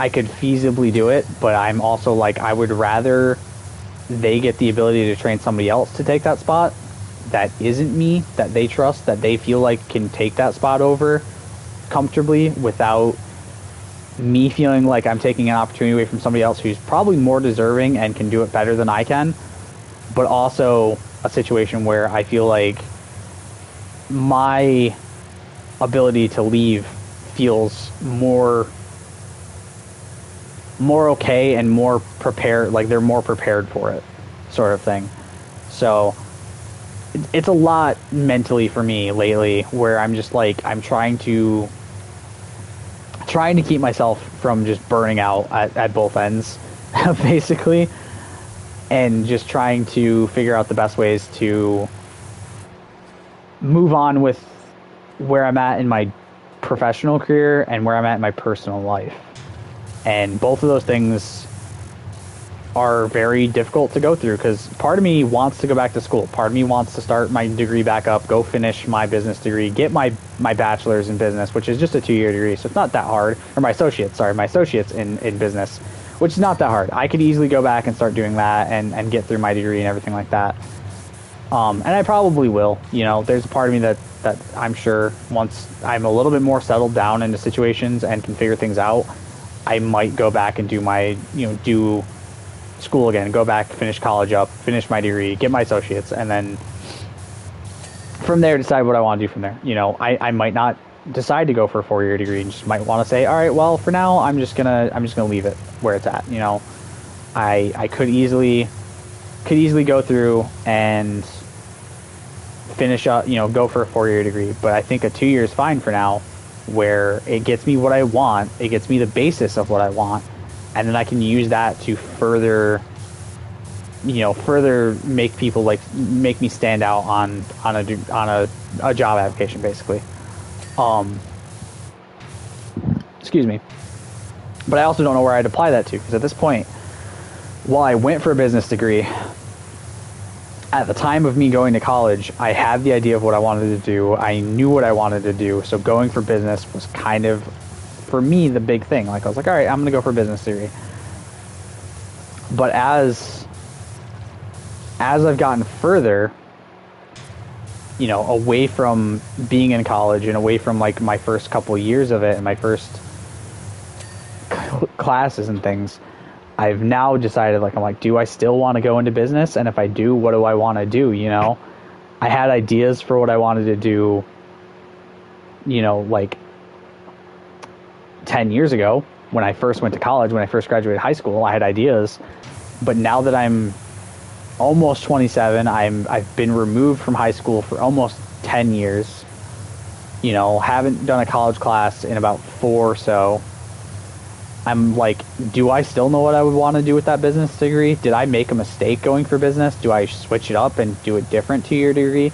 I could feasibly do it, but I'm also like, I would rather they get the ability to train somebody else to take that spot that isn't me, that they trust, that they feel like can take that spot over comfortably without me feeling like I'm taking an opportunity away from somebody else who's probably more deserving and can do it better than I can, but also a situation where I feel like my ability to leave feels more okay and more prepared, like they're more prepared for it, sort of thing. So it's a lot mentally for me lately, where I'm just like, I'm trying to keep myself from just burning out at both ends, basically, and just trying to figure out the best ways to move on with where I'm at in my professional career and where I'm at in my personal life. And both of those things are very difficult to go through, because part of me wants to go back to school. Part of me wants to start my degree back up, go finish my business degree, get my bachelor's in business, which is just a 2-year degree, so it's not that hard. Or my associates in business, which is not that hard. I could easily go back and start doing that and get through my degree and everything like that. And I probably will. There's a part of me that I'm sure once I'm a little bit more settled down into situations and can figure things out, I might go back and do my, do school again, go back, finish college up, finish my degree, get my associates, and then from there decide what I want to do from there. I might not decide to go for a 4-year degree and just might want to say, all right, well, for now, I'm just gonna leave it where it's at. I could easily go through and finish up, go for a 4-year degree, but I think a 2 year is fine for now. where it gets me what I want, it gets me the basis of what I want, and then I can use that to further, further make people make me stand out on a job application, basically. Excuse me. But I also don't know where I'd apply that to, because at this point, while I went for a business degree, at the time of me going to college, I had the idea of what I wanted to do. I knew what I wanted to do. So going for business was kind of, for me, the big thing. Like, I was like, all right, I'm going to go for a business degree. But as I've gotten further, away from being in college and away from like my first couple of years of it and my first classes and things, I've now decided, I'm like, do I still want to go into business? And if I do, what do I want to do? I had ideas for what I wanted to do, like 10 years ago when I first went to college, when I first graduated high school, I had ideas. But now that I'm almost 27, I've been removed from high school for almost 10 years, haven't done a college class in about 4 or so. I'm like, do I still know what I would want to do with that business degree? Did I make a mistake going for business? Do I switch it up and do it different 2-year degree?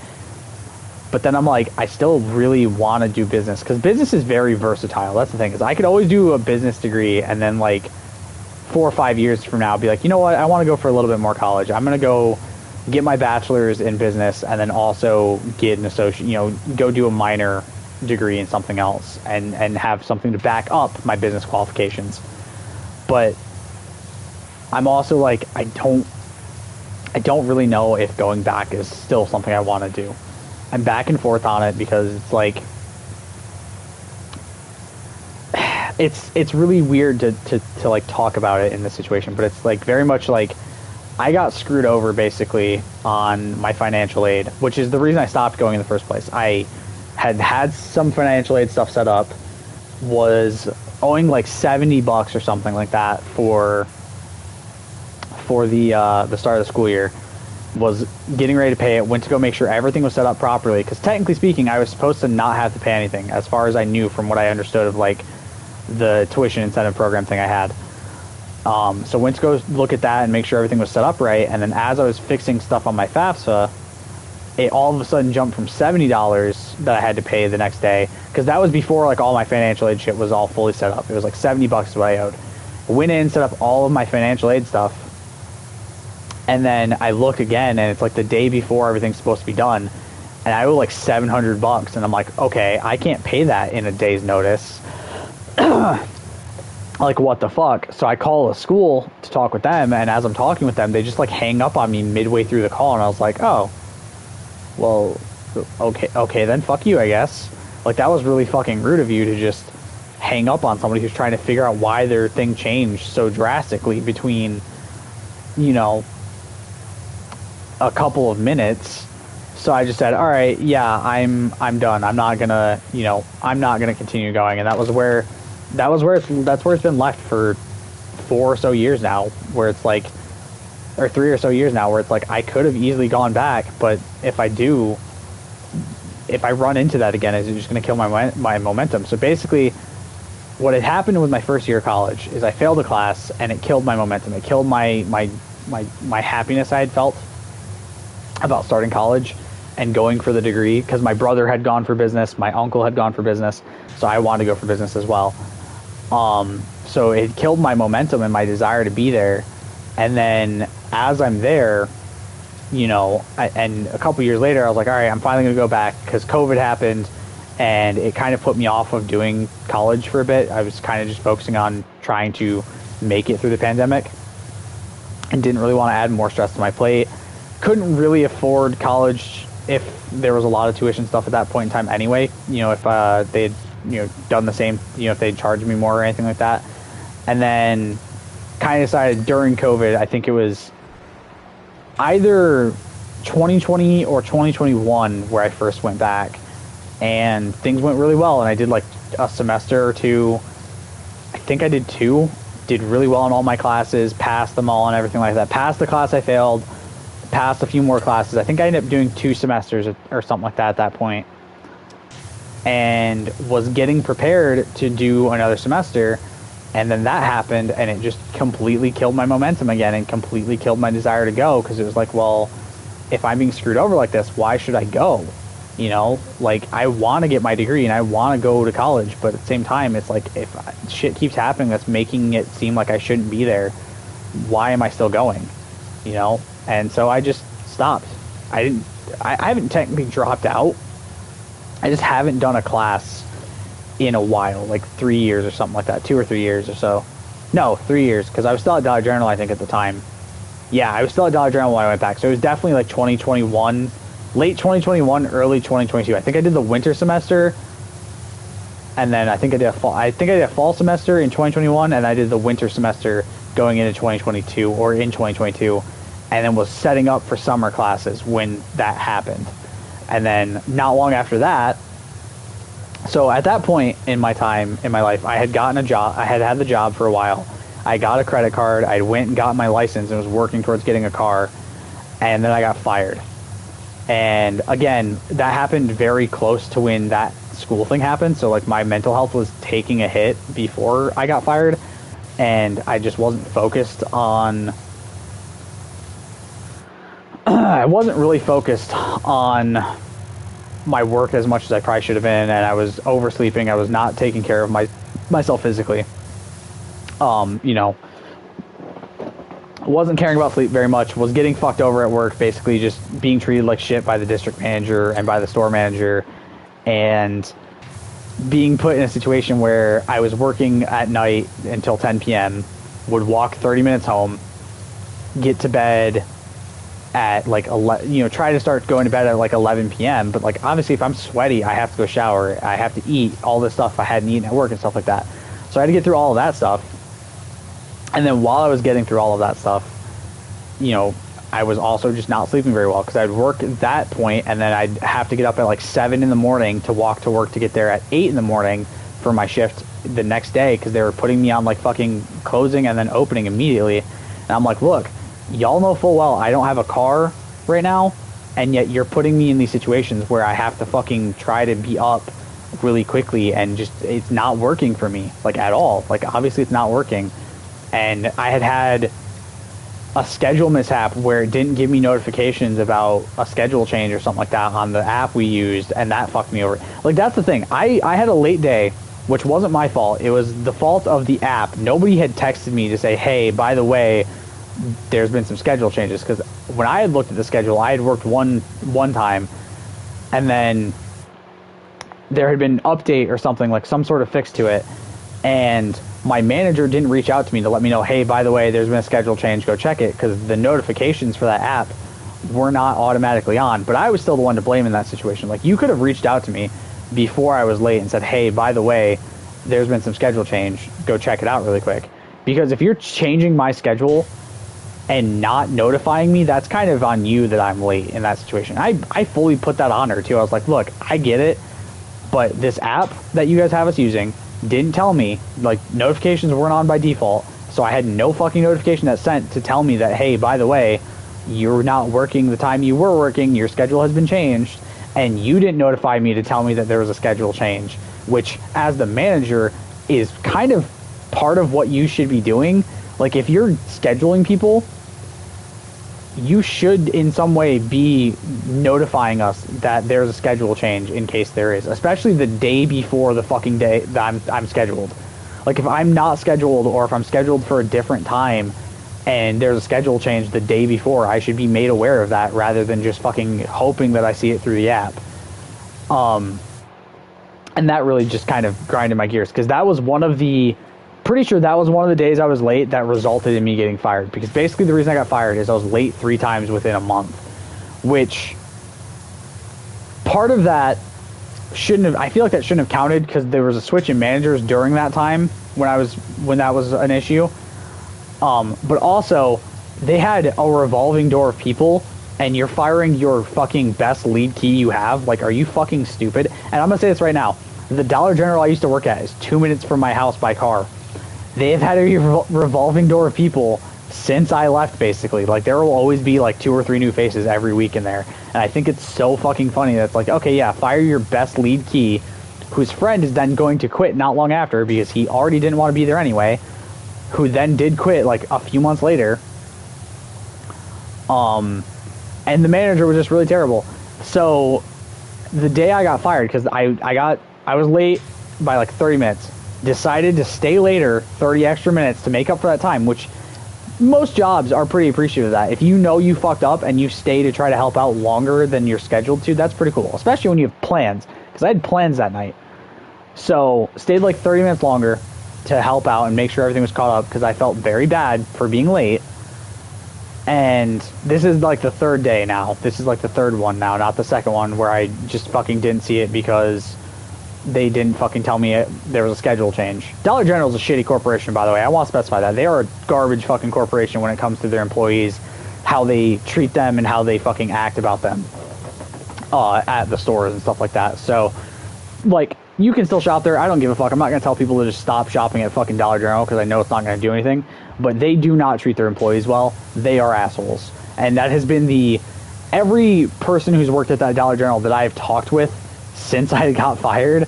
But then I'm like, I still really want to do business, because business is very versatile. That's the thing, is I could always do a business degree and then 4 or 5 years from now be like, you know what, I want to go for a little bit more college. I'm going to go get my bachelor's in business and then also get an associate, go do a minor degree in something else and have something to back up my business qualifications. But I'm also like, I don't really know if going back is still something I want to do. I'm back and forth on it, because it's like, it's really weird to talk about it in this situation, but it's very much I got screwed over basically on my financial aid, which is the reason I stopped going in the first place. I had some financial aid stuff set up, was owing $70 or something like that for the start of the school year, was getting ready to pay it, went to go make sure everything was set up properly, because technically speaking I was supposed to not have to pay anything, as far as I knew from what I understood of the tuition incentive program thing I had. So went to go look at that and make sure everything was set up right, and then as I was fixing stuff on my FAFSA, it all of a sudden jumped from $70 that I had to pay the next day, because that was before all my financial aid shit was all fully set up. It was $70 is what I owed. Went in, set up all of my financial aid stuff, and then I look again, and it's the day before everything's supposed to be done, and I owe $700, and I'm like, okay, I can't pay that in a day's notice. What the fuck? So I call a school to talk with them, and as I'm talking with them, they just hang up on me midway through the call, and I was like, oh, well, okay then, fuck you, I guess. That was really fucking rude of you to just hang up on somebody who's trying to figure out why their thing changed so drastically between, a couple of minutes. So I just said, all right, yeah, I'm done. I'm not gonna continue going. And that's where it's been left for 4 or so years now, where it's or 3 or so years now, where it's I could have easily gone back, but if I run into that again, it's just going to kill my momentum. So basically, what had happened with my first year of college is I failed a class, and it killed my momentum. It killed my happiness I had felt about starting college and going for the degree, because my brother had gone for business, my uncle had gone for business, so I wanted to go for business as well. So it killed my momentum and my desire to be there. And then as I'm there, and a couple years later, I was like, all right, I'm finally going to go back, because COVID happened, and it kind of put me off of doing college for a bit. I was kind of just focusing on trying to make it through the pandemic and didn't really want to add more stress to my plate. Couldn't really afford college if there was a lot of tuition stuff at that point in time anyway. If they'd done the same, if they'd charged me more or anything like that. And then kind of decided during COVID, I think it was either 2020 or 2021 where I first went back, and things went really well, and I did a semester or two. I think I did 2, did really well in all my classes, passed them all and everything like that. Passed the class I failed, passed a few more classes. I think I ended up doing 2 semesters or something like that at that point. and was getting prepared to do another semester. And then that happened, and it just completely killed my momentum again and completely killed my desire to go, because it was like, well, if I'm being screwed over like this, why should I go? You know, like, I want to get my degree and I want to go to college, but at the same time, it's like, if shit keeps happening that's making it seem like I shouldn't be there, why am I still going? You know? And so I just stopped. I haven't technically dropped out. I just haven't done a class in a while, like 3 years or something like that, 2 or 3 years or so. No, 3 years, because I was still at Dollar General, I think, at the time. Yeah, I was still at Dollar General when I went back, so it was definitely like 2021, late 2021, early 2022. I think I did the winter semester, and then I think I did a fall semester in 2021, and I did the winter semester going into 2022, or in 2022, and then was setting up for summer classes when that happened. And then not long after that, so at that point in my time, in my life, I had gotten a job. I had the job for a while. I got a credit card. I went and got my license and was working towards getting a car. And then I got fired. And again, that happened very close to when that school thing happened. So like my mental health was taking a hit before I got fired. And I just wasn't focused on... I wasn't really focused on my work as much as I probably should have been, and I was oversleeping. I was not taking care of myself physically. You know, wasn't caring about sleep very much, was getting fucked over at work, basically just being treated like shit by the district manager and by the store manager, and being put in a situation where I was working at night until 10 p.m., would walk 30 minutes home, get to bed at like 11, you know, try to start going to bed at like 11 p.m. But like, obviously if I'm sweaty, I have to go shower, I have to eat all this stuff I hadn't eaten at work and stuff like that. So I had to get through all of that stuff. And then while I was getting through all of that stuff, you know, I was also just not sleeping very well, because I'd work at that point and then I'd have to get up at like 7 in the morning to walk to work to get there at 8 in the morning for my shift the next day, because they were putting me on like fucking closing and then opening immediately. And I'm like, look, y'all know full well I don't have a car right now, and yet you're putting me in these situations where I have to fucking try to be up really quickly, and just, it's not working for me, like, at all. Like, obviously it's not working. And I had a schedule mishap where it didn't give me notifications about a schedule change or something like that on the app we used, and that fucked me over. Like, that's the thing. I had a late day, which wasn't my fault. It was the fault of the app. Nobody had texted me to say, hey, by the way, there's been some schedule changes, because when I had looked at the schedule, I had worked one time, and then there had been an update or something, like some sort of fix to it, and my manager didn't reach out to me to let me know, hey, by the way, there's been a schedule change, go check it, because the notifications for that app were not automatically on. But I was still the one to blame in that situation. Like, you could have reached out to me before I was late and said, hey, by the way, there's been some schedule change, go check it out really quick. Because if you're changing my schedule and not notifying me, that's kind of on you that I'm late in that situation. I fully put that on her too. I was like, look, I get it, but this app that you guys have us using didn't tell me, like, notifications weren't on by default, so I had no fucking notification that sent to tell me that, hey, by the way, you're not working the time you were working, your schedule has been changed, and you didn't notify me to tell me that there was a schedule change, which, as the manager, is kind of part of what you should be doing. Like, if you're scheduling people, you should in some way be notifying us that there's a schedule change in case there is, especially the day before the fucking day that I'm scheduled. Like, if I'm not scheduled, or if I'm scheduled for a different time and there's a schedule change the day before, I should be made aware of that rather than just fucking hoping that I see it through the app. And that really just kind of grinded my gears, because that was pretty sure that was one of the days I was late that resulted in me getting fired. Because basically the reason I got fired is I was late 3 times within a month, which part of that I feel like that shouldn't have counted, because there was a switch in managers during that time when that was an issue. But also, they had a revolving door of people, and you're firing your fucking best lead key you have. Like, are you fucking stupid? And I'm gonna say this right now. The Dollar General I used to work at is 2 minutes from my house by car. They've had a revolving door of people since I left, basically. Like, there will always be like 2 or 3 new faces every week in there. And I think it's so fucking funny that it's like, okay, yeah, fire your best lead key, whose friend is then going to quit not long after because he already didn't want to be there anyway, who then did quit like a few months later. And the manager was just really terrible. So the day I got fired, because I was late by like 30 minutes, decided to stay later 30 extra minutes to make up for that time, which most jobs are pretty appreciative of that. If you know you fucked up and you stay to try to help out longer than you're scheduled to, that's pretty cool, especially when you have plans, because I had plans that night. So stayed like 30 minutes longer to help out and make sure everything was caught up, because I felt very bad for being late. And this is like the third day now. This is like the third one now, not the second one where I just fucking didn't see it because they didn't fucking tell me there was a schedule change. Dollar General is a shitty corporation, by the way. I want to specify that. They are a garbage fucking corporation when it comes to their employees, how they treat them and how they fucking act about them at the stores and stuff like that. So, like, you can still shop there. I don't give a fuck. I'm not going to tell people to just stop shopping at fucking Dollar General because I know it's not going to do anything. But they do not treat their employees well. They are assholes. And that has been every person who's worked at that Dollar General that I've talked with since I got fired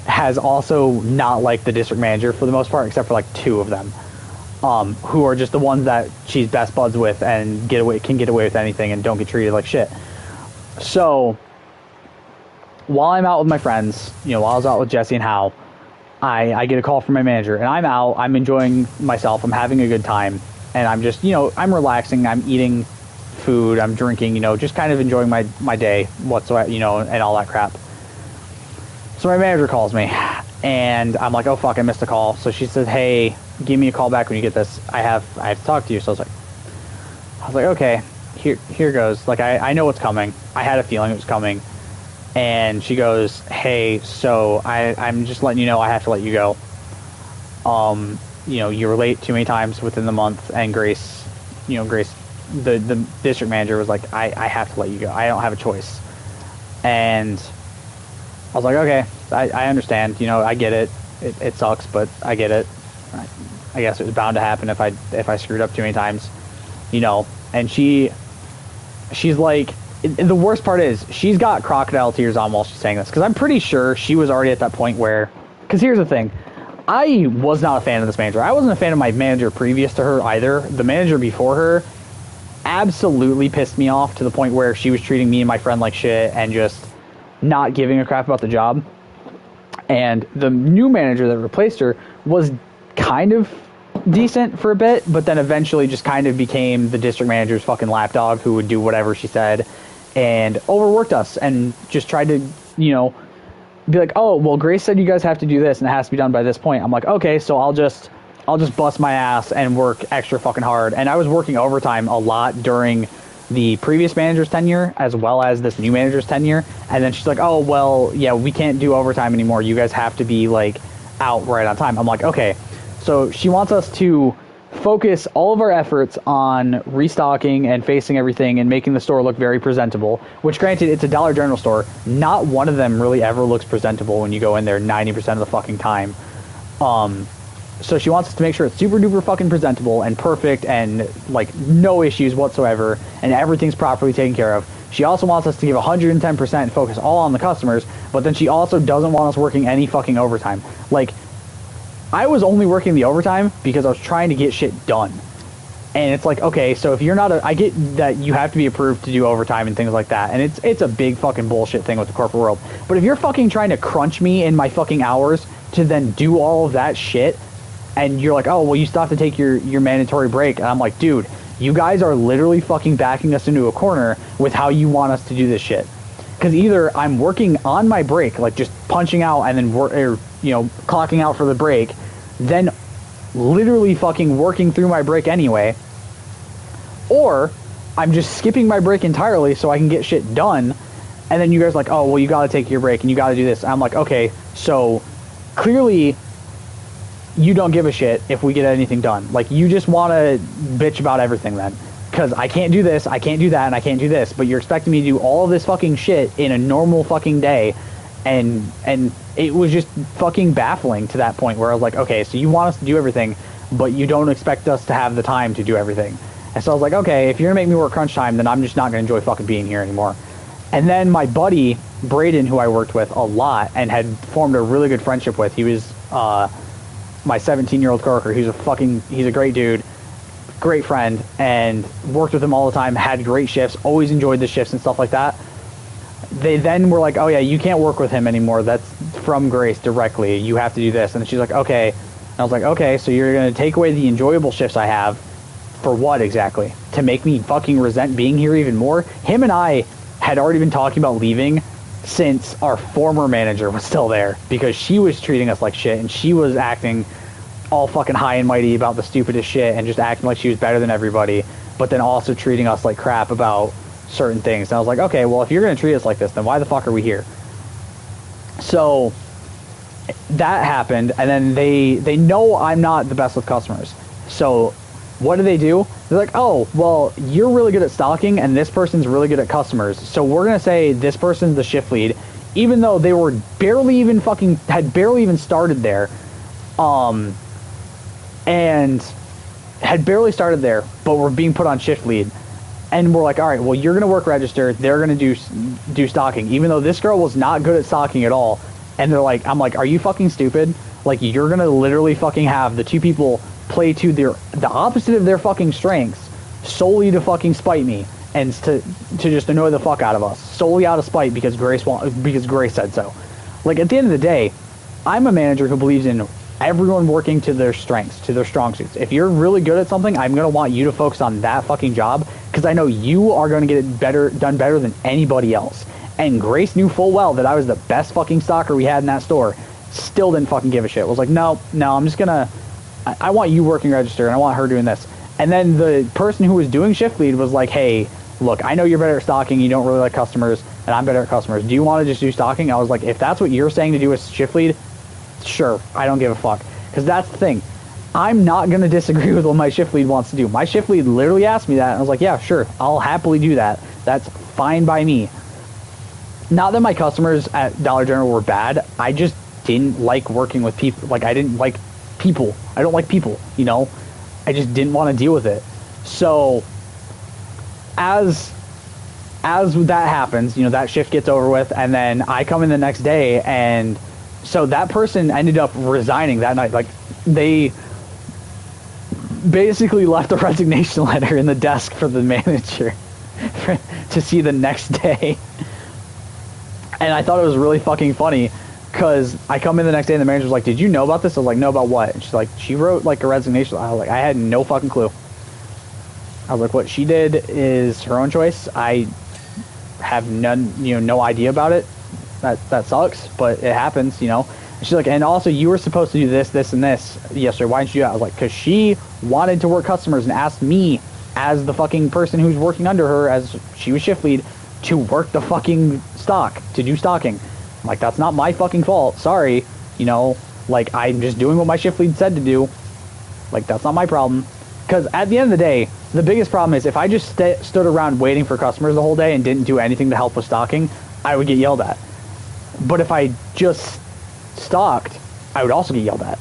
has also not liked the district manager for the most part, except for like 2 of them, who are just the ones that she's best buds with and can get away with anything and don't get treated like shit. So while I'm out with my friends, while I was out with Jesse and Hal, I get a call from my manager, and I'm out, I'm enjoying myself, I'm having a good time, and I'm just, I'm relaxing, I'm eating food, I'm drinking, just kind of enjoying my day whatsoever, and all that crap. So my manager calls me, and I'm like, oh fuck, I missed a call. So she said, hey, give me a call back when you get this. I have to talk to you. So I was like, okay, here goes. Like, I know what's coming. I had a feeling it was coming. And she goes, hey, so I'm just letting you know I have to let you go. You were late too many times within the month, and Grace, the district manager was like, I have to let you go. I don't have a choice. And I was like, okay, I understand. I get it. It sucks, but I get it. I guess it was bound to happen if I screwed up too many times, And she's like, the worst part is she's got crocodile tears on while she's saying this, because I'm pretty sure she was already at that point where, because here's the thing, I was not a fan of this manager. I wasn't a fan of my manager previous to her either. The manager before her absolutely pissed me off to the point where she was treating me and my friend like shit and just not giving a crap about the job. And the new manager that replaced her was kind of decent for a bit, but then eventually just kind of became the district manager's fucking lapdog who would do whatever she said and overworked us and just tried to, be like, oh, well, Grace said you guys have to do this and it has to be done by this point. I'm like, okay, so I'll just bust my ass and work extra fucking hard. And I was working overtime a lot during the previous manager's tenure as well as this new manager's tenure. And then she's like, oh, well, yeah, we can't do overtime anymore. You guys have to be like out right on time. I'm like, okay. So she wants us to focus all of our efforts on restocking and facing everything and making the store look very presentable, which granted, it's a Dollar General store. Not one of them really ever looks presentable when you go in there 90% of the fucking time. So she wants us to make sure it's super duper fucking presentable and perfect and like no issues whatsoever and everything's properly taken care of. She also wants us to give 110% and focus all on the customers, but then she also doesn't want us working any fucking overtime. Like, I was only working the overtime because I was trying to get shit done. And it's like, okay, so if you're not I get that you have to be approved to do overtime and things like that, and it's a big fucking bullshit thing with the corporate world. But if you're fucking trying to crunch me in my fucking hours to then do all of that shit, and you're like, oh, well, you still have to take your mandatory break, and I'm like, dude, you guys are literally fucking backing us into a corner with how you want us to do this shit. Because either I'm working on my break, like just punching out and then clocking out for the break, then literally fucking working through my break anyway, or I'm just skipping my break entirely so I can get shit done, and then you guys are like, oh, well, you gotta take your break and you gotta do this. I'm like, okay, so clearly you don't give a shit if we get anything done. Like, you just want to bitch about everything then, because I can't do this, I can't do that, and I can't do this, but you're expecting me to do all of this fucking shit in a normal fucking day. And it was just fucking baffling to that point where I was like, okay, so you want us to do everything, but you don't expect us to have the time to do everything. And so I was like, okay, if you're gonna make me work crunch time, then I'm just not gonna enjoy fucking being here anymore. And then my buddy Braden, who I worked with a lot and had formed a really good friendship with. He was my 17-year-old coworker. He's a great dude, great friend, and worked with him all the time, had great shifts, always enjoyed the shifts and stuff like that. They then were like, oh yeah, you can't work with him anymore. That's from Grace directly. You have to do this. And she's like, okay. And I was like, okay, so you're going to take away the enjoyable shifts I have for what exactly? To make me fucking resent being here even more? Him and I had already been talking about leaving since our former manager was still there, because she was treating us like shit and she was acting all fucking high and mighty about the stupidest shit and just acting like she was better than everybody, but then also treating us like crap about certain things. And I was like, okay, well, if you're going to treat us like this, then why the fuck are we here? So that happened, and then they know I'm not the best with customers. So what do? They're like, oh, well, you're really good at stocking and this person's really good at customers, so we're going to say this person's the shift lead, even though they were had barely even started there, and had barely started there, but were being put on shift lead. And we're like, all right, well, you're going to work register, they're going to do stocking, even though this girl was not good at stocking at all. And they're like, I'm like, are you fucking stupid? Like, you're going to literally fucking have the two people play to the opposite of their fucking strengths solely to fucking spite me and to just annoy the fuck out of us, solely out of spite because Grace said so. Like, at the end of the day, I'm a manager who believes in everyone working to their strengths, to their strong suits. If you're really good at something, I'm going to want you to focus on that fucking job, because I know you are going to get it done better than anybody else. And Grace knew full well that I was the best fucking stalker we had in that store. Still didn't fucking give a shit. Was like, no, I'm just gonna, I want you working register and I want her doing this. And then the person who was doing shift lead was like, hey, look, I know you're better at stocking, you don't really like customers, and I'm better at customers. Do you want to just do stocking? I was like, if that's what you're saying to do as shift lead, sure, I don't give a fuck. Because that's the thing. I'm not going to disagree with what my shift lead wants to do. My shift lead literally asked me that, and I was like, yeah, sure, I'll happily do that. That's fine by me. Not that my customers at Dollar General were bad. I just didn't like working with people. Like, I didn't like people. I don't like people, you know? I just didn't want to deal with it. So, as that happens, you know, that shift gets over with, and then I come in the next day, and so that person ended up resigning that night. Like, they basically left a resignation letter in the desk for the manager to see the next day. And I thought it was really fucking funny, because I come in the next day and the manager's like, did you know about this? I was like, no, about what? And she's like, she wrote like a resignation. I was like, I had no fucking clue. I was like, what she did is her own choice. I have no idea about it. That sucks, but it happens, you know. And she's like, and also you were supposed to do this, this, and this yesterday. Why didn't you do that? I was like, because she wanted to work customers and asked me as the fucking person who's working under her, as she was shift lead, to work the fucking stock, to do stocking. I'm like, that's not my fucking fault. Sorry. You know, like, I'm just doing what my shift lead said to do. Like, that's not my problem. Because at the end of the day, the biggest problem is if I just stood around waiting for customers the whole day and didn't do anything to help with stocking, I would get yelled at. But if I just stocked, I would also get yelled at.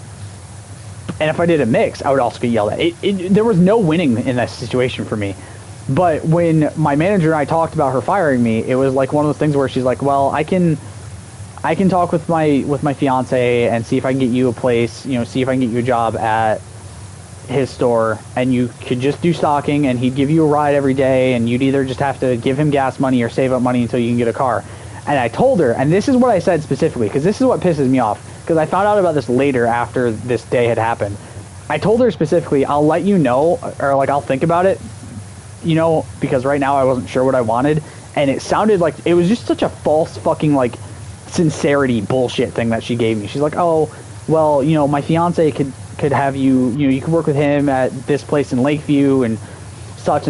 And if I did a mix, I would also get yelled at. There was no winning in that situation for me. But when my manager and I talked about her firing me, it was like one of those things where she's like, well, I can talk with my fiance and see if I can get you a place, you know, see if I can get you a job at his store, and you could just do stocking and he'd give you a ride every day, and you'd either just have to give him gas money or save up money until you can get a car. And I told her, and this is what I said specifically, because this is what pisses me off, because I found out about this later after this day had happened. I told her specifically, I'll let you know, or like, I'll think about it, you know, because right now I wasn't sure what I wanted, and it sounded like it was just such a false fucking like sincerity bullshit thing that she gave me. She's like, oh, well, you know, my fiance could have you know, you could work with him at this place in Lakeview and such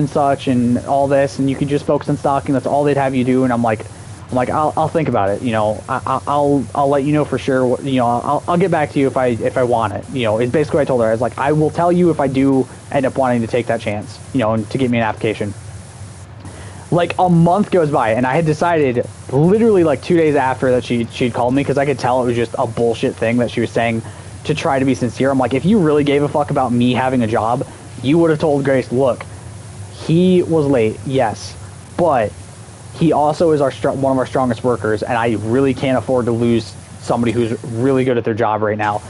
and all this, and you could just focus on stocking. That's all they'd have you do. And I'm like, I'll think about it. You know, I'll let you know for sure. You know, I'll get back to you if I want it. You know, it's basically what I told her. I was like, I will tell you if I do end up wanting to take that chance, you know, and to get me an application. Like, a month goes by, and I had decided literally like 2 days after that she'd called me, because I could tell it was just a bullshit thing that she was saying to try to be sincere. I'm like, if you really gave a fuck about me having a job, you would have told Grace, look, he was late, yes, but he also is one of our strongest workers, and I really can't afford to lose somebody who's really good at their job right now.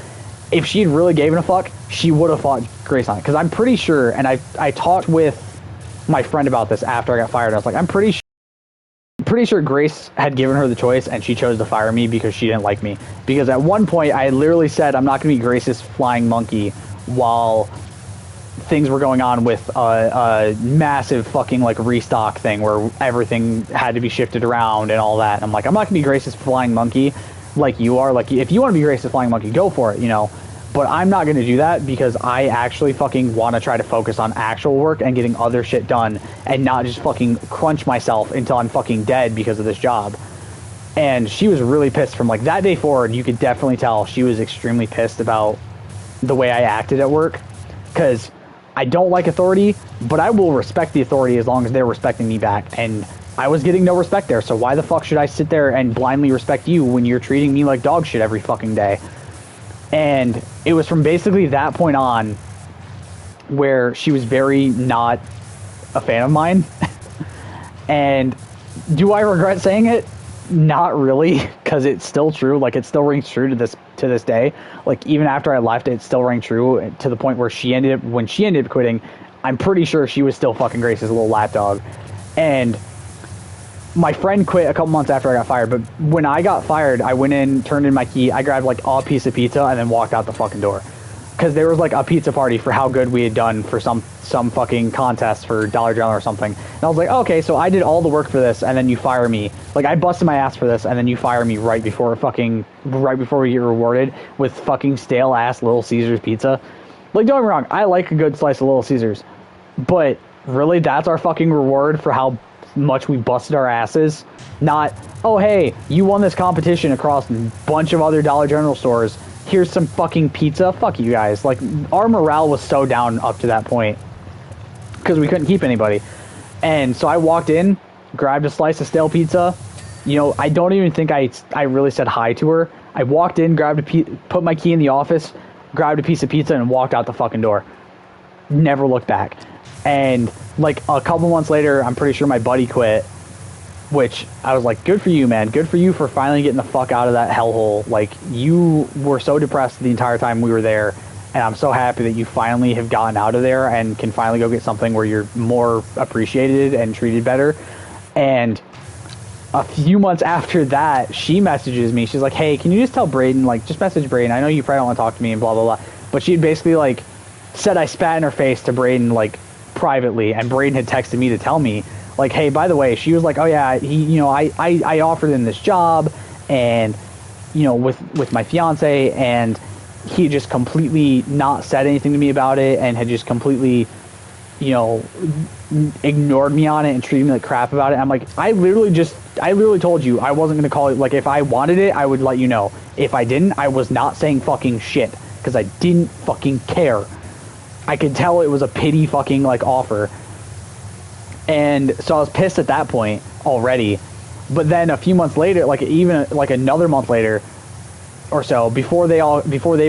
If she'd really given a fuck, she would have fought Grace on it. Because I'm pretty sure, and I talked with my friend about this after I got fired. I was like, I'm pretty sure Grace had given her the choice, and she chose to fire me because she didn't like me. Because at one point, I literally said, I'm not going to be Grace's flying monkey while things were going on with a massive fucking like restock thing where everything had to be shifted around and all that. And I'm like, I'm not going to be Grace's flying monkey like you are. Like, if you want to be Grace's flying monkey, go for it, you know. But I'm not going to do that because I actually fucking want to try to focus on actual work and getting other shit done and not just fucking crunch myself until I'm fucking dead because of this job. And she was really pissed from like that day forward. You could definitely tell she was extremely pissed about the way I acted at work, because I don't like authority, but I will respect the authority as long as they're respecting me back. And I was getting no respect there, so why the fuck should I sit there and blindly respect you when you're treating me like dog shit every fucking day? And it was from basically that point on where she was very not a fan of mine. And do I regret saying it? Not really, because it's still true. Like, it still rings true to this day. Like, even after I left, it still rang true to the point where when she ended up quitting, I'm pretty sure she was still fucking Grace's little lapdog. And my friend quit a couple months after I got fired, but when I got fired, I went in, turned in my key, I grabbed like a piece of pizza and then walked out the fucking door. Because there was like a pizza party for how good we had done for some fucking contest for Dollar General or something. And I was like, okay, so I did all the work for this and then you fire me. Like, I busted my ass for this and then you fire me right before we get rewarded with fucking stale ass Little Caesars pizza. Like, don't get me wrong, I like a good slice of Little Caesars, but really, that's our fucking reward for how much we busted our asses? Not, oh hey, you won this competition across a bunch of other Dollar General stores, here's some fucking pizza. Fuck you guys. Like, our morale was so down up to that point because we couldn't keep anybody. And so I walked in, grabbed a slice of stale pizza. You know, I don't even think I really said hi to her. I walked in, put my key in the office, grabbed a piece of pizza, and walked out the fucking door. Never looked back. And like a couple months later, I'm pretty sure my buddy quit, which I was like, good for you, man. Good for you for finally getting the fuck out of that hellhole. Like, you were so depressed the entire time we were there, and I'm so happy that you finally have gotten out of there and can finally go get something where you're more appreciated and treated better. And a few months after that, she messages me. She's like, hey, can you just tell Braden, like, just message Braden. I know you probably don't want to talk to me and blah, blah, blah. But she had basically, like, said I spat in her face to Braden, like, privately, and Braden had texted me to tell me, like, hey, by the way, she was like, oh yeah, I offered him this job, and, you know, with my fiance, and he just completely not said anything to me about it, and had just completely, you know, ignored me on it and treated me like crap about it. I'm like, I literally told you I wasn't going to call it. Like, if I wanted it, I would let you know. If I didn't, I was not saying fucking shit, because I didn't fucking care. I could tell it was a pity fucking, like, offer. And so I was pissed at that point already. But then a few months later, like, even like another month later or so, before they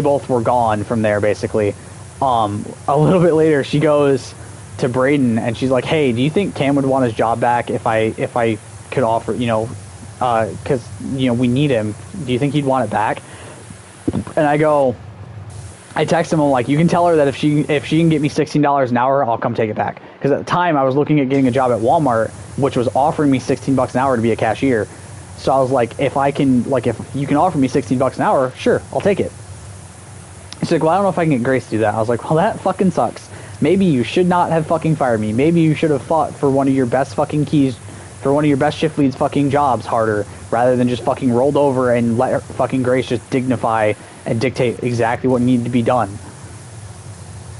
both were gone from there, basically, a little bit later, she goes to Braden and she's like, hey, do you think Cam would want his job back if I could offer, you know, because, you know, we need him. Do you think he'd want it back? And I text him, I'm like, you can tell her that if she can get me $16 an hour, I'll come take it back. Because at the time, I was looking at getting a job at Walmart, which was offering me $16 an hour to be a cashier. So I was like, if you can offer me $16 an hour, sure, I'll take it. She's like, well, I don't know if I can get Grace to do that. I was like, well, that fucking sucks. Maybe you should not have fucking fired me. Maybe you should have fought for one of your best fucking keys, for one of your best shift leads fucking jobs harder, rather than just fucking rolled over and let fucking Grace just dignify and dictate exactly what needed to be done.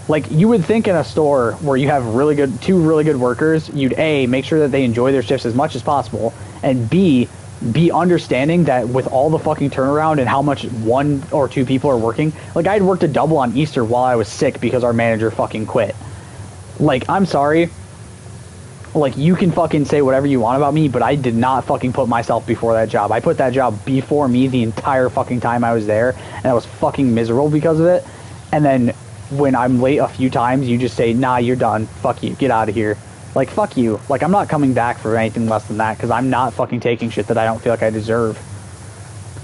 Like, you would think in a store where you have two really good workers, you'd A, make sure that they enjoy their shifts as much as possible, and B, be understanding that with all the fucking turnaround and how much one or two people are working. Like, I had worked a double on Easter while I was sick because our manager fucking quit. Like, I'm sorry. Like, you can fucking say whatever you want about me, but I did not fucking put myself before that job. I put that job before me the entire fucking time I was there, and I was fucking miserable because of it. And then when I'm late a few times, you just say, nah, you're done. Fuck you. Get out of here. Like, fuck you. Like, I'm not coming back for anything less than that, because I'm not fucking taking shit that I don't feel like I deserve.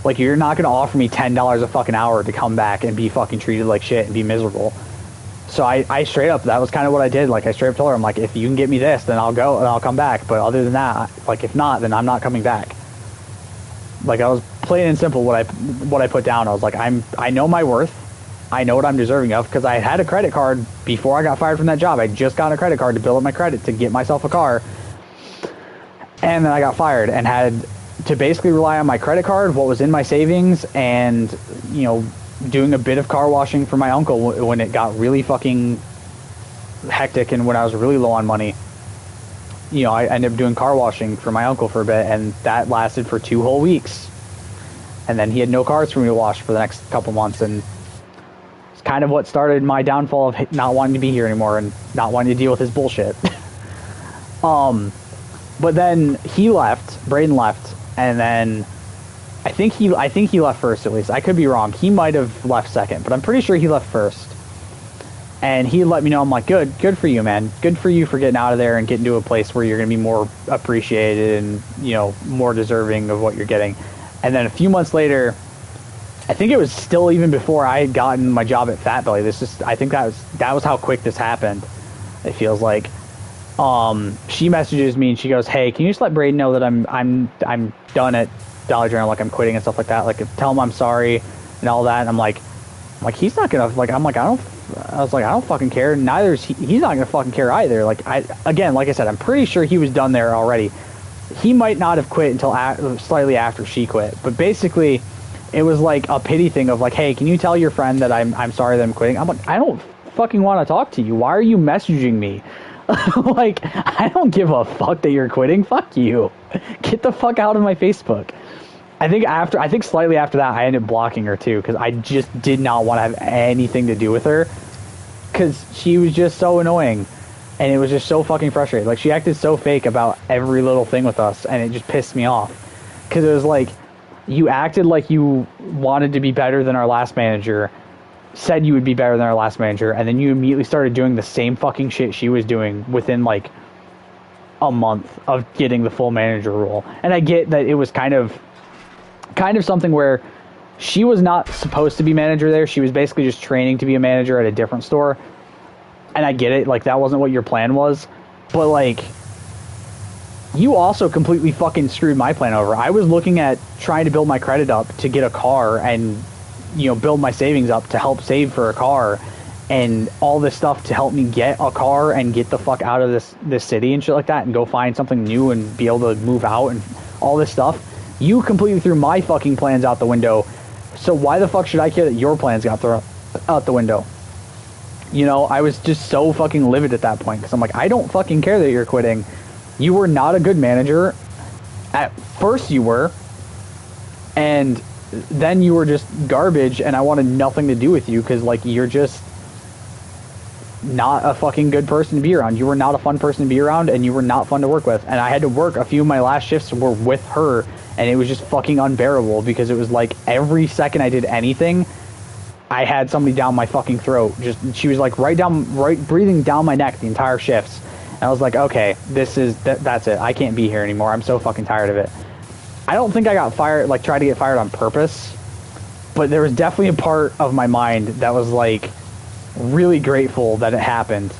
Like, you're not gonna offer me $10 a fucking hour to come back and be fucking treated like shit and be miserable. So I straight up, that was kind of what I did. Like, I straight up told her, I'm like, if you can get me this, then I'll go and I'll come back. But other than that, like, if not, then I'm not coming back. Like, I was plain and simple what I put down. I was like, I know my worth. I know what I'm deserving of, because I had a credit card before I got fired from that job. I just got a credit card to build up my credit to get myself a car. And then I got fired and had to basically rely on my credit card, what was in my savings, and, you know, doing a bit of car washing for my uncle when it got really fucking hectic and when I was really low on money. You know, I ended up doing car washing for my uncle for a bit, and that lasted for 2 whole weeks. And then he had no cars for me to wash for the next couple months, and it's kind of what started my downfall of not wanting to be here anymore and not wanting to deal with his bullshit. But then he left, Braden left, and then I think he left first, at least. I could be wrong. He might have left second, but I'm pretty sure he left first. And he let me know. I'm like, good for you, man. Good for you for getting out of there and getting to a place where you're going to be more appreciated and, you know, more deserving of what you're getting. And then a few months later, I think it was still even before I had gotten my job at Fat Belly. I think that was how quick this happened. It feels like. She messages me and she goes, "Hey, can you just let Braden know that I'm done at Dollar General, like I'm quitting and stuff like that. Like, tell him I'm sorry and all that." And I'm like he's not gonna, like, I don't fucking care. Neither is he's not gonna fucking care either. Like, again, like I said, I'm pretty sure he was done there already. He might not have quit until slightly after she quit, but basically it was like a pity thing of like, "Hey, can you tell your friend that I'm sorry that I'm quitting?" I'm like, I don't fucking want to talk to you. Why are you messaging me? Like, I don't give a fuck that you're quitting. Fuck you. Get the fuck out of my Facebook. I think slightly after that, I ended up blocking her too, because I just did not want to have anything to do with her, because she was just so annoying, and it was just so fucking frustrating. Like, she acted so fake about every little thing with us, and it just pissed me off, because it was like, you acted like you wanted to be better than our last manager, said you would be better than our last manager, and then you immediately started doing the same fucking shit she was doing within like a month of getting the full manager role. And I get that it was kind of something where she was not supposed to be manager there. She was basically just training to be a manager at a different store. And I get it, like, that wasn't what your plan was. But, like, you also completely fucking screwed my plan over. I was looking at trying to build my credit up to get a car and, you know, build my savings up to help save for a car and all this stuff to help me get a car and get the fuck out of this city and shit like that and go find something new and be able to move out and all this stuff. You completely threw my fucking plans out the window. So why the fuck should I care that your plans got thrown out the window? You know, I was just so fucking livid at that point, because I'm like, I don't fucking care that you're quitting. You were not a good manager. At first you were, and then you were just garbage, and I wanted nothing to do with you, because, like, you're just not a fucking good person to be around. You were not a fun person to be around, and you were not fun to work with. And I had to work, a few of my last shifts were with her, and it was just fucking unbearable, because it was like every second I did anything, I had somebody down my fucking throat. She was like right breathing down my neck the entire shifts. And I was like, okay, that's it. I can't be here anymore. I'm so fucking tired of it. I don't think I got fired, like, tried to get fired on purpose, but there was definitely a part of my mind that was like really grateful that it happened.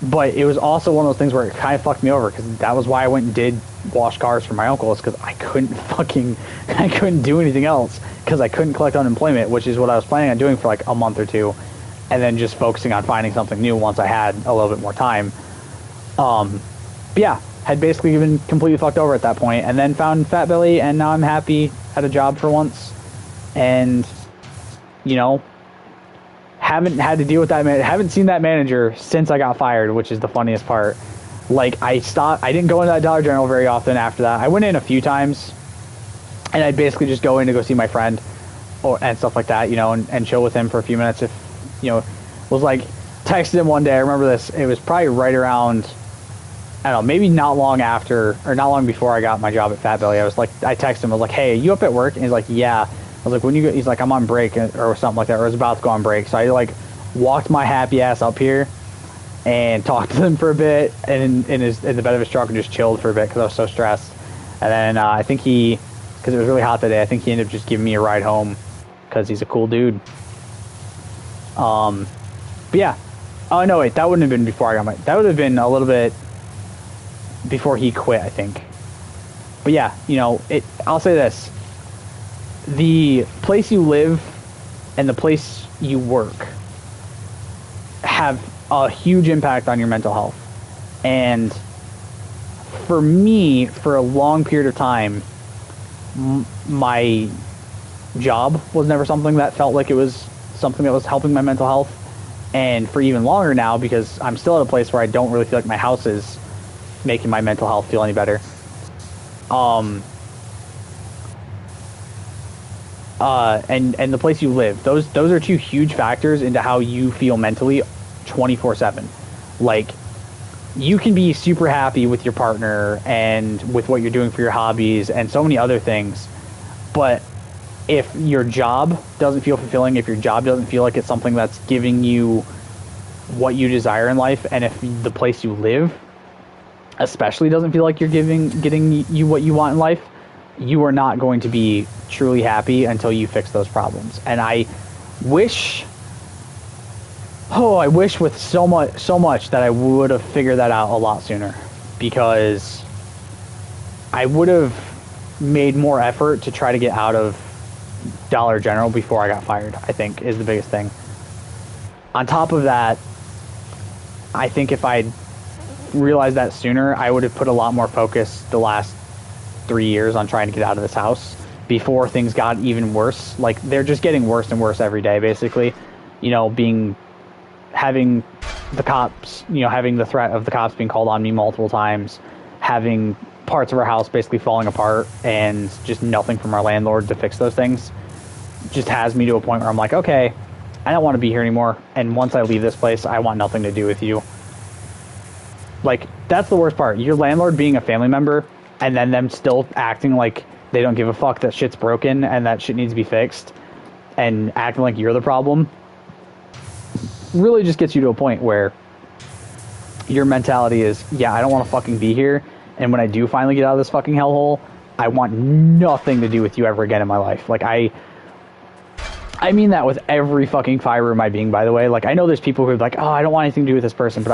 But it was also one of those things where it kind of fucked me over, because that was why I went and did wash cars for my uncle, is because I couldn't do anything else, because I couldn't collect unemployment, which is what I was planning on doing for like a month or two, and then just focusing on finding something new once I had a little bit more time. But yeah, had basically been completely fucked over at that point, and then found Fat Belly, and now I'm happy at a job for once, and, you know, haven't had to deal with that haven't seen that manager since I got fired, which is the funniest part. Like, I didn't go into that Dollar General very often after that. I went in a few times, and I'd basically just go in to go see my friend and stuff like that, you know, and chill with him for a few minutes. If, you know, was like, texted him one day, I remember this, it was probably right around, I don't know, maybe not long before I got my job at Fat Belly. I texted him, I was like, "Hey, you up at work?" And he's like, "Yeah." I was like, "When you go?" He's like, "I'm on break," or something like that, or I was about to go on break. So I, like, walked my happy ass up here, and talked to them for a bit in the bed of his truck and just chilled for a bit because I was so stressed. And then I think because it was really hot that day, I think he ended up just giving me a ride home because he's a cool dude. But yeah. Oh no, wait, that wouldn't have been before I got my. That would have been a little bit before he quit, I think. But yeah, you know, I'll say this: the place you live and the place you work have a huge impact on your mental health. And for me, for a long period of time, my job was never something that felt like it was something that was helping my mental health. And for even longer now, because I'm still at a place where I don't really feel like my house is making my mental health feel any better. And the place you live, those are two huge factors into how you feel mentally 24/7. Like, you can be super happy with your partner and with what you're doing for your hobbies and so many other things, but if your job doesn't feel fulfilling, if your job doesn't feel like it's something that's giving you what you desire in life, and if the place you live especially doesn't feel like you're getting you what you want in life, you are not going to be truly happy until you fix those problems. And I wish with so much that I would have figured that out a lot sooner, because I would have made more effort to try to get out of Dollar General before I got fired, I think, is the biggest thing. On top of that, I think if I'd realized that sooner, I would have put a lot more focus the last 3 years on trying to get out of this house before things got even worse. Like, they're just getting worse and worse every day, basically. You know, having the cops, you know, having the threat of the cops being called on me multiple times, having parts of our house basically falling apart, and just nothing from our landlord to fix those things, just has me to a point where I'm like, okay, I don't want to be here anymore, and once I leave this place, I want nothing to do with you. Like, that's the worst part. Your landlord being a family member, and then them still acting like they don't give a fuck that shit's broken and that shit needs to be fixed, and acting like you're the problem, really just gets you to a point where your mentality is, yeah, I don't want to fucking be here, and when I do finally get out of this fucking hellhole, I want nothing to do with you ever again in my life. Like, I mean that with every fucking fiber of my being, by the way. Like, I know there's people who are like, oh, I don't want anything to do with this person, but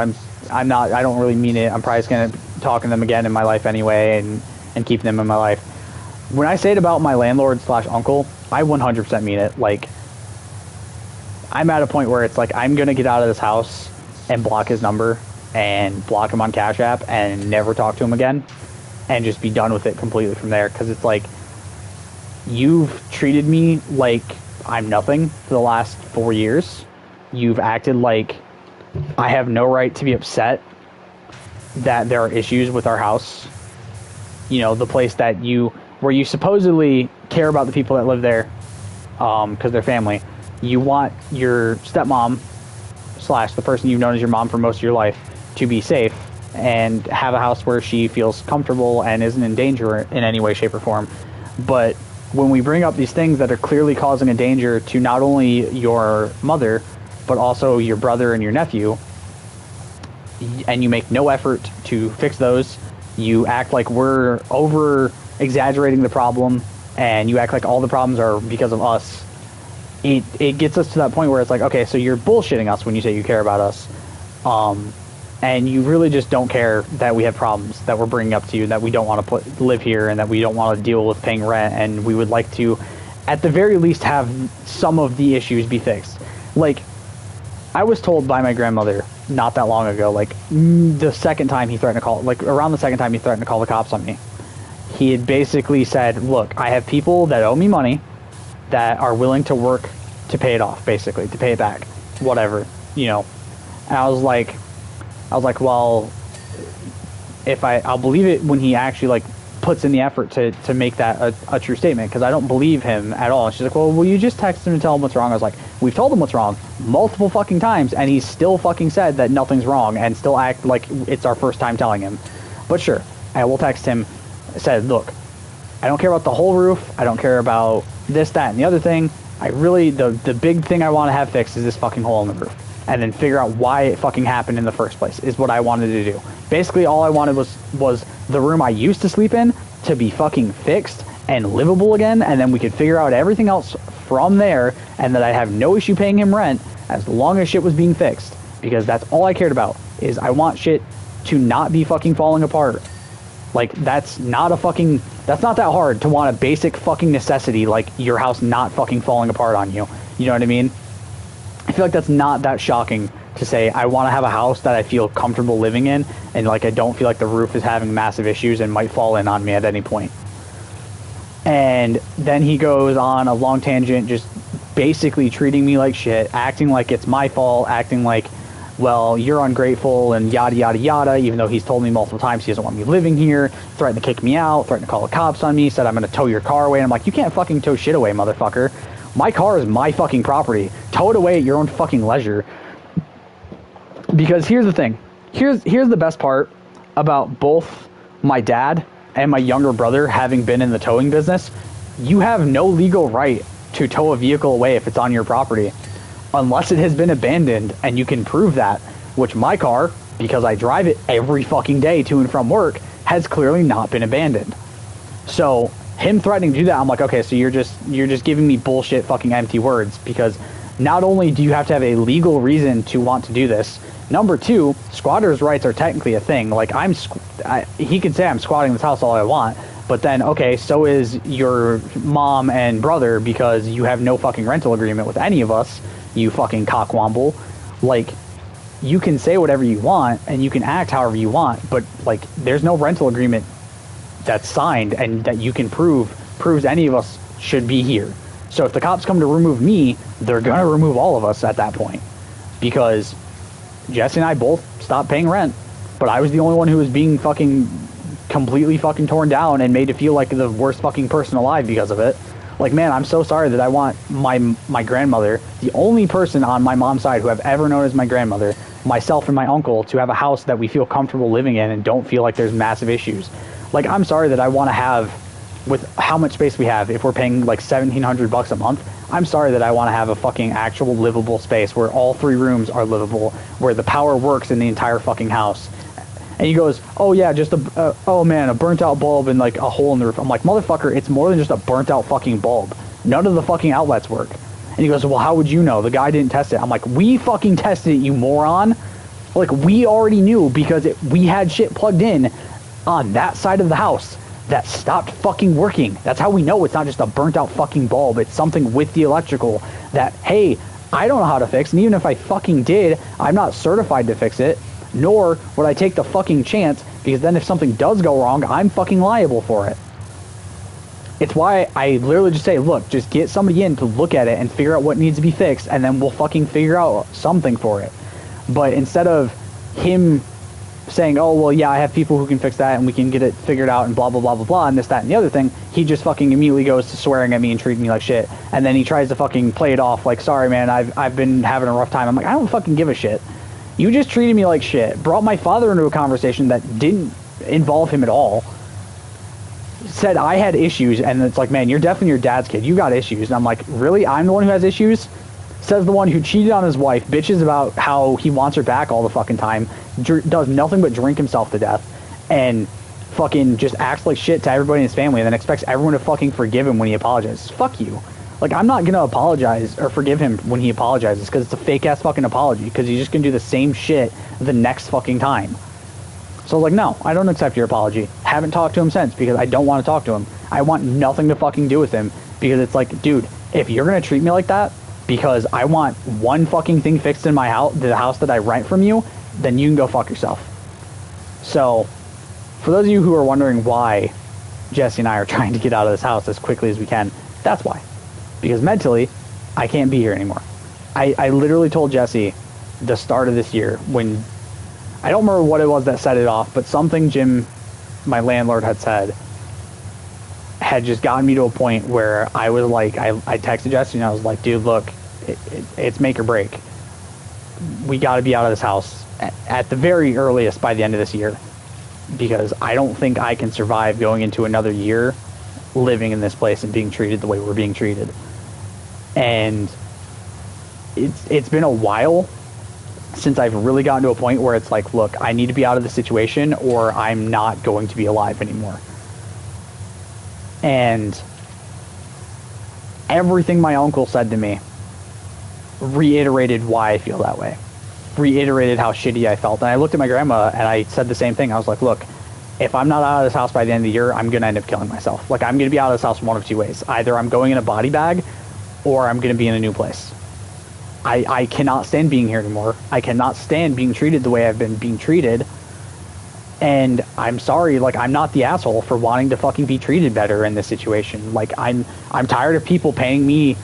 I don't really mean it. I'm probably just going to talk to them again in my life anyway, and keep them in my life. When I say it about my landlord / uncle, I 100% mean it. Like, I'm at a point where it's like, I'm going to get out of this house and block his number and block him on Cash App and never talk to him again and just be done with it completely from there. Because it's like, you've treated me like I'm nothing for the last 4 years. You've acted like I have no right to be upset that there are issues with our house. You know, the place where you supposedly care about the people that live there, because they're family. You want your stepmom / the person you've known as your mom for most of your life to be safe and have a house where she feels comfortable and isn't in danger in any way, shape, or form. But when we bring up these things that are clearly causing a danger to not only your mother, but also your brother and your nephew, and you make no effort to fix those, you act like we're over exaggerating the problem, and you act like all the problems are because of us, it gets us to that point where it's like, okay, so you're bullshitting us when you say you care about us, and you really just don't care that we have problems that we're bringing up to you, that we don't want to live here, and that we don't want to deal with paying rent, and we would like to, at the very least, have some of the issues be fixed. Like, I was told by my grandmother not that long ago, like, the second time he threatened to call, like, around the second time he threatened to call the cops on me, he had basically said, look, I have people that owe me money that are willing to work to pay it off, basically, to pay it back, whatever, you know. And I was like, well, if I'll believe it when he actually, like, puts in the effort to make that a true statement, because I don't believe him at all. And she's like, well, will you just text him and tell him what's wrong? I was like, we've told him what's wrong multiple fucking times, and he's still fucking said that nothing's wrong and still act like it's our first time telling him. But sure, I will text him, said, look, I don't care about the whole roof, I don't care about this, that, and the other thing. I really, the big thing I want to have fixed is this fucking hole in the roof. and then figure out why it fucking happened in the first place is what I wanted to do. Basically, all I wanted was the room I used to sleep in to be fucking fixed and livable again, and then we could figure out everything else from there, and that I'd have no issue paying him rent as long as shit was being fixed, because that's all I cared about, is I want shit to not be fucking falling apart. Like, that's not that hard to want a basic fucking necessity, like your house not fucking falling apart on you. You know what I mean? I feel like that's not that shocking to say I want to have a house that I feel comfortable living in, and like I don't feel like the roof is having massive issues and might fall in on me at any point. And then he goes on a long tangent, just basically treating me like shit, acting like it's my fault, acting like, well, you're ungrateful and yada yada yada, even though he's told me multiple times he doesn't want me living here, threatened to kick me out, threatened to call the cops on me, said I'm going to tow your car away. And I'm like, you can't fucking tow shit away, motherfucker. My car is my fucking property. Tow it away at your own fucking leisure. Because here's the thing. Here's the best part about both my dad and my younger brother having been in the towing business. You have no legal right to tow a vehicle away if it's on your property, unless it has been abandoned and you can prove that, which my car, because I drive it every fucking day to and from work, has clearly not been abandoned. So him threatening to do that, I'm like, okay, so you're just giving me bullshit fucking empty words, because not only do you have to have a legal reason to want to do this, number two, squatters' rights are technically a thing. Like, he could say I'm squatting this house all I want, but then, okay, so is your mom and brother, because you have no fucking rental agreement with any of us, you fucking cockwomble. Like, you can say whatever you want, and you can act however you want, but, like, there's no rental agreement that's signed and that you can proves any of us should be here. So if the cops come to remove me, they're gonna remove all of us at that point, because Jesse and I both stopped paying rent, but I was the only one who was being fucking completely fucking torn down and made to feel like the worst fucking person alive because of it. Like, man, I'm so sorry that I want my grandmother, the only person on my mom's side who I've ever known as my grandmother, myself and my uncle, to have a house that we feel comfortable living in and don't feel like there's massive issues. Like, I'm sorry that I want to have, with how much space we have, if we're paying like $1,700 a month, I'm sorry that I want to have a fucking actual livable space where all 3 rooms are livable, where the power works in the entire fucking house. And he goes, oh yeah, just oh man, a burnt out bulb and like a hole in the roof. I'm like, motherfucker, it's more than just a burnt out fucking bulb. None of the fucking outlets work. And he goes, well, how would you know? The guy didn't test it. I'm like, we fucking tested it, you moron. Like, we already knew, because we had shit plugged in on that side of the house that stopped fucking working. That's how we know it's not just a burnt out fucking bulb. It's something with the electrical that, hey, I don't know how to fix, and even if I fucking did, I'm not certified to fix it, nor would I take the fucking chance, because then if something does go wrong, I'm fucking liable for it. It's why I literally just say, look, just get somebody in to look at it and figure out what needs to be fixed, and then we'll fucking figure out something for it. But instead of him saying, oh, well, yeah, I have people who can fix that and we can get it figured out and blah, blah, blah, blah, blah, and this, that, and the other thing, he just fucking immediately goes to swearing at me and treating me like shit. And then he tries to fucking play it off like, sorry, man, I've been having a rough time. I'm like, I don't fucking give a shit. You just treated me like shit, brought my father into a conversation that didn't involve him at all, said I had issues, and it's like, man, you're definitely your dad's kid. You got issues. And I'm like, really? I'm the one who has issues? Says the one who cheated on his wife, bitches about how he wants her back all the fucking time, does nothing but drink himself to death, and fucking just acts like shit to everybody in his family, and then expects everyone to fucking forgive him when he apologizes. Fuck you. Like, I'm not gonna apologize or forgive him when he apologizes, because it's a fake-ass fucking apology, because he's just gonna do the same shit the next fucking time. So I was like, no, I don't accept your apology. Haven't talked to him since, because I don't want to talk to him. I want nothing to fucking do with him, because it's like, dude, if you're gonna treat me like that, because I want one fucking thing fixed in my house, the house that I rent from you, then you can go fuck yourself. So, for those of you who are wondering why Jesse and I are trying to get out of this house as quickly as we can, that's why. Because mentally, I can't be here anymore. I literally told Jesse the start of this year, when, I don't remember what it was that set it off, but something Jim, my landlord, had said had just gotten me to a point where I was like, I texted Jesse and I was like, dude, look, it's make or break. We got to be out of this house at the very earliest by the end of this year, because I don't think I can survive going into another year living in this place and being treated the way we're being treated. And it's been a while since I've really gotten to a point where it's like, look, I need to be out of the situation or I'm not going to be alive anymore. And everything my uncle said to me reiterated why I feel that way. Reiterated how shitty I felt. And I looked at my grandma and I said the same thing. I was like, look, if I'm not out of this house by the end of the year, I'm going to end up killing myself. Like, I'm going to be out of this house one of two ways. Either I'm going in a body bag or I'm going to be in a new place. I cannot stand being here anymore. I cannot stand being treated the way I've been being treated. And I'm sorry, like, I'm not the asshole for wanting to fucking be treated better in this situation. Like, I'm tired of people paying me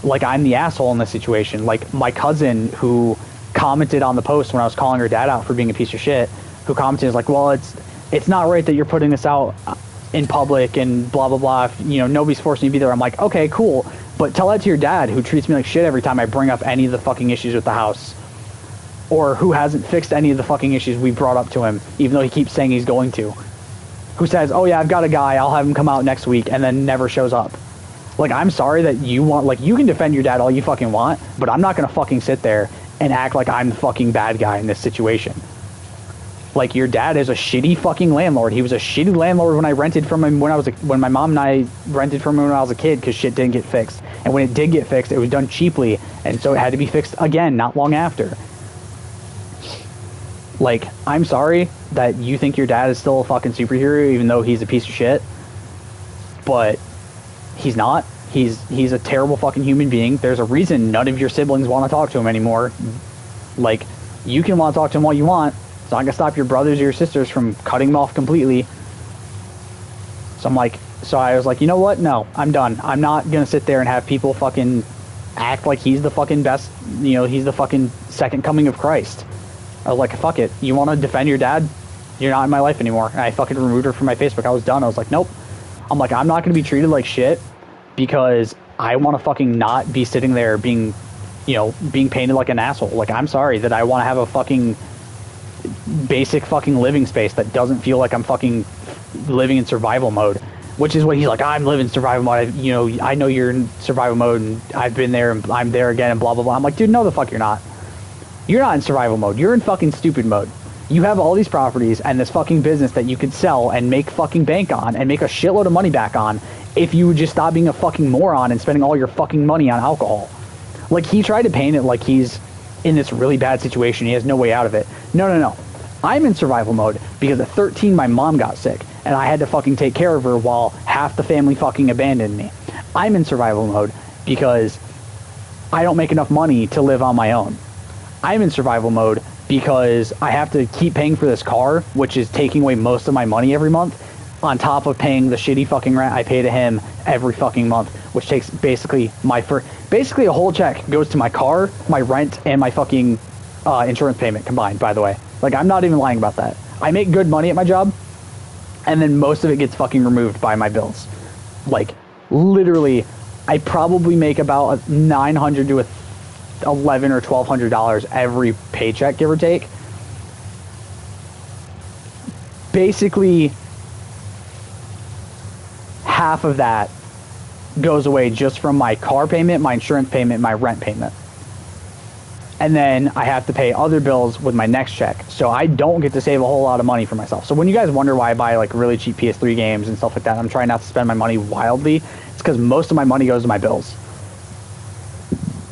like I'm the asshole in this situation. Like, my cousin who commented on the post when I was calling her dad out for being a piece of shit, who commented, is like, well, it's not right that you're putting this out in public and blah, blah, blah. If, you know, nobody's forcing you to be there. I'm like, okay, cool. But tell that to your dad, who treats me like shit every time I bring up any of the fucking issues with the house. Or who hasn't fixed any of the fucking issues we brought up to him, even though he keeps saying he's going to. Who says, oh yeah, I've got a guy, I'll have him come out next week, and then never shows up. Like, I'm sorry that you want, like, you can defend your dad all you fucking want, but I'm not gonna fucking sit there and act like I'm the fucking bad guy in this situation. Like, your dad is a shitty fucking landlord. He was a shitty landlord when I rented from him when my mom and I rented from him when I was a kid, because shit didn't get fixed. And when it did get fixed, it was done cheaply, and so it had to be fixed again not long after. Like, I'm sorry that you think your dad is still a fucking superhero, even though he's a piece of shit. But he's not. He's a terrible fucking human being. There's a reason none of your siblings want to talk to him anymore. Like, you can want to talk to him all you want. It's not gonna stop your brothers or your sisters from cutting him off completely. So I was like, you know what? No, I'm done. I'm not gonna sit there and have people fucking act like he's the fucking best, you know, he's the fucking second coming of Christ. I was like, fuck it. You want to defend your dad? You're not in my life anymore. And I fucking removed her from my Facebook. I was done. I was like, nope. I'm like, I'm not going to be treated like shit because I want to fucking not be sitting there being, you know, being painted like an asshole. Like, I'm sorry that I want to have a fucking basic fucking living space that doesn't feel like I'm fucking living in survival mode. Which is what he's like, I'm living survival mode. You know, I know you're in survival mode and I've been there and I'm there again and blah, blah, blah. I'm like, dude, no the fuck you're not. You're not in survival mode. You're in fucking stupid mode. You have all these properties and this fucking business that you could sell and make fucking bank on and make a shitload of money back on if you would just stop being a fucking moron and spending all your fucking money on alcohol. Like, he tried to paint it like he's in this really bad situation. He has no way out of it. No. I'm in survival mode because at 13 my mom got sick and I had to fucking take care of her while half the family fucking abandoned me. I'm in survival mode because I don't make enough money to live on my own. I'm in survival mode because I have to keep paying for this car, which is taking away most of my money every month, on top of paying the shitty fucking rent I pay to him every fucking month, which takes basically basically a whole check goes to my car, my rent, and my fucking insurance payment combined, by the way. Like, I'm not even lying about that. I make good money at my job, and then most of it gets fucking removed by my bills. Like, literally, I probably make about $900 to $1,100 or $1,200 every paycheck, give or take. Basically, half of that goes away just from my car payment, my insurance payment, my rent payment. And then I have to pay other bills with my next check. So I don't get to save a whole lot of money for myself. So when you guys wonder why I buy like really cheap PS3 games and stuff like that, I'm trying not to spend my money wildly. It's because most of my money goes to my bills.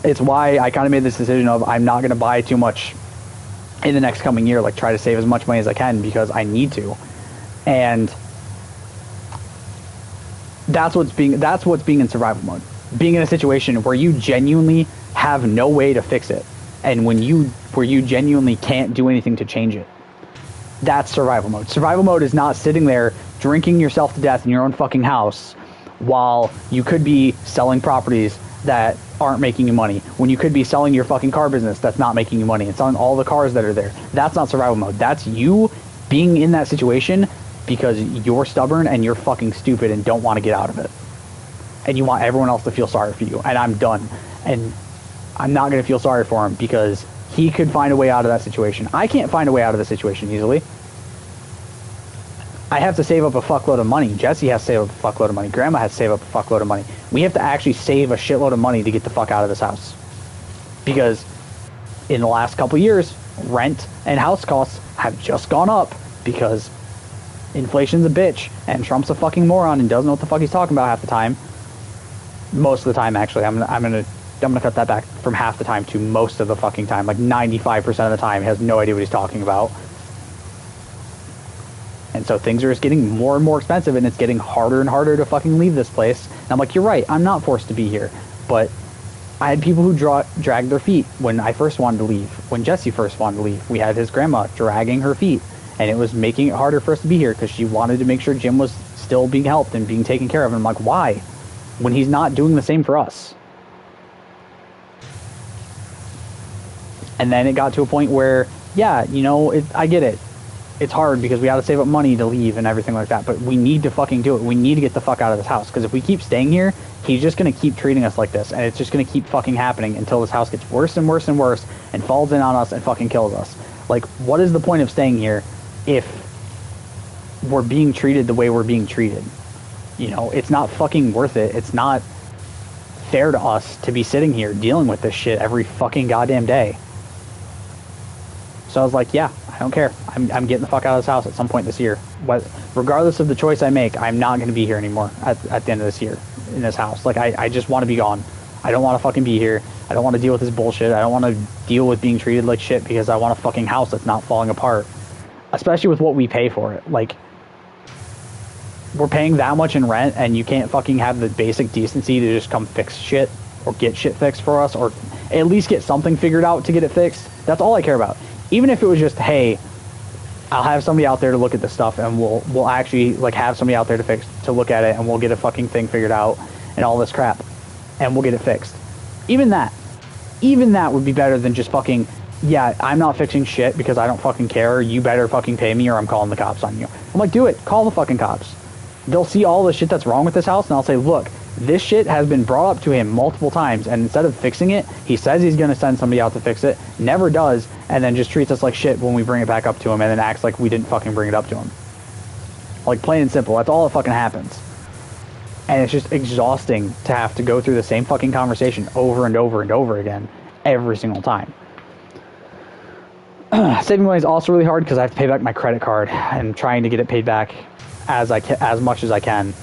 It's why I kind of made this decision of I'm not going to buy too much in the next coming year, like try to save as much money as I can because I need to. And that's what's being in survival mode. Being in a situation where you genuinely have no way to fix it, and where you genuinely can't do anything to change it. That's survival mode. Survival mode is not sitting there drinking yourself to death in your own fucking house while you could be selling properties that aren't making you money, when you could be selling your fucking car business that's not making you money and selling all the cars that are there. That's not survival mode. That's you being in that situation because you're stubborn and you're fucking stupid and don't want to get out of it. And you want everyone else to feel sorry for you. And I'm done. And I'm not going to feel sorry for him because he could find a way out of that situation. I can't find a way out of the situation easily. I have to save up a fuckload of money. Jesse has to save up a fuckload of money. Grandma has to save up a fuckload of money. We have to actually save a shitload of money to get the fuck out of this house. Because in the last couple years, rent and house costs have just gone up because inflation's a bitch and Trump's a fucking moron and doesn't know what the fuck he's talking about half the time. Most of the time, actually. I'm gonna cut that back from half the time to most of the fucking time. Like 95% of the time, he has no idea what he's talking about. And so things are just getting more and more expensive, and it's getting harder and harder to fucking leave this place. And I'm like, you're right, I'm not forced to be here. But I had people who dragged their feet when I first wanted to leave. When Jesse first wanted to leave, we had his grandma dragging her feet. And it was making it harder for us to be here because she wanted to make sure Jim was still being helped and being taken care of. And I'm like, why? When he's not doing the same for us. And then it got to a point where, yeah, you know, I get it. It's hard because we got to save up money to leave and everything like that. But we need to fucking do it. We need to get the fuck out of this house. Because if we keep staying here, he's just going to keep treating us like this. And it's just going to keep fucking happening until this house gets worse and worse and worse and falls in on us and fucking kills us. Like, what is the point of staying here if we're being treated the way we're being treated? You know, it's not fucking worth it. It's not fair to us to be sitting here dealing with this shit every fucking goddamn day. So I was like, yeah, I don't care. I'm getting the fuck out of this house at some point this year. Regardless of the choice I make, I'm not going to be here anymore at the end of this year in this house. Like, I just want to be gone. I don't want to fucking be here. I don't want to deal with this bullshit. I don't want to deal with being treated like shit because I want a fucking house that's not falling apart. Especially with what we pay for it. Like, we're paying that much in rent and you can't fucking have the basic decency to just come fix shit or get shit fixed for us or at least get something figured out to get it fixed. That's all I care about. Even if it was just, hey, I'll have somebody out there to look at this stuff and we'll actually like have somebody out there to look at it and we'll get a fucking thing figured out and all this crap and we'll get it fixed. Even that would be better than just fucking, yeah, I'm not fixing shit because I don't fucking care. You better fucking pay me or I'm calling the cops on you. I'm like, do it. Call the fucking cops. They'll see all the shit that's wrong with this house and I'll say, look, this shit has been brought up to him multiple times and instead of fixing it, he says he's going to send somebody out to fix it, never does, and then just treats us like shit when we bring it back up to him and then acts like we didn't fucking bring it up to him. Like, plain and simple. That's all that fucking happens. And it's just exhausting to have to go through the same fucking conversation over and over and over again every single time. Saving money is also really hard because I have to pay back my credit card and trying to get it paid back as much as I can.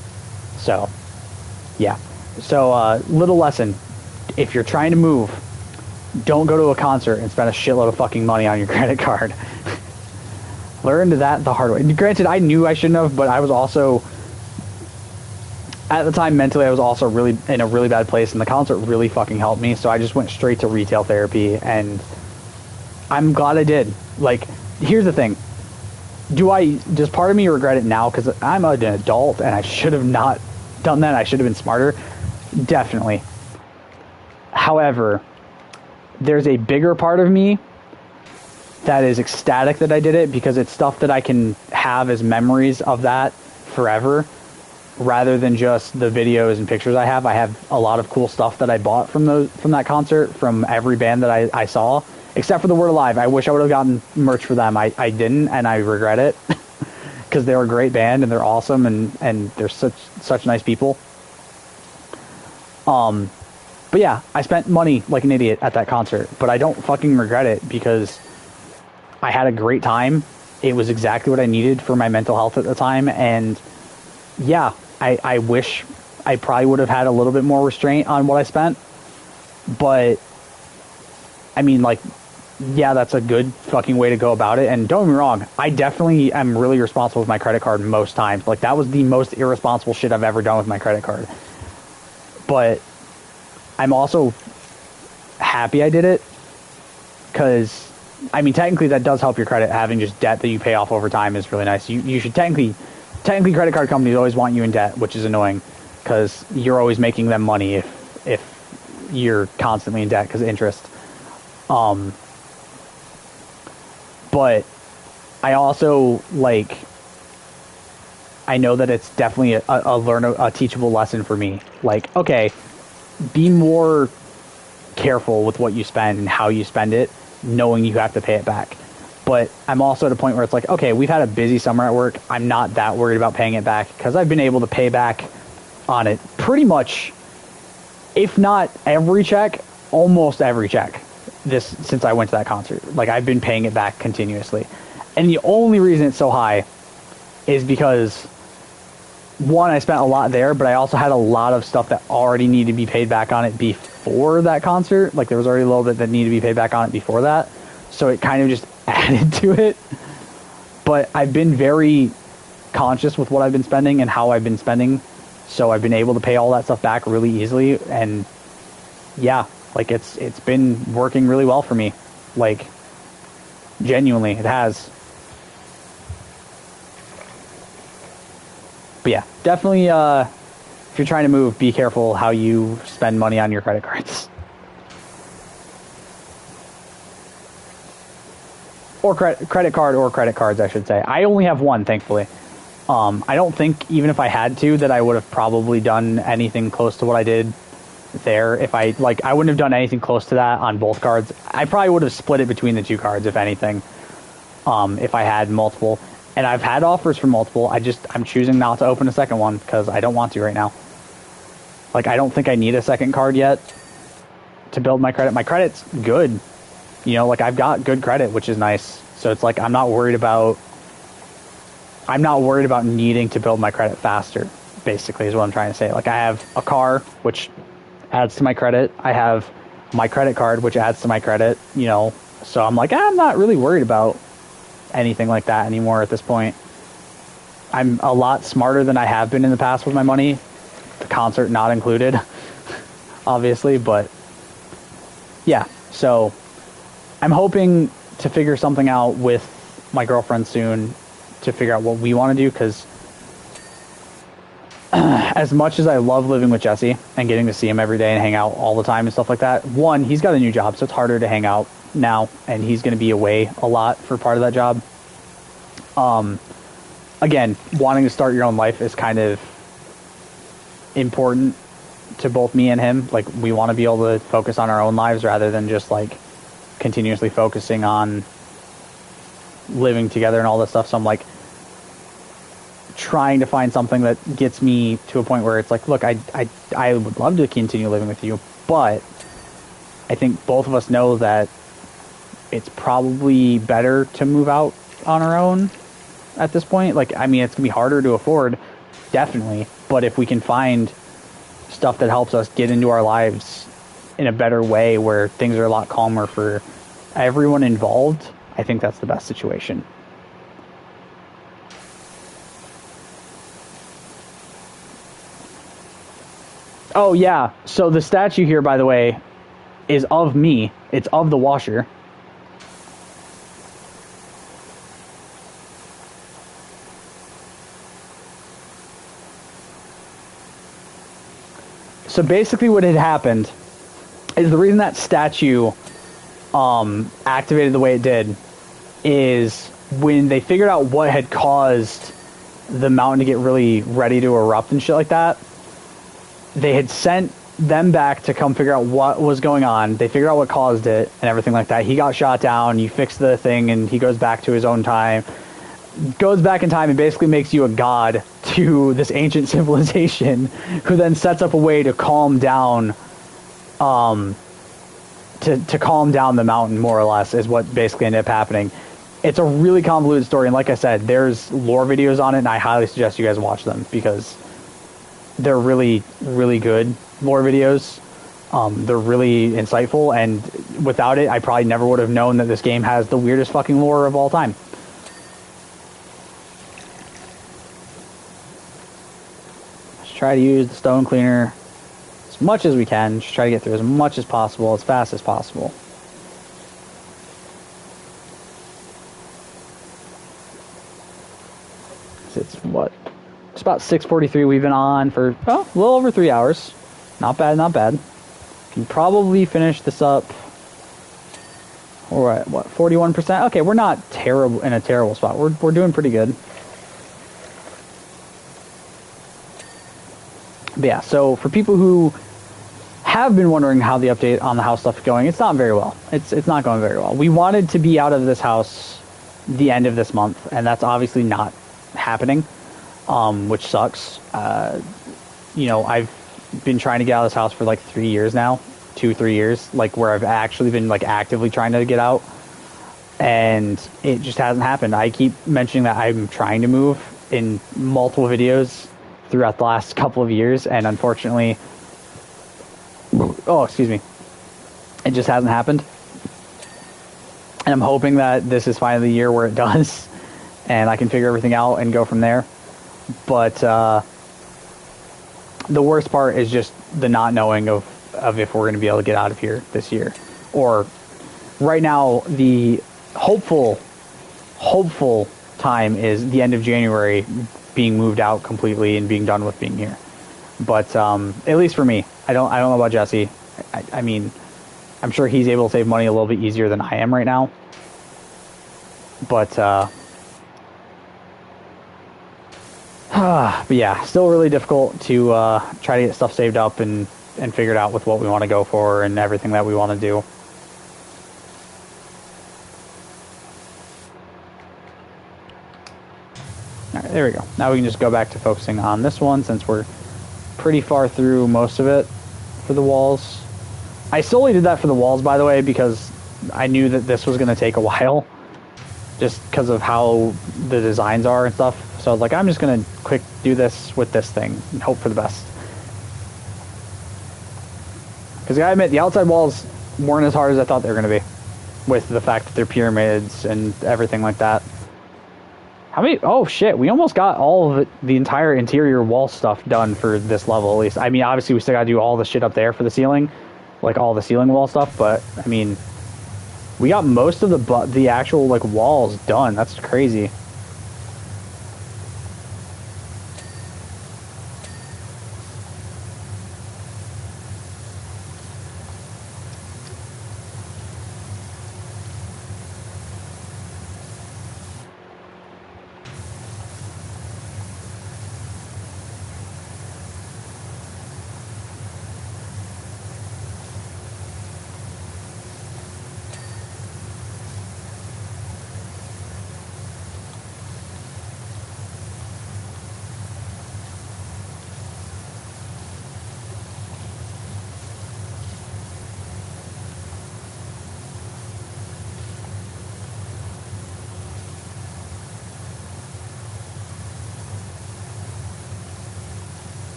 So, yeah. So, little lesson. If you're trying to move, don't go to a concert and spend a shitload of fucking money on your credit card. Learned that the hard way. Granted, I knew I shouldn't have, but I was also, at the time, mentally, I was also really in a really bad place, and the concert really fucking helped me, so I just went straight to retail therapy, and I'm glad I did. Like, here's the thing. Does part of me regret it now? Because I'm an adult, and I should have not done that. I should have been smarter. Definitely. However, there's a bigger part of me that is ecstatic that I did it because it's stuff that I can have as memories of that forever rather than just the videos and pictures I have. I have a lot of cool stuff that I bought from that concert from every band that I saw, except for the Word Alive. I wish I would have gotten merch for them. I didn't, and I regret it because they're a great band and they're awesome and they're such nice people. But yeah, I spent money like an idiot at that concert, but I don't fucking regret it because I had a great time. It was exactly what I needed for my mental health at the time. And yeah, I wish I probably would have had a little bit more restraint on what I spent. But I mean, like, yeah, that's a good fucking way to go about it. And don't get me wrong, I definitely am really responsible with my credit card most times. Like, that was the most irresponsible shit I've ever done with my credit card. But I'm also happy I did it because, I mean, technically that does help your credit. Having just debt that you pay off over time is really nice. You should technically credit card companies always want you in debt, which is annoying because you're always making them money if you're constantly in debt because of interest. But I also, like, I know that it's definitely a teachable lesson for me. Like, okay, be more careful with what you spend and how you spend it, knowing you have to pay it back. But I'm also at a point where it's like, okay, we've had a busy summer at work. I'm not that worried about paying it back because I've been able to pay back on it pretty much, if not every check, almost every check. this since I went to that concert. Like, I've been paying it back continuously. And the only reason it's so high is because, one, I spent a lot there, but I also had a lot of stuff that already needed to be paid back on it before that concert. Like, there was already a little bit that needed to be paid back on it before that. So it kind of just added to it. But I've been very conscious with what I've been spending and how I've been spending. So I've been able to pay all that stuff back really easily. And yeah, like, it's been working really well for me. Like, genuinely, it has. But yeah, definitely, if you're trying to move, be careful how you spend money on your credit cards. Or credit cards, I should say. I only have one, thankfully. I don't think, even if I had to, that I would have probably done anything close to what I did there. If I wouldn't have done anything close to that on both cards. I probably would have split it between the two cards, if anything, if I had multiple. And I've had offers for multiple. I'm choosing not to open a second one because I don't want to right now. Like, I don't think I need a second card yet to build my credit. My credit's good. You know, like, I've got good credit, which is nice. So it's like, I'm not worried about needing to build my credit faster, basically, is what I'm trying to say. Like, I have a car, which adds to my credit. I have my credit card, which adds to my credit, you know. So I'm like, I'm not really worried about anything like that anymore at this point. I'm a lot smarter than I have been in the past with my money. The concert not included, obviously, but yeah. So I'm hoping to figure something out with my girlfriend soon to figure out what we want to do, because as much as I love living with Jesse and getting to see him every day and hang out all the time and stuff like that, one, he's got a new job, so it's harder to hang out now, and he's going to be away a lot for part of that job. Again, wanting to start your own life is kind of important to both me and him. Like, we want to be able to focus on our own lives rather than just, like, continuously focusing on living together and all this stuff. So I'm, like, trying to find something that gets me to a point where it's like, look, I would love to continue living with you, but I think both of us know that it's probably better to move out on our own at this point. Like, I mean, it's gonna be harder to afford, definitely, but if we can find stuff that helps us get into our lives in a better way where things are a lot calmer for everyone involved, I think that's the best situation. Oh yeah, so the statue here, by the way, is of me. It's of the washer. So basically what had happened is, the reason that statue activated the way it did is when they figured out what had caused the mountain to get really ready to erupt and shit like that, they had sent them back to come figure out what was going on. They figured out what caused it and everything like that. He got shot down, you fix the thing, and he goes back to his own time. Goes back in time and basically makes you a god to this ancient civilization, who then sets up a way to calm down, to calm down the mountain, more or less, is what basically ended up happening. It's a really convoluted story, and like I said, there's lore videos on it, and I highly suggest you guys watch them, because they're really, really good lore videos. They're really insightful, and without it, I probably never would have known that this game has the weirdest fucking lore of all time. Try to use the stone cleaner as much as we can. Just try to get through as much as possible, as fast as possible. It's what? It's about 6:43. We've been on for, well, a little over 3 hours. Not bad, not bad. Can probably finish this up. We're at, what, 41%? Okay, we're not terrible, in a terrible spot. We're doing pretty good. But yeah, so for people who have been wondering how the update on the house stuff is going, it's not very well. It's not going very well. We wanted to be out of this house the end of this month, and that's obviously not happening, which sucks. You know, I've been trying to get out of this house for like 3 years now, 2-3 years, like where I've actually been like actively trying to get out, and it just hasn't happened. I keep mentioning that I'm trying to move in multiple videos throughout the last couple of years, and unfortunately, oh, excuse me, it just hasn't happened. And I'm hoping that this is finally the year where it does, and I can figure everything out and go from there. But the worst part is just the not knowing of if we're going to be able to get out of here this year. Or right now, the hopeful time is the end of January, being moved out completely and being done with being here. But at least for me, I don't know about Jesse. I mean, I'm sure he's able to save money a little bit easier than I am right now. But yeah, still really difficult to try to get stuff saved up and figured out with what we want to go for and everything that we want to do. Alright, there we go. Now we can just go back to focusing on this one since we're pretty far through most of it for the walls. I solely did that for the walls, by the way, because I knew that this was going to take a while, just because of how the designs are and stuff. So I was like, I'm just going to quick do this with this thing and hope for the best. Because I gotta admit, the outside walls weren't as hard as I thought they were going to be, with the fact that they're pyramids and everything like that. How many? Oh shit, we almost got all of it, the entire interior wall stuff done for this level, at least. I mean, obviously we still gotta do all the shit up there for the ceiling, like all the ceiling wall stuff, but I mean, we got most of the actual like walls done. That's crazy.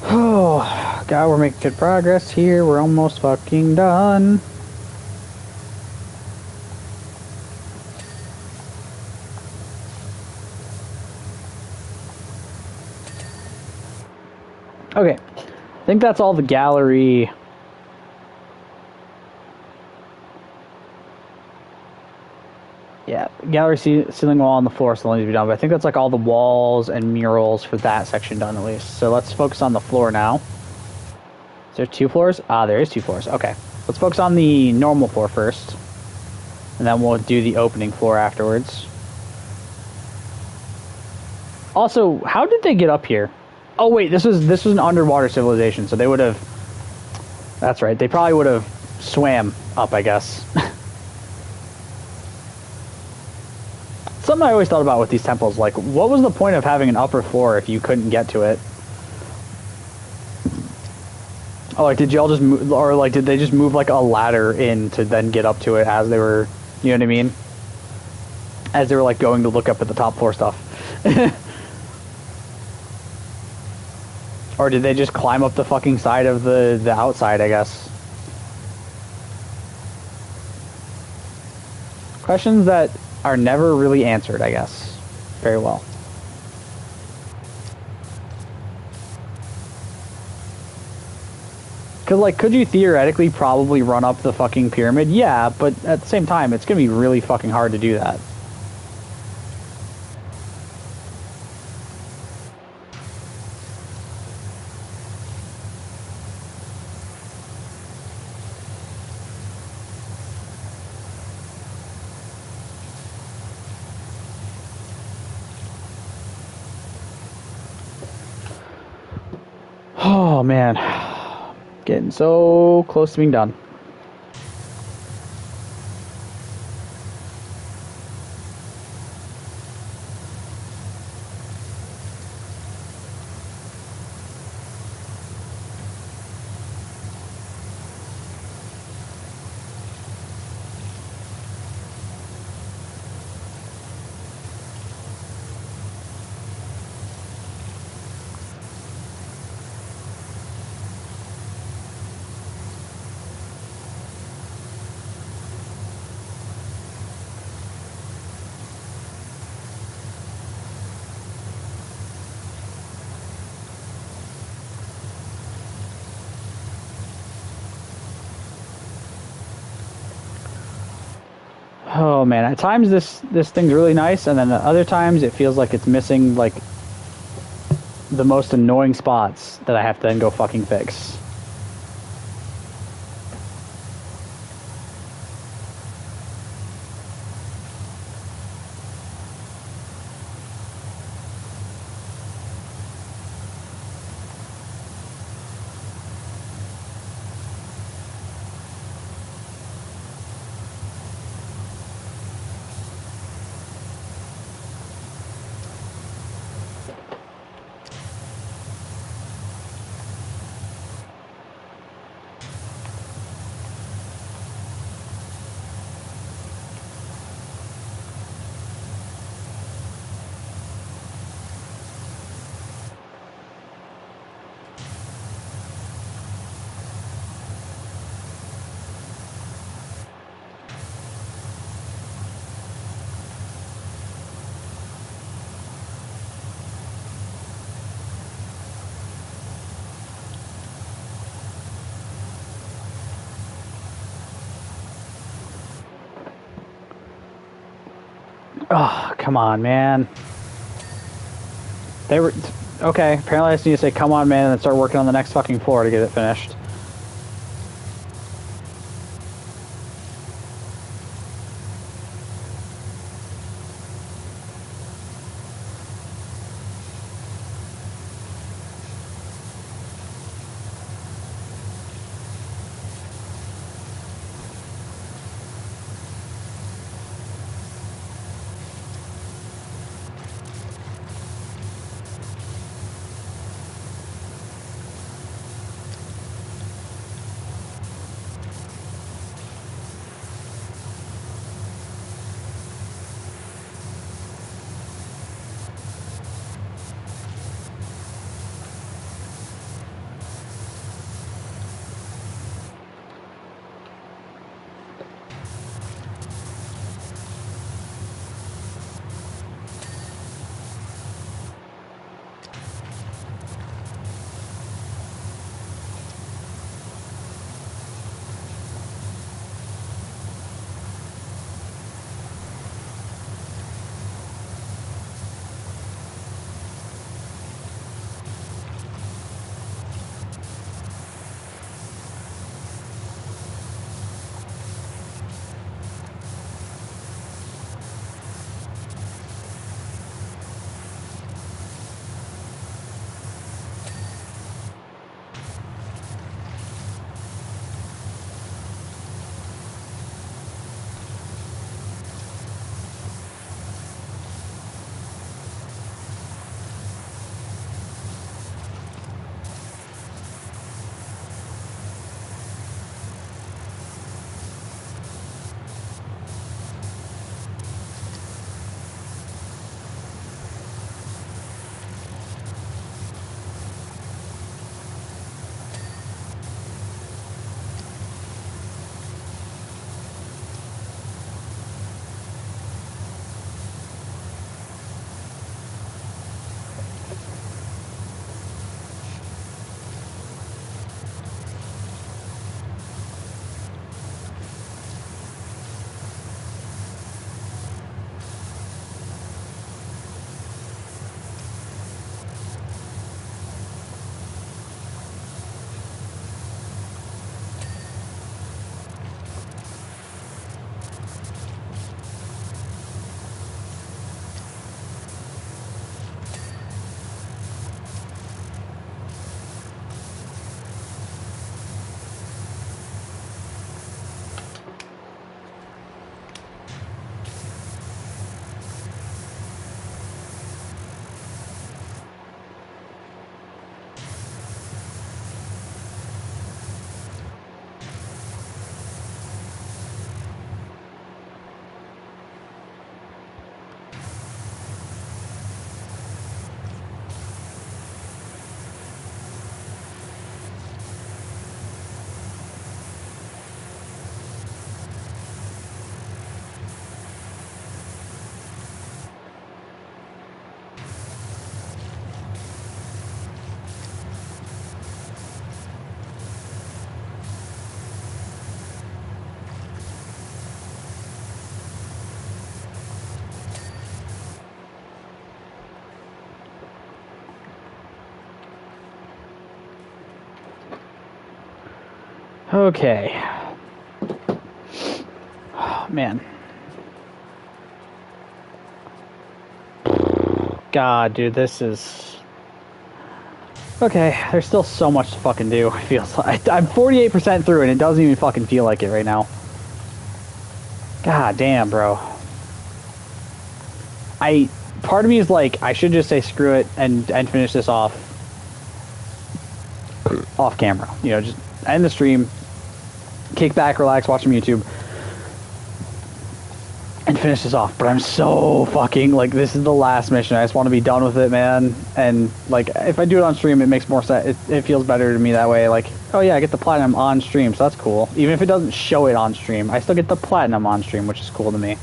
Oh, God, we're making good progress here. We're almost fucking done. Okay, I think that's all the gallery. Yeah, gallery ceiling wall on the floor still needs to be done, but I think that's like all the walls and murals for that section done at least. So let's focus on the floor now. Is there 2 floors? Ah, there is 2 floors. Okay, let's focus on the normal floor first, and then we'll do the opening floor afterwards. Also, how did they get up here? Oh wait, this was an underwater civilization, so they would have. That's right. They probably would have swam up, I guess. something I always thought about with these temples. Like, what was the point of having an upper floor if you couldn't get to it? Oh, like, did y'all just move, or like, did they just move like a ladder in to then get up to it as they were, you know what I mean? As they were like going to look up at the top floor stuff. Or did they just climb up the fucking side of the outside, I guess? Questions that are never really answered, I guess. Very well. Because, like, could you theoretically probably run up the fucking pyramid? Yeah, but at the same time, it's going to be really fucking hard to do that. Oh, man. Getting so close to being done. Oh man, at times this thing's really nice, and then at other times it feels like it's missing like the most annoying spots that I have to then go fucking fix. Oh, come on, man. They were... Okay, apparently I just need to say, come on, man, and then start working on the next fucking floor to get it finished. Okay. Oh, man. God, dude, this is... Okay, there's still so much to fucking do, it feels like. I'm 48% through and it doesn't even fucking feel like it right now. God damn, bro. Part of me is like, I should just say screw it and finish this off camera. You know, just end the stream, kick back, relax, watch some YouTube, and finish this off. But I'm so fucking, like, this is the last mission. I just want to be done with it, man. And, like, if I do it on stream, it makes more sense. It feels better to me that way. Like, oh yeah, I get the platinum on stream, so that's cool. Even if it doesn't show it on stream, I still get the platinum on stream, which is cool to me.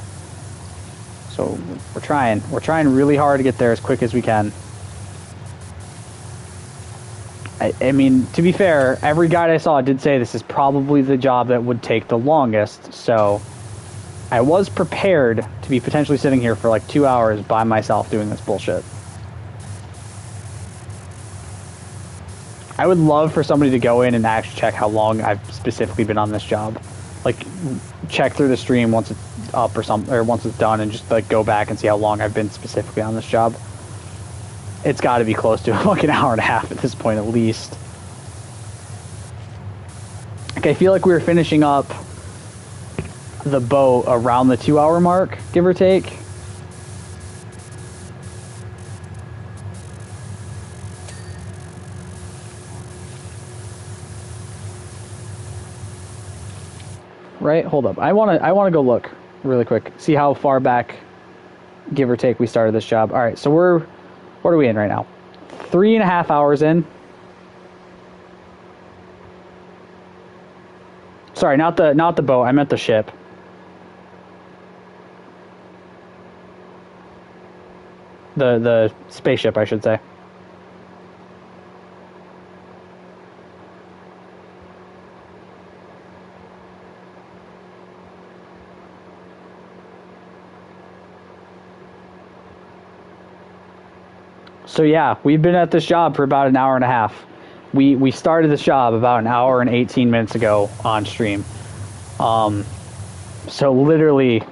So, we're trying. We're trying really hard to get there as quick as we can. I mean, to be fair, every guide I saw did say this is probably the job that would take the longest, so... I was prepared to be potentially sitting here for like 2 hours by myself doing this bullshit. I would love for somebody to go in and actually check how long I've specifically been on this job. Like, check through the stream once it's up or once it's done and just like go back and see how long I've been specifically on this job. It's got to be close to like an hour and a half at this point at least. Okay, I feel like we were finishing up the boat around the 2 hour mark, give or take. Right? Hold up. I wanna go look really quick. See how far back, give or take, we started this job. Alright, so what are we in right now? 3.5 hours in. Sorry, not the boat, I meant the ship. The spaceship, I should say. So yeah, we've been at this job for about an hour and a half. We started this job about an hour and 18 minutes ago on stream. So literally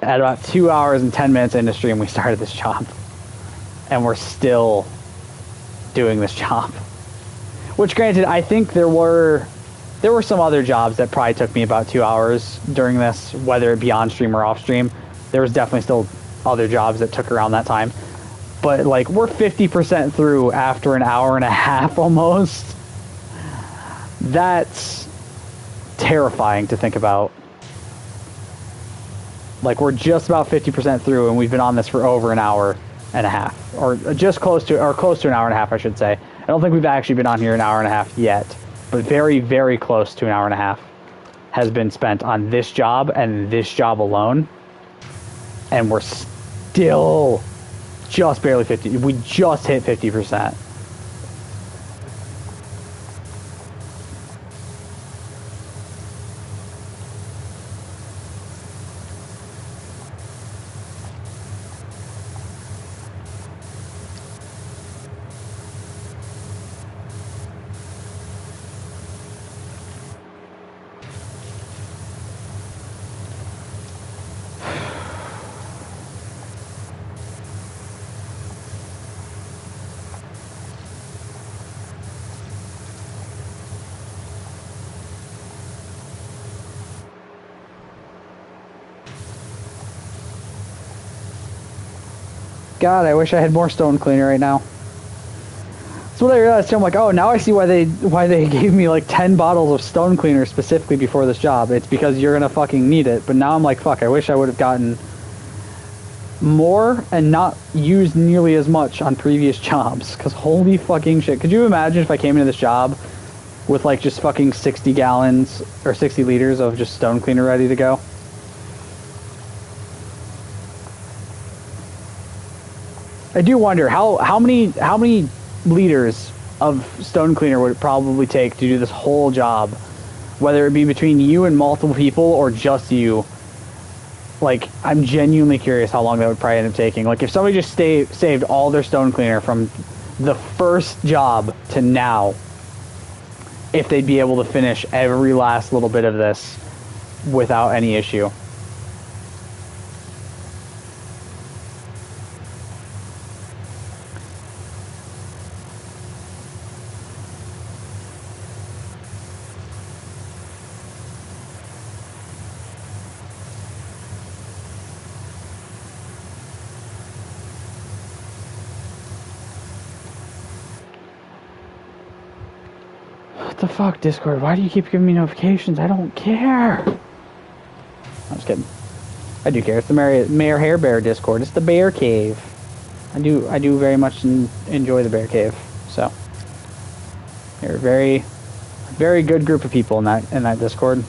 at about 2 hours and 10 minutes into stream, we started this job. And we're still doing this job. Which, granted, I think there were some other jobs that probably took me about 2 hours during this, whether it be on stream or off stream. There was definitely still other jobs that took around that time. But, like, we're 50% through after an hour and a half almost. That's terrifying to think about. Like, we're just about 50% through, and we've been on this for over an hour and a half. Or just close to an hour and a half, I should say. I don't think we've actually been on here an hour and a half yet. But very, very close to an hour and a half has been spent on this job and this job alone. And we're still just barely 50. We just hit 50%. God, I wish I had more stone cleaner right now. That's what I realized too. I'm like, oh, now I see why they gave me like 10 bottles of stone cleaner specifically before this job. It's because you're gonna fucking need it. But now I'm like, fuck, I wish I would have gotten more and not used nearly as much on previous jobs. Cause holy fucking shit. Could you imagine if I came into this job with like just fucking 60 gallons or 60 liters of just stone cleaner ready to go? I do wonder how many liters of stone cleaner would it probably take to do this whole job, whether it be between you and multiple people or just you. Like, I'm genuinely curious how long that would probably end up taking. Like, if somebody just saved all their stone cleaner from the first job to now, if they'd be able to finish every last little bit of this without any issue. What the fuck, Discord? Why do you keep giving me notifications? I don't care. I'm just kidding. I do care. It's the Mayor Hair Bear Discord. It's the Bear Cave. I do very much enjoy the Bear Cave. So, you're a very good group of people in that Discord.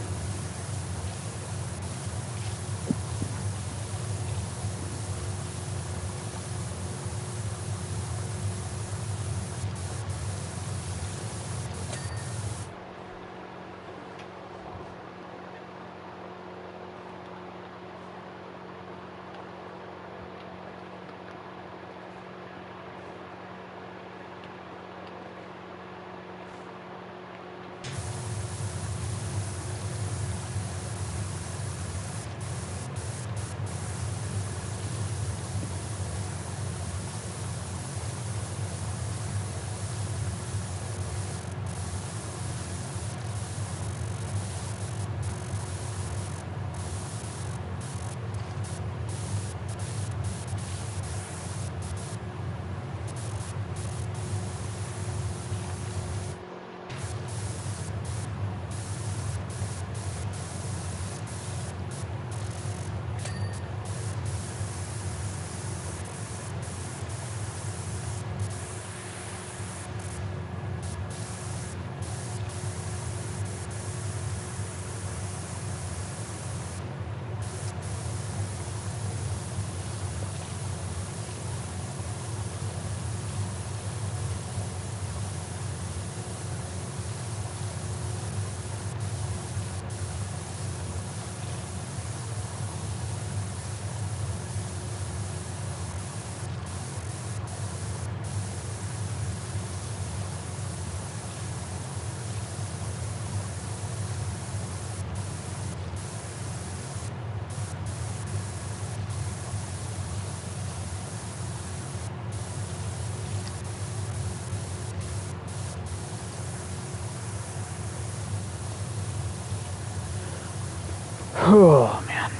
Oh, man.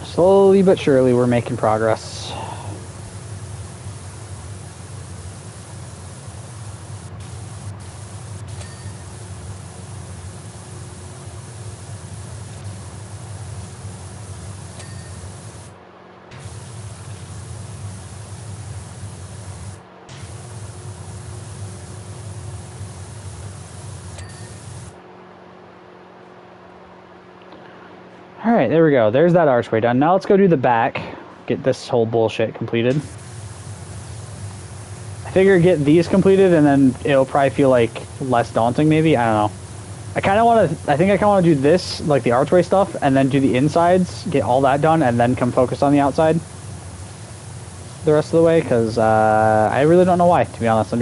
Slowly but surely, we're making progress. Alright, there we go. There's that archway done. Now let's go do the back. Get this whole bullshit completed. I figure get these completed and then it'll probably feel like less daunting maybe. I don't know. I kind of want to, I think I kind of want to do this, like the archway stuff, and then do the insides, get all that done, and then come focus on the outside the rest of the way, because I really don't know why, to be honest.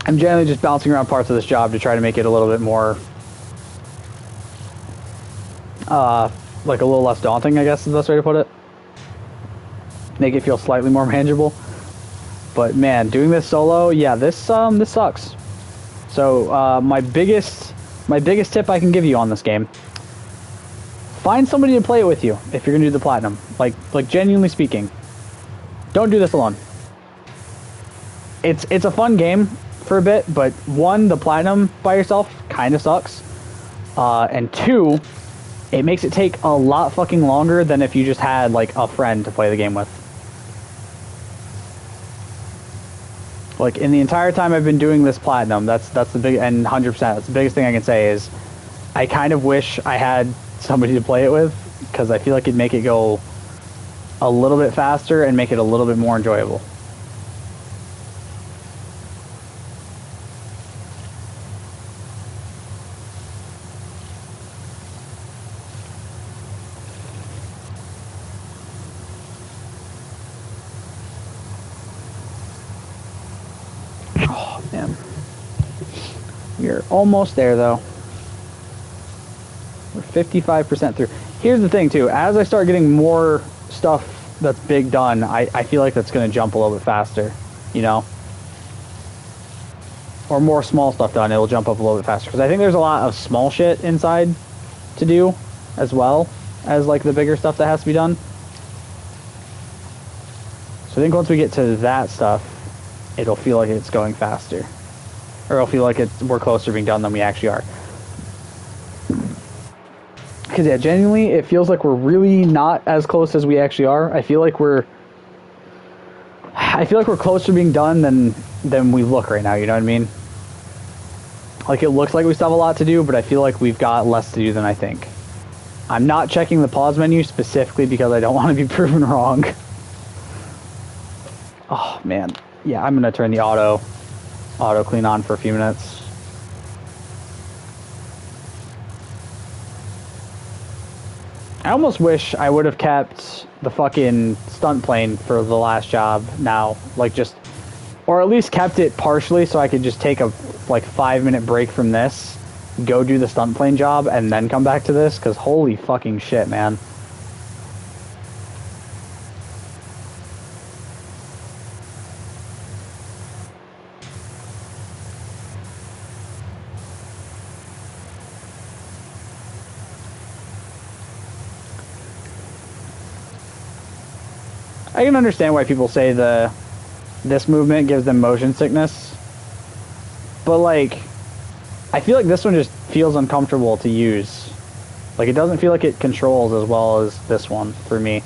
I'm generally just bouncing around parts of this job to try to make it a little bit more, like a little less daunting, I guess is the best way to put it. Make it feel slightly more manageable. But man, doing this solo, yeah, this sucks. So my biggest tip I can give you on this game: find somebody to play it with you if you're gonna do the platinum. Like genuinely speaking, don't do this alone. It's a fun game for a bit, but one, the platinum by yourself kind of sucks, and two, it makes it take a lot fucking longer than if you just had like a friend to play the game with. Like, in the entire time I've been doing this platinum, that's the big, and 100%, that's the biggest thing I can say is I kind of wish I had somebody to play it with, because I feel like it'd make it go a little bit faster and make it a little bit more enjoyable. We're almost there, though. We're 55% through. Here's the thing, too. As I start getting more stuff that's big done, I feel like that's going to jump a little bit faster, you know? Or more small stuff done, it'll jump up a little bit faster. Because I think there's a lot of small shit inside to do, as well as, like, the bigger stuff that has to be done. So I think once we get to that stuff, it'll feel like it's going faster. Or it'll feel like we're closer to being done than we actually are. Because, yeah, genuinely, it feels like we're really not as close as we actually are. I feel like we're closer to being done than we look right now, you know what I mean? Like, it looks like we still have a lot to do, but I feel like we've got less to do than I think. I'm not checking the pause menu specifically because I don't want to be proven wrong. Oh, man. Yeah, I'm going to turn the auto clean on for a few minutes. I almost wish I would have kept the fucking stunt plane for the last job now. Like, just... Or at least kept it partially so I could just take a, like, 5-minute break from this, go do the stunt plane job, and then come back to this, because holy fucking shit, man. I can understand why people say this movement gives them motion sickness, but like, I feel like this one just feels uncomfortable to use. Like, it doesn't feel like it controls as well as this one for me.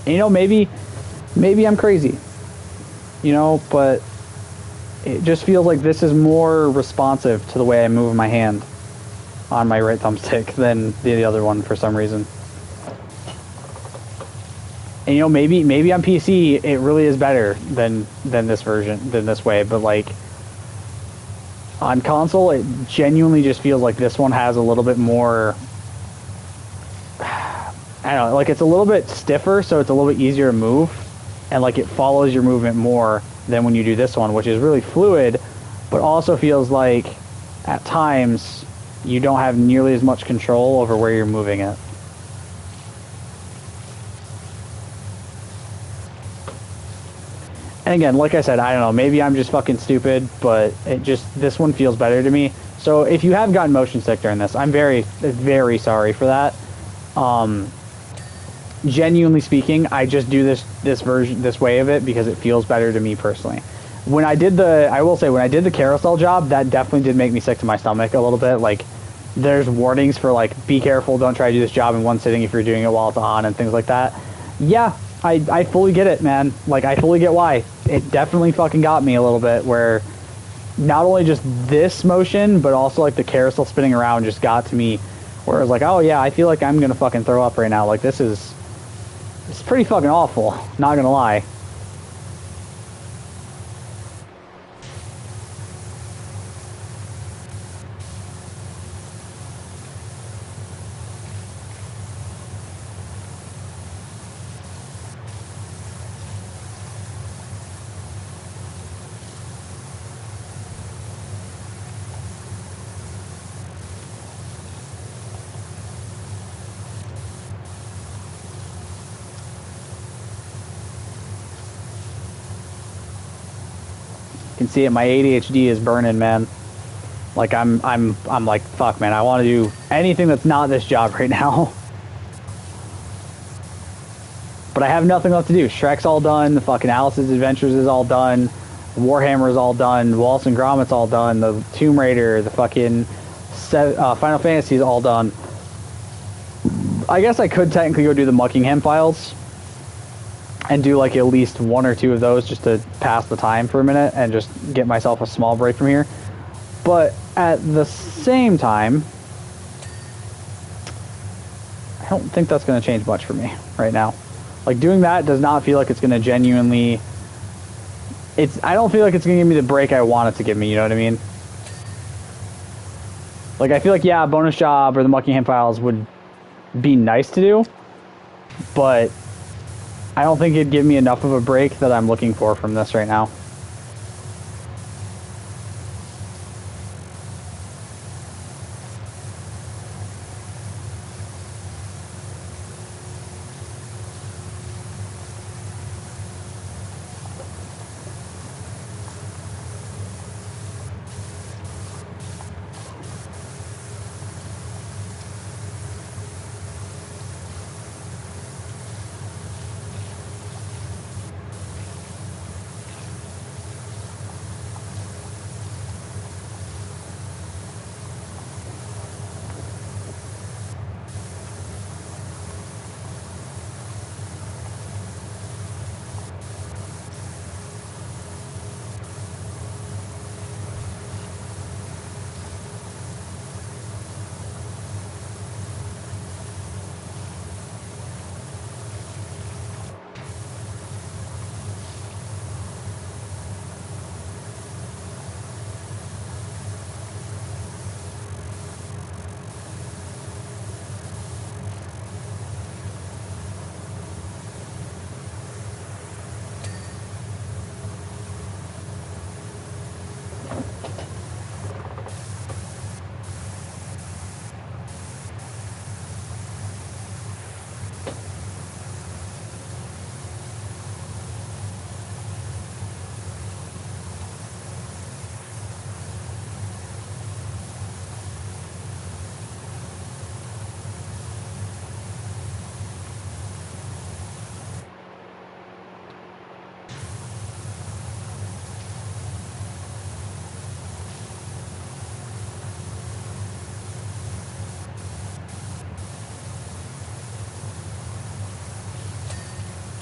And, you know, maybe I'm crazy, you know, but it just feels like this is more responsive to the way I move my hand on my right thumbstick than the other one for some reason. And, you know, maybe on PC it really is better than this version, than this way, but like on console it genuinely just feels like this one has a little bit more, I don't know, like it's a little bit stiffer, so it's a little bit easier to move, and like it follows your movement more than when you do this one, which is really fluid, but also feels like at times you don't have nearly as much control over where you're moving it. And again, like I said, I don't know, maybe I'm just fucking stupid, but this one feels better to me. So if you have gotten motion sick during this, I'm very, very sorry for that. Genuinely speaking, I just do this way of it because it feels better to me personally. When I did I will say, when I did the carousel job, that definitely did make me sick to my stomach a little bit. Like, there's warnings for, like, be careful, don't try to do this job in one sitting if you're doing it while it's on and things like that. Yeah, I fully get it, man. Like, I fully get why. It definitely fucking got me a little bit, where not only just this motion, but also, like, the carousel spinning around just got to me, where I was like, oh, yeah, I feel like I'm gonna fucking throw up right now. Like, it's pretty fucking awful, not gonna lie. Can see it, my ADHD is burning, man. Like, I'm like, fuck, man, I want to do anything that's not this job right now. But I have nothing left to do. Shrek's all done, the fucking Alice's Adventures is all done, Warhammer is all done, Wallace and Gromit's all done, the Tomb Raider, the fucking Final Fantasy is all done. I guess I could technically go do the Muckingham Files. and do like at least 1 or 2 of those just to pass the time for a minute and just get myself a small break from here. But at the same time, I don't think that's going to change much for me right now. Like, doing that does not feel like it's going to genuinely... I don't feel like it's going to give me the break I want it to give me, you know what I mean? Like, I feel like, yeah, bonus job or the Muckingham Files would be nice to do, but I don't think it'd give me enough of a break that I'm looking for from this right now.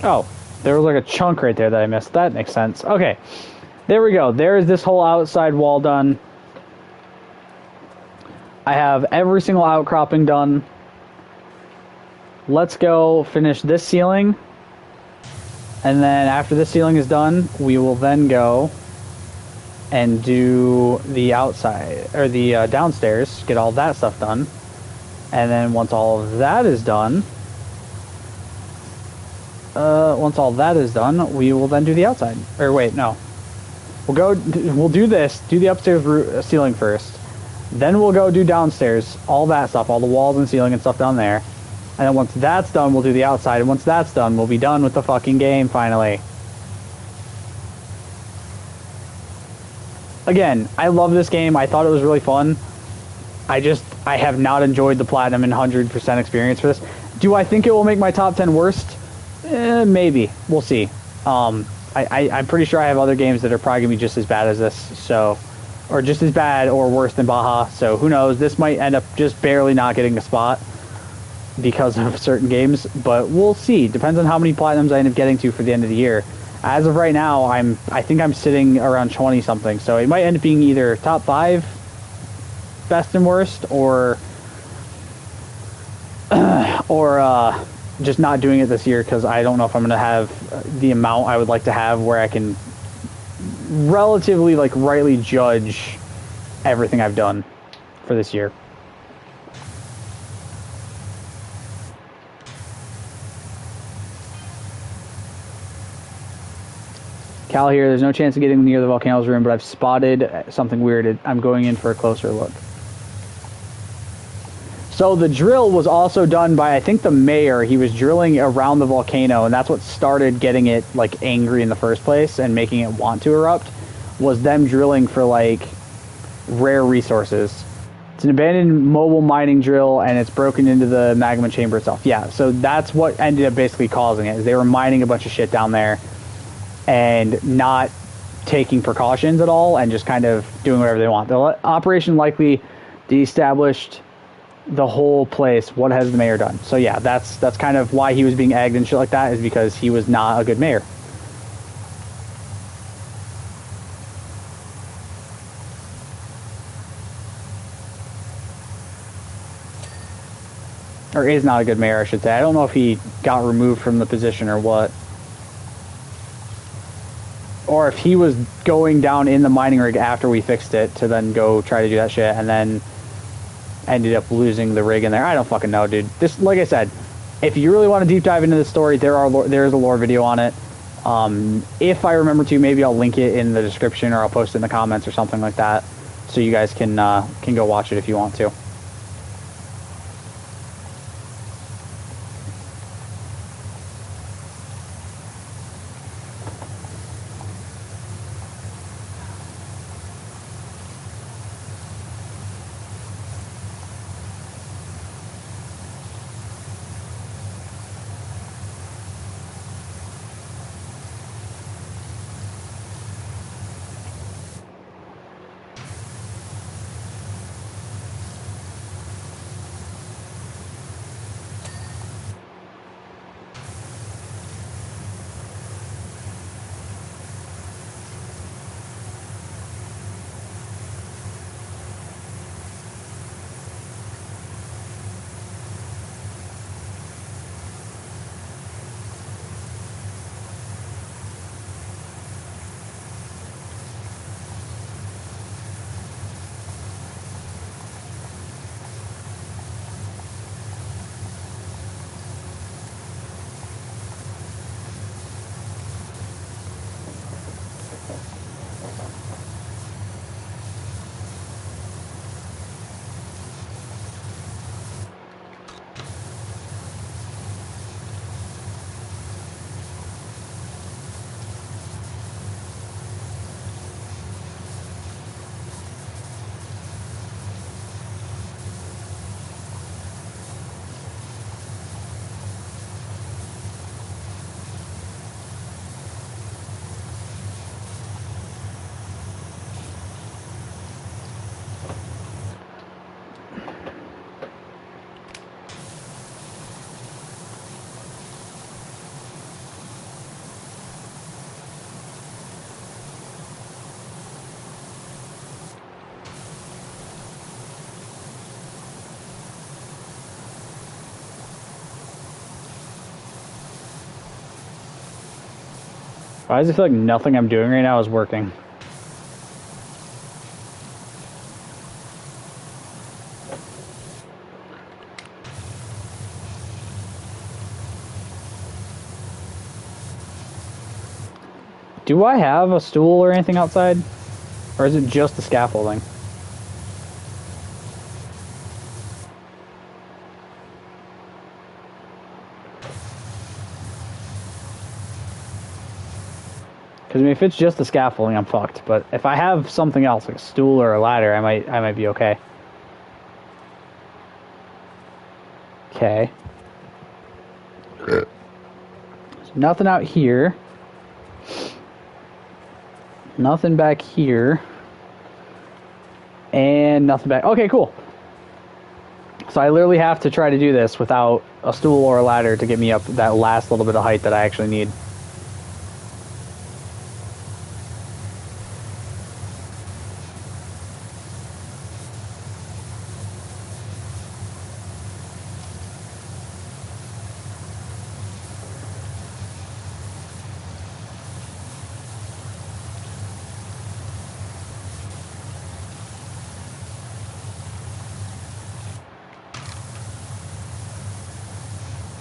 Oh, there was like a chunk right there that I missed. That makes sense. Okay, there we go. There's this whole outside wall done. I have every single outcropping done. Let's go finish this ceiling. And then after this ceiling is done, we will then go and do the outside, or the downstairs, get all that stuff done. And then once all of that is done, we will then do the outside. Or wait, no. We'll do this, do the upstairs ceiling first. Then we'll go do downstairs, all that stuff, all the walls and ceiling and stuff down there. And then once that's done, we'll do the outside. And once that's done, we'll be done with the fucking game, finally. Again, I love this game. I thought it was really fun. I have not enjoyed the Platinum and 100% experience for this. Do I think it will make my top 10 worst? Maybe. We'll see. I'm pretty sure I have other games that are probably going to be just as bad as this, so... Or just as bad or worse than Baja, so who knows. This might end up just barely not getting a spot because of certain games, but we'll see. Depends on how many Platinums I end up getting to for the end of the year. As of right now, I think I'm sitting around 20-something, so it might end up being either top 5 best and worst, or just not doing it this year because I don't know if I'm going to have the amount I would like to have where I can relatively, like, rightly judge everything I've done for this year. Cal here, there's no chance of getting near the volcano's room, but I've spotted something weird. I'm going in for a closer look. So the drill was also done by, I think, the mayor. He was drilling around the volcano, and that's what started getting it, like, angry in the first place and making it want to erupt, was them drilling for, like, rare resources. It's an abandoned mobile mining drill, and it's broken into the magma chamber itself. Yeah, so that's what ended up basically causing it, is they were mining a bunch of shit down there and not taking precautions at all and just kind of doing whatever they want. The operation likely de-established the whole place. What has the mayor done? So yeah, that's kind of why he was being egged and shit like that, is because he was not a good mayor. Or is not a good mayor, I should say. I don't know if he got removed from the position or what. Or if he was going down in the mining rig after we fixed it to then go try to do that shit and then ended up losing the rig in there. I don't fucking know, dude. This, like I said, if you really want to deep dive into this story, there is a lore video on it. If I remember to, maybe I'll link it in the description or I'll post it in the comments or something like that, so you guys can go watch it if you want to. Why does it feel like nothing I'm doing right now is working? Do I have a stool or anything outside? Or is it just the scaffolding? Because I mean, if it's just the scaffolding, I'm fucked. But if I have something else, like a stool or a ladder, I might be okay. Okay. There's nothing out here. Nothing back here. And nothing back. Okay, cool. So I literally have to try to do this without a stool or a ladder to get me up that last little bit of height that I actually need.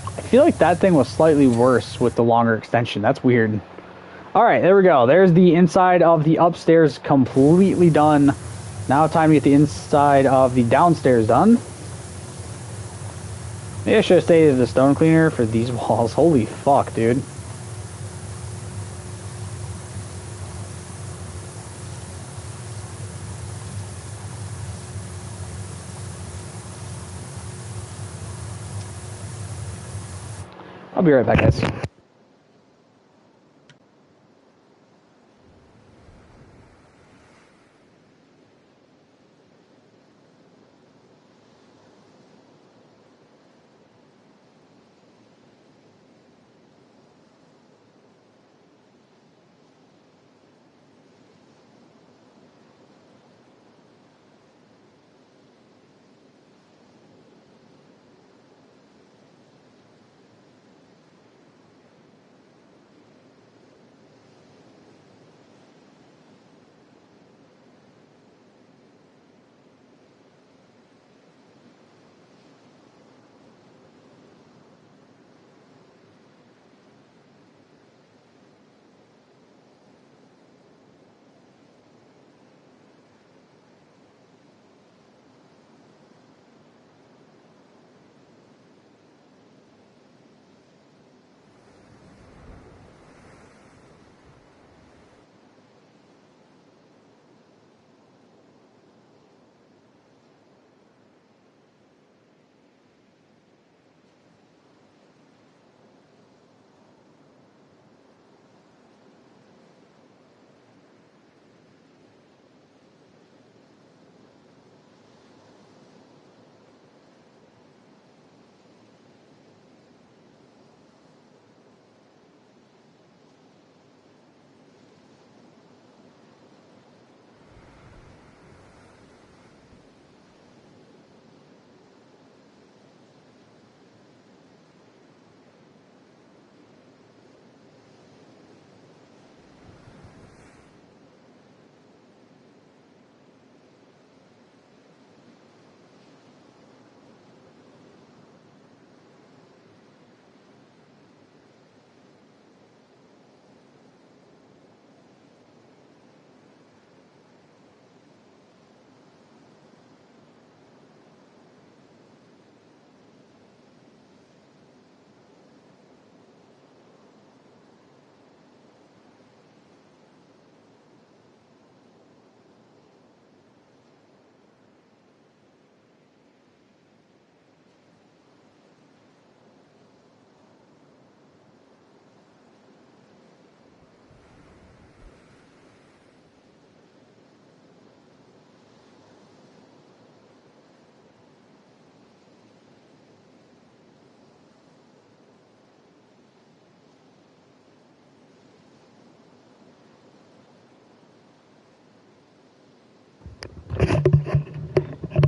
I feel like that thing was slightly worse with the longer extension. That's weird. Alright, there we go. There's the inside of the upstairs completely done. Now time to get the inside of the downstairs done. Maybe I should have saved the stone cleaner for these walls. Holy fuck, dude. I'll be right back, guys.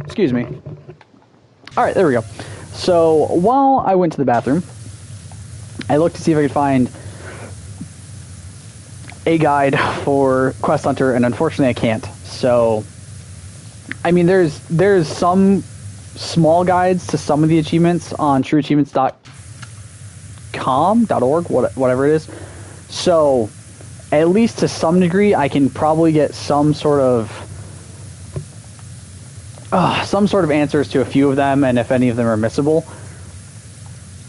Excuse me. All right, there we go. So while I went to the bathroom, I looked to see if I could find a guide for Quest Hunter, and unfortunately I can't. So, I mean, there's some small guides to some of the achievements on trueachievements.com.org, whatever it is. So, at least to some degree, I can probably get some sort of answers to a few of them, and if any of them are missable.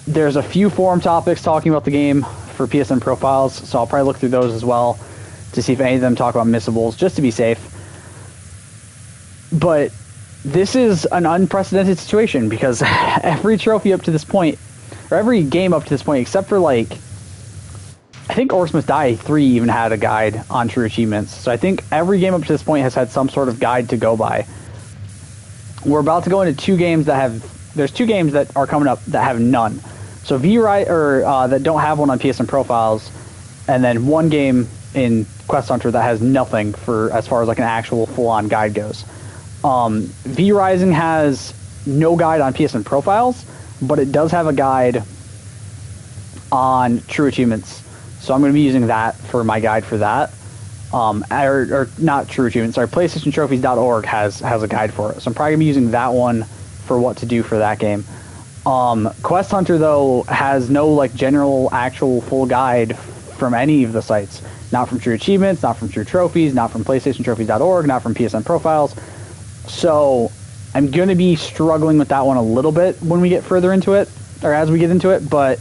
There's a few forum topics talking about the game for PSN profiles, so I'll probably look through those as well to see if any of them talk about missables, just to be safe. But this is an unprecedented situation, because every trophy up to this point, or every game up to this point, except for, like, I think Orcs Must Die 3 even had a guide on True Achievements. So I think every game up to this point has had some sort of guide to go by. We're about to go into two games that have... There's two games that are coming up that have none. So that don't have one on PSN profiles, and then one game in Quest Hunter that has nothing for as far as like an actual full-on guide goes. V Rising has no guide on PSN profiles, but it does have a guide on True Achievements. So I'm going to be using that for my guide for that. Or not True Achievements, sorry, PlayStationTrophies.org has a guide for it. So I'm probably going to be using that one for what to do for that game. Quest Hunter, though, has no like general actual full guide from any of the sites. Not from True Achievements, not from True Trophies, not from PlayStationTrophies.org, not from PSN Profiles. So I'm going to be struggling with that one a little bit when we get further into it, or as we get into it, but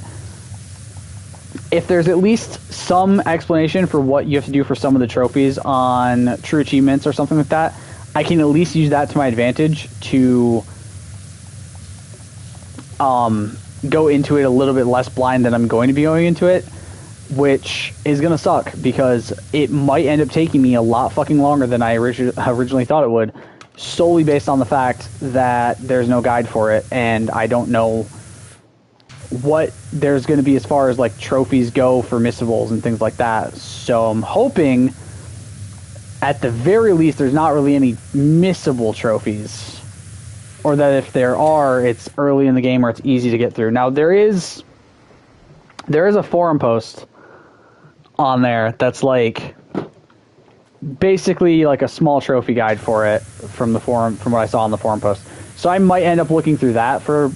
if there's at least some explanation for what you have to do for some of the trophies on True Achievements or something like that, I can at least use that to my advantage to go into it a little bit less blind than I'm going to be going into it, which is going to suck because it might end up taking me a lot fucking longer than I originally thought it would, solely based on the fact that there's no guide for it, and I don't know what there's going to be as far as like trophies go for missables and things like that. So I'm hoping at the very least there's not really any missable trophies, or that if there are, it's early in the game or it's easy to get through. Now there is a forum post on there that's like basically like a small trophy guide for it from the forum, from what I saw on the forum post. So I might end up looking through that for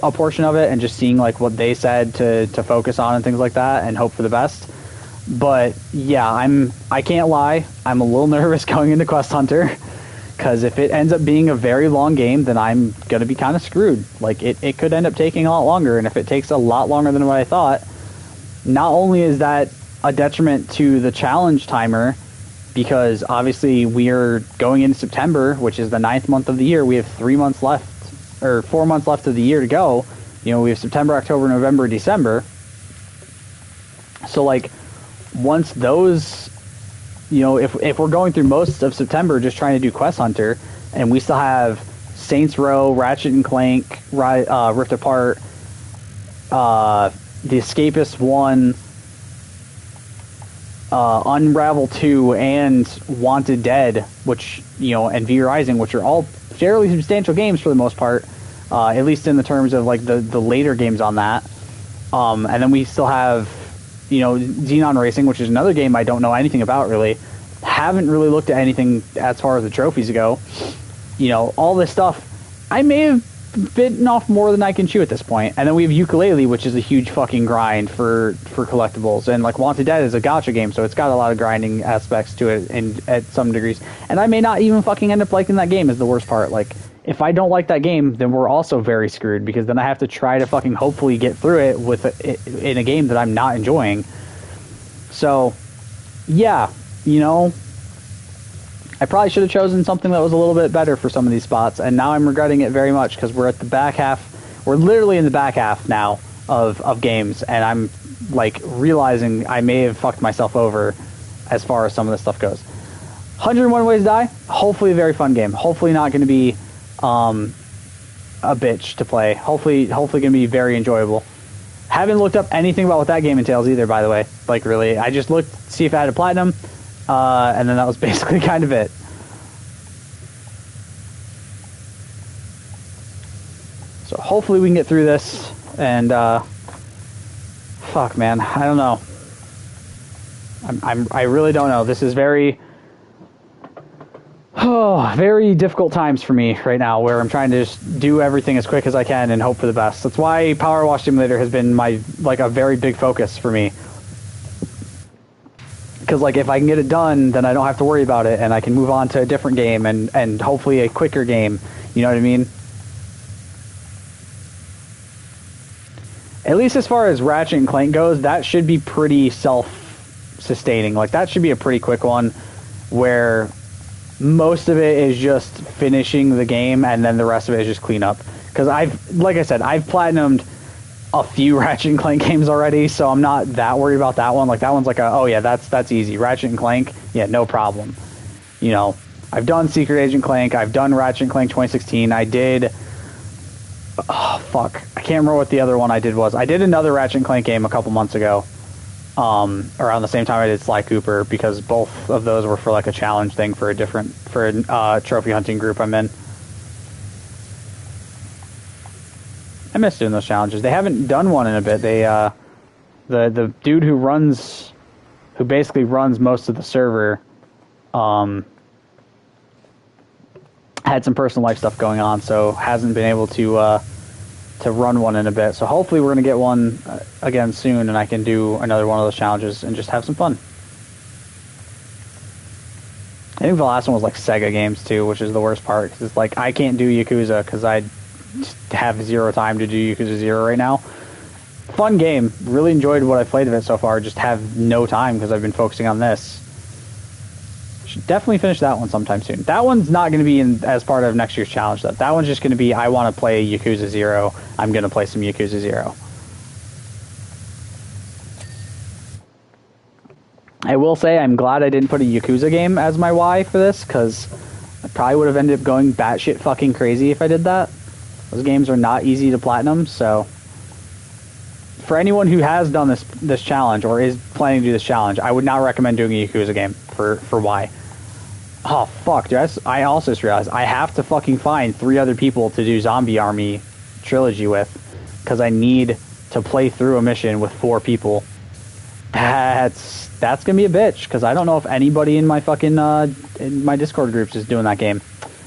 a portion of it and just seeing like what they said to focus on and things like that and hope for the best. But yeah, I can't lie, I'm a little nervous going into Quest Hunter, because if it ends up being a very long game, then I'm gonna be kind of screwed. Like it could end up taking a lot longer, and if it takes a lot longer than what I thought, not only is that a detriment to the challenge timer, because obviously we are going into September, which is the 9th month of the year. We have 3 months left, or 4 months left of the year to go. You know, we have September, October, November, December. So like, once those, you know, if we're going through most of September just trying to do Quest Hunter, and we still have Saints Row, Ratchet and Clank, Rift Apart, The Escapist 1, Unravel 2, and Wanted Dead, which, you know, and V Rising, which are all fairly substantial games for the most part, at least in the terms of like the later games on that. And then we still have, you know, Xenon Racing, which is another game I don't know anything about really. Haven't really looked at anything as far as the trophies go. You know, all this stuff, I may have bitten off more than I can chew at this point. And then we have Yooka-Laylee, which is a huge fucking grind for collectibles. And like Wanted Dead is a gacha game, so it's got a lot of grinding aspects to it at some degrees. And I may not even fucking end up liking that game, is the worst part. Like, if I don't like that game, then we're also very screwed, because then I have to try to fucking hopefully get through it in a game that I'm not enjoying. So, yeah, you know, I probably should have chosen something that was a little bit better for some of these spots, and now I'm regretting it very much, because we're at the back half. We're literally in the back half now of games, and I'm like realizing I may have fucked myself over as far as some of this stuff goes. 101 Ways to Die, hopefully a very fun game. Hopefully not going to be a bitch to play. Hopefully going to be very enjoyable. Haven't looked up anything about what that game entails either, by the way. Like, really, I just looked to see if I had a platinum, and then that was basically kind of it. So hopefully we can get through this, and fuck, man, I don't know. I really don't know. This is very very difficult times for me right now, where I'm trying to just do everything as quick as I can and hope for the best. That's why Powerwash Simulator has been a very big focus for me. Because like if I can get it done, then I don't have to worry about it, and I can move on to a different game and hopefully a quicker game. You know what I mean? At least as far as Ratchet and Clank goes, that should be pretty self-sustaining. Like that should be a pretty quick one, where most of it is just finishing the game, and then the rest of it is just cleanup. Because like I said, I've platinumed a few Ratchet and Clank games already, so I'm not that worried about that one. Like that one's like oh yeah, that's easy. Ratchet and Clank, yeah, no problem. You know, I've done Secret Agent Clank, I've done Ratchet and Clank 2016. I did, oh fuck, I can't remember what the other one I did was. I did another Ratchet and Clank game a couple months ago, around the same time I did Sly Cooper, because both of those were for like a challenge thing for a trophy hunting group I'm in. I miss doing those challenges. They haven't done one in a bit. They the dude who basically runs most of the server had some personal life stuff going on, so hasn't been able to run one in a bit. So hopefully we're going to get one again soon, and I can do another one of those challenges and just have some fun. I think the last one was like Sega games too, which is the worst part, because it's like I can't do Yakuza because I have zero time to do Yakuza 0 right now. Fun game. Really enjoyed what I played of it so far. Just have no time because I've been focusing on this. Should definitely finish that one sometime soon. That one's not going to be as part of next year's challenge, though. That one's just going to be, I want to play Yakuza 0. I'm going to play some Yakuza 0. I will say I'm glad I didn't put a Yakuza game as my why for this, because I probably would have ended up going batshit fucking crazy if I did that. Those games are not easy to platinum, so for anyone who has done this challenge or is planning to do this challenge, I would not recommend doing a Yakuza game for why. Oh fuck, dude! I also just realized I have to fucking find 3 other people to do Zombie Army Trilogy with, because I need to play through a mission with 4 people. That's gonna be a bitch, because I don't know if anybody in my fucking in my Discord groups is doing that game.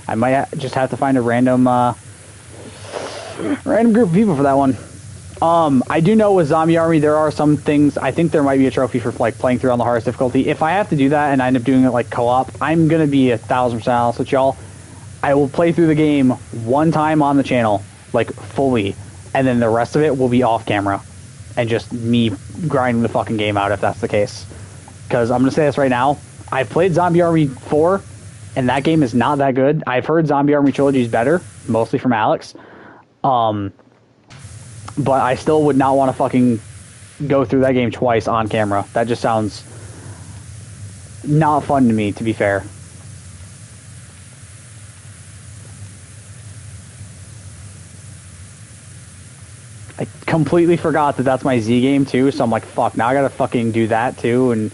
I might just have to find a random group of people for that one. I do know with Zombie Army there are some things. I think there might be a trophy for like playing through on the hardest difficulty. If I have to do that and I end up doing it like co-op, I'm gonna be 1,000% honest with y'all. I will play through the game one time on the channel, like fully, and then the rest of it will be off camera and just me grinding the fucking game out if that's the case. Because I'm gonna say this right now, I've played Zombie Army 4, and that game is not that good. I've heard Zombie Army Trilogy is better, mostly from Alex. But I still would not want to fucking go through that game twice on camera. That just sounds not fun to me, to be fair. I completely forgot that that's my Z game too, so I'm like, fuck, now I gotta fucking do that too, and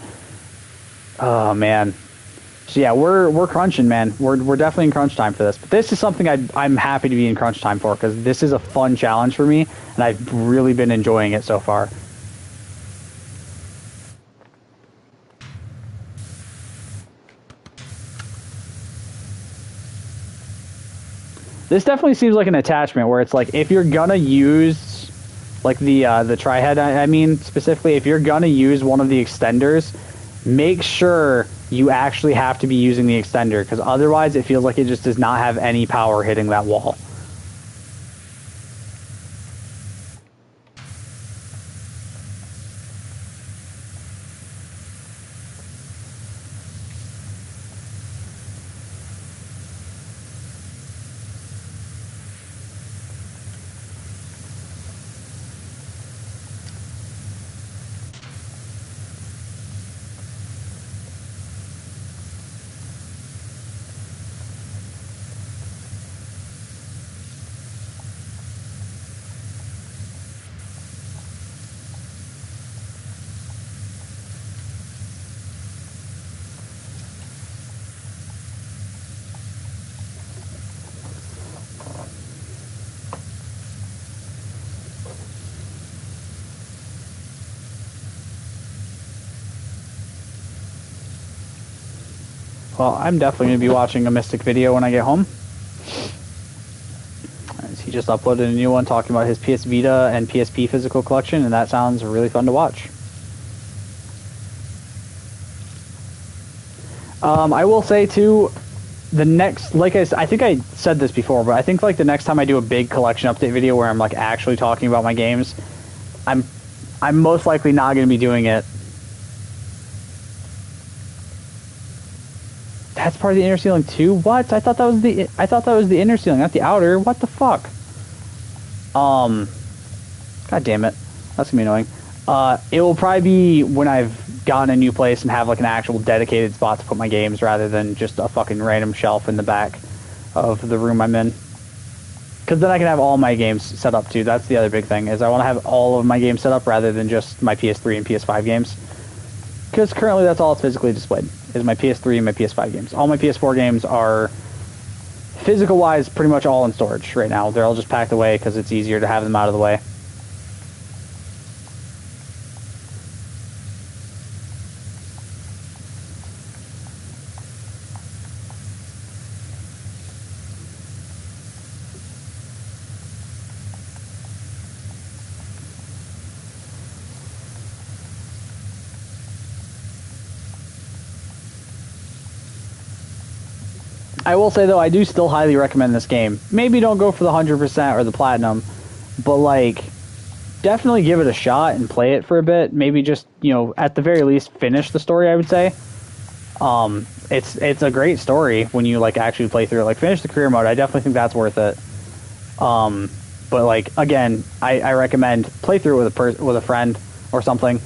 oh man. So yeah, we're crunching, man. We're definitely in crunch time for this. But this is something I'm happy to be in crunch time for, because this is a fun challenge for me, and I've really been enjoying it so far. This definitely seems like an attachment where it's like, if you're gonna use like the tri-head, I mean specifically, if you're gonna use one of the extenders, make sure you actually have to be using the extender, because otherwise it feels like it just does not have any power hitting that wall. Well, I'm definitely going to be watching a Mystic video when I get home. As he just uploaded a new one talking about his PS Vita and PSP physical collection, and that sounds really fun to watch. I will say, too, the next, like I think I said this before, but I think like the next time I do a big collection update video where I'm like actually talking about my games, I'm most likely not going to be doing it. That's part of the inner ceiling too. What? I thought that was the inner ceiling, not the outer. What the fuck? God damn it. That's gonna be annoying. It will probably be when I've gotten a new place and have like an actual dedicated spot to put my games rather than just a fucking random shelf in the back of the room I'm in. Because then I can have all my games set up too. That's the other big thing, is I want to have all of my games set up rather than just my PS3 and PS5 games. Because currently that's all it's physically displayed, is my PS3 and my PS5 games. All my PS4 games are, physical-wise, pretty much all in storage right now. They're all just packed away because it's easier to have them out of the way. I will say, though, I do still highly recommend this game. Maybe don't go for the 100% or the platinum, but, like, definitely give it a shot and play it for a bit. Maybe just, you know, at the very least, finish the story, I would say. It's a great story when you, like, actually play through it. Like, finish the career mode. I definitely think that's worth it. But, like, again, I recommend play through it with a friend or something.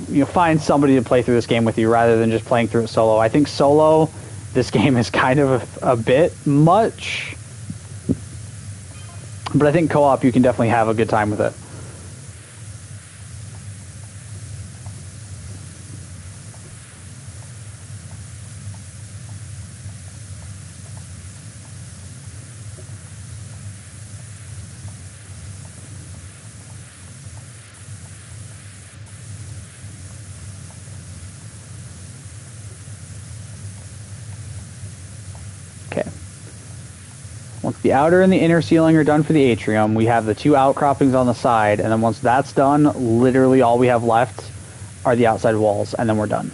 You know, find somebody to play through this game with you rather than just playing through it solo. I think solo, this game is kind of a bit much, but I think co-op you can definitely have a good time with it. Okay. Once the outer and the inner ceiling are done for the atrium, we have the two outcroppings on the side, and then once that's done, literally all we have left are the outside walls, and then we're done.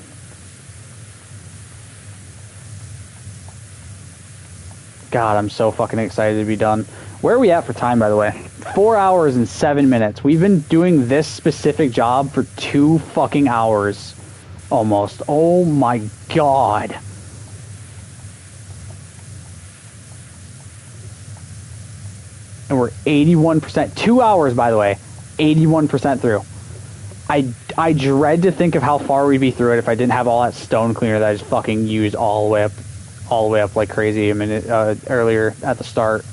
God, I'm so fucking excited to be done. Where are we at for time, by the way? 4 hours and 7 minutes. We've been doing this specific job for 2 fucking hours. Almost. Oh my god. And we're 81%. 2 hours, by the way. 81% through. I dread to think of how far we'd be through it if I didn't have all that stone cleaner that I just fucking used all the way up like crazy a minute earlier at the start.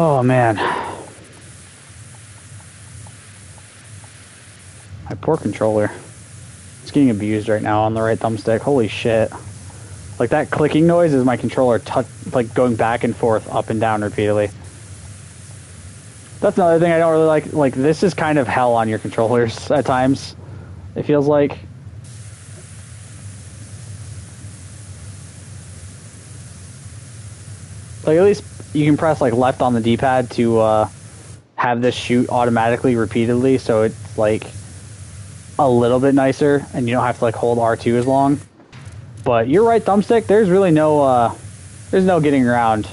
Oh man. My poor controller. It's getting abused right now on the right thumbstick. Holy shit. Like that clicking noise is my controller like going back and forth, up and down repeatedly. That's another thing I don't really like. Like, this is kind of hell on your controllers at times. It feels like. Like, at least you can press, like, left on the D-pad to have this shoot automatically repeatedly, so it's, like, a little bit nicer, and you don't have to, like, hold R2 as long. But your right thumbstick, there's really no, there's no getting around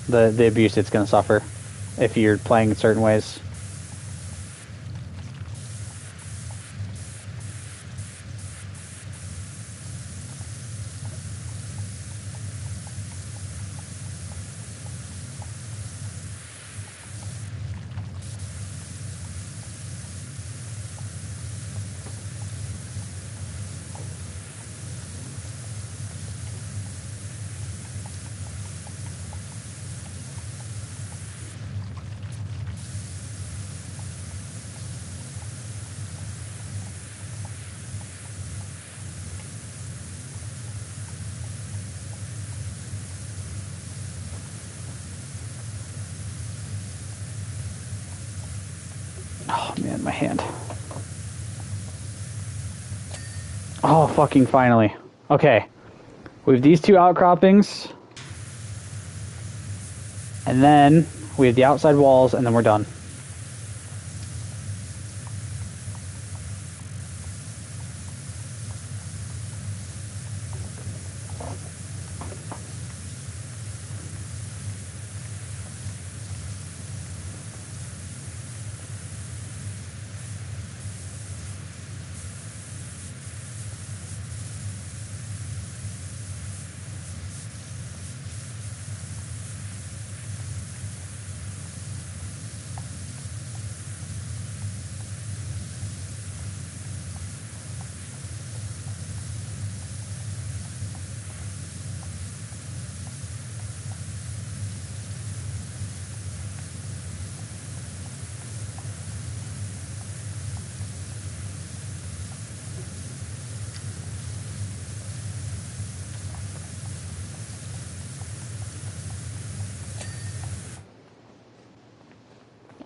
the abuse it's going to suffer if you're playing in certain ways. Oh, man, my hand. Oh, fucking finally. Okay. We have these two outcroppings. And then we have the outside walls, and then we're done.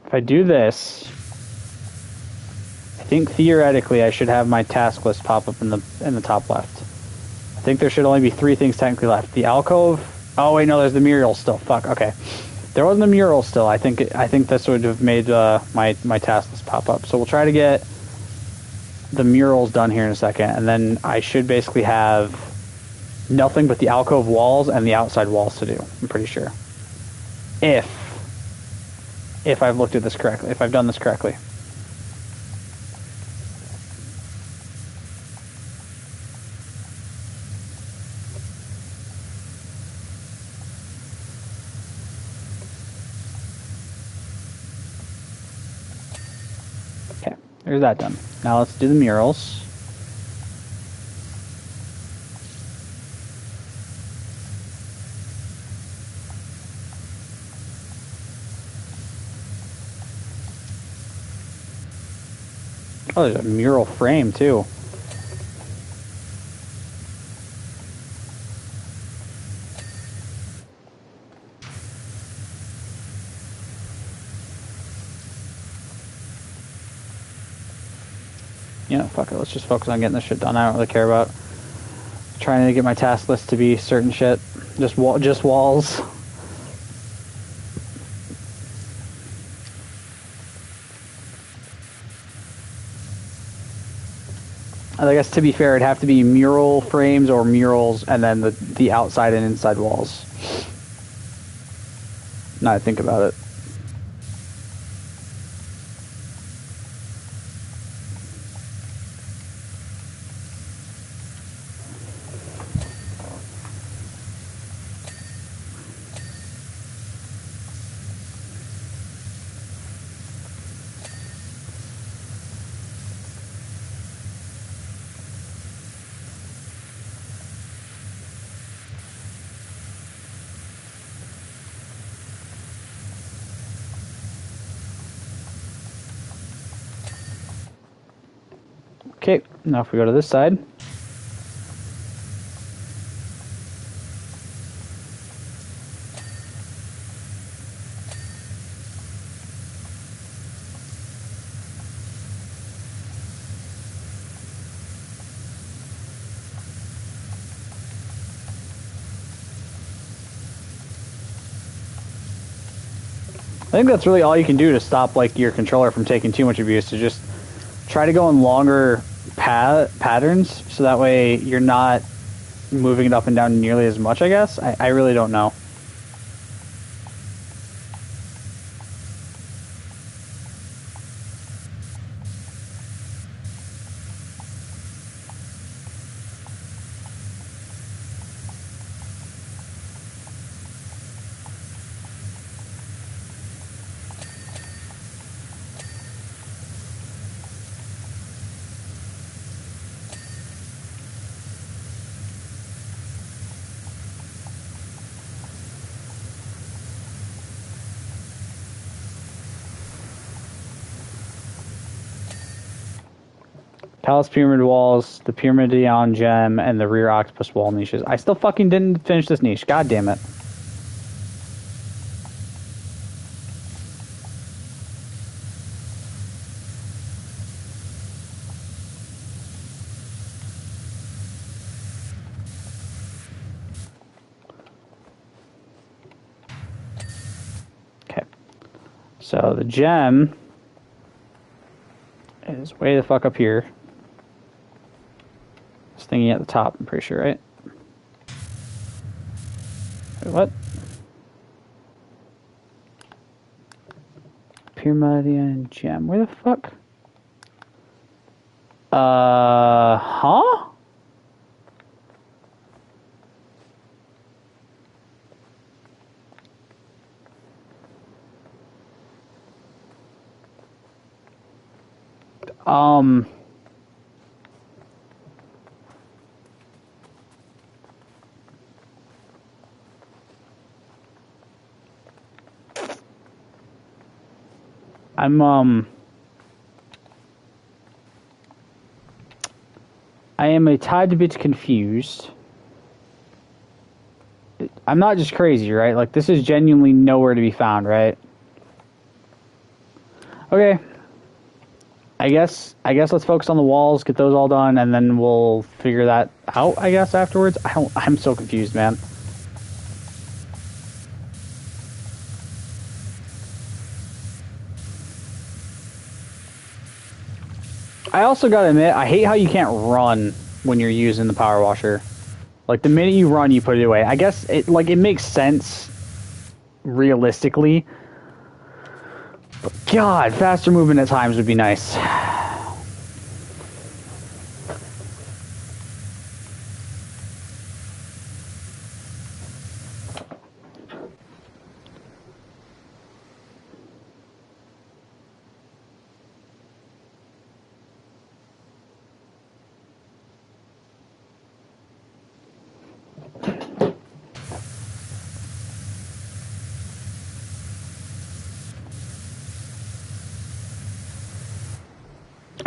If I do this, I think theoretically I should have my task list pop up in the top left. I think there should only be 3 things technically left. The alcove. Oh wait, no, there's the mural still. Fuck. Okay, there wasn't a mural still. I think this would have made my task list pop up. So we'll try to get the murals done here in a second, and then I should basically have nothing but the alcove walls and the outside walls to do. I'm pretty sure. If I've looked at this correctly, if I've done this correctly. Okay, there's that done. Now let's do the murals. Oh, there's a mural frame, too. You know, fuck it, let's just focus on getting this shit done. I don't really care about trying to get my task list to be certain shit. Just walls. I guess to be fair, it'd have to be mural frames or murals, and then the outside and inside walls. Now I think about it. Okay, now if we go to this side. I think that's really all you can do to stop like your controller from taking too much abuse, to just try to go in longer patterns, so that way you're not moving it up and down nearly as much, I guess. I really don't know. Palace Pyramid walls, the Pyramidion gem, and the rear octopus wall niches. I still fucking didn't finish this niche. God damn it. Okay. So the gem is way the fuck up here. This thingy at the top, I'm pretty sure, right? Wait, what? Pyramidion gem. Where the fuck? Huh? I am a tad bit confused. I'm not just crazy, right? Like, this is genuinely nowhere to be found, right? Okay. I guess let's focus on the walls, get those all done, and then we'll figure that out, I guess, afterwards. I'm so confused, man. I also gotta admit, I hate how you can't run when you're using the power washer. Like, the minute you run, you put it away. I guess it makes sense realistically. But God, faster movement at times would be nice.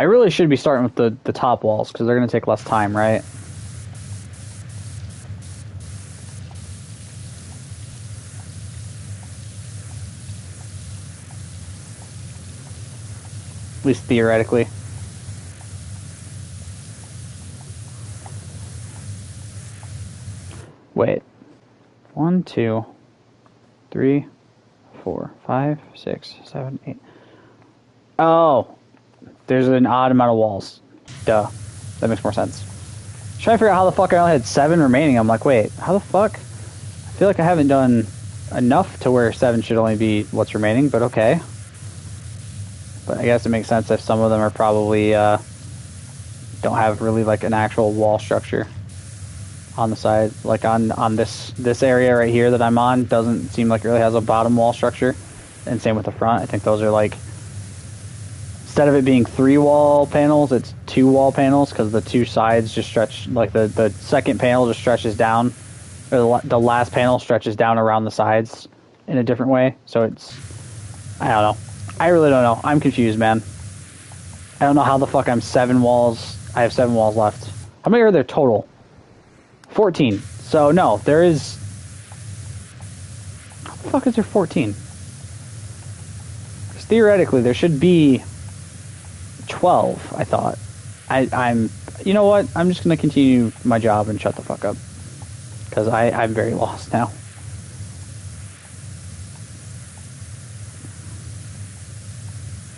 I really should be starting with the top walls, because they're going to take less time, right? At least theoretically. Wait. 1, 2, 3, 4, 5, 6, 7, 8. Oh. There's an odd amount of walls. Duh. That makes more sense. Trying to figure out how the fuck I only had 7 remaining. I'm like, wait, how the fuck? I feel like I haven't done enough to where 7 should only be what's remaining, but okay. But I guess it makes sense if some of them are probably don't have really like an actual wall structure on the side. Like on this area right here that I'm on doesn't seem like it really has a bottom wall structure. And same with the front. I think those are like, instead of it being 3 wall panels, it's 2 wall panels, because the 2 sides just stretch, like the second panel just stretches down, or the last panel stretches down around the sides in a different way. So it's, I don't know. I really don't know. I'm confused, man. I don't know how the fuck I'm 7 walls I have 7 walls left. How many are there total? 14. So, no, there is... How the fuck is there 14? Because theoretically, there should be 12, I thought. I'm... You know what? I'm just going to continue my job and shut the fuck up. Because I'm very lost now.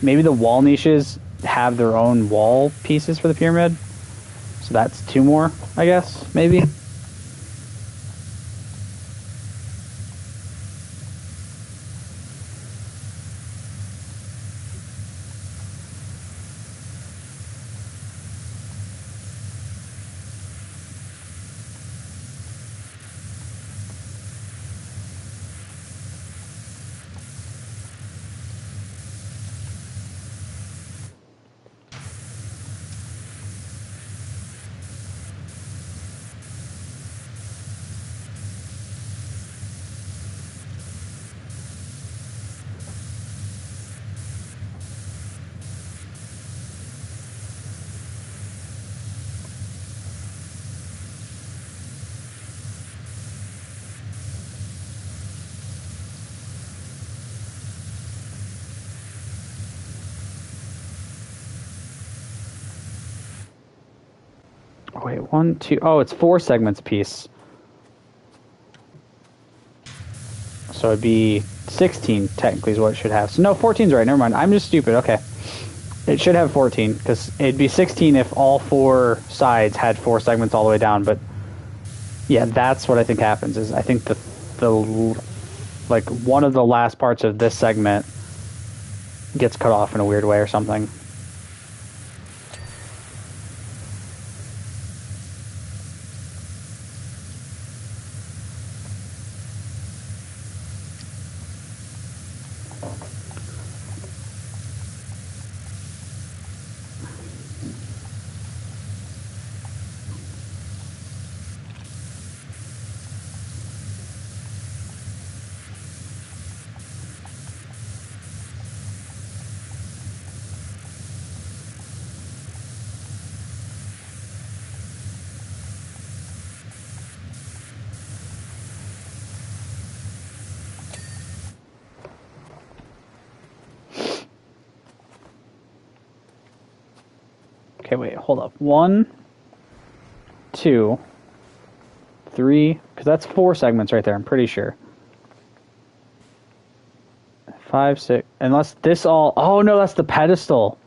Maybe the wall niches have their own wall pieces for the pyramid. So that's 2 more, I guess, maybe. Wait, 1, 2... Oh, it's 4 segments a piece. So it'd be 16, technically, is what it should have. So no, 14's right. Never mind. I'm just stupid. Okay. It should have 14, because it'd be 16 if all 4 sides had 4 segments all the way down. But, yeah, that's what I think happens, is I think the like, one of the last parts of this segment gets cut off in a weird way or something. Okay, wait, hold up. 1, 2, 3, because that's 4 segments right there, I'm pretty sure. 5, 6, unless this all... Oh, no, that's the pedestal.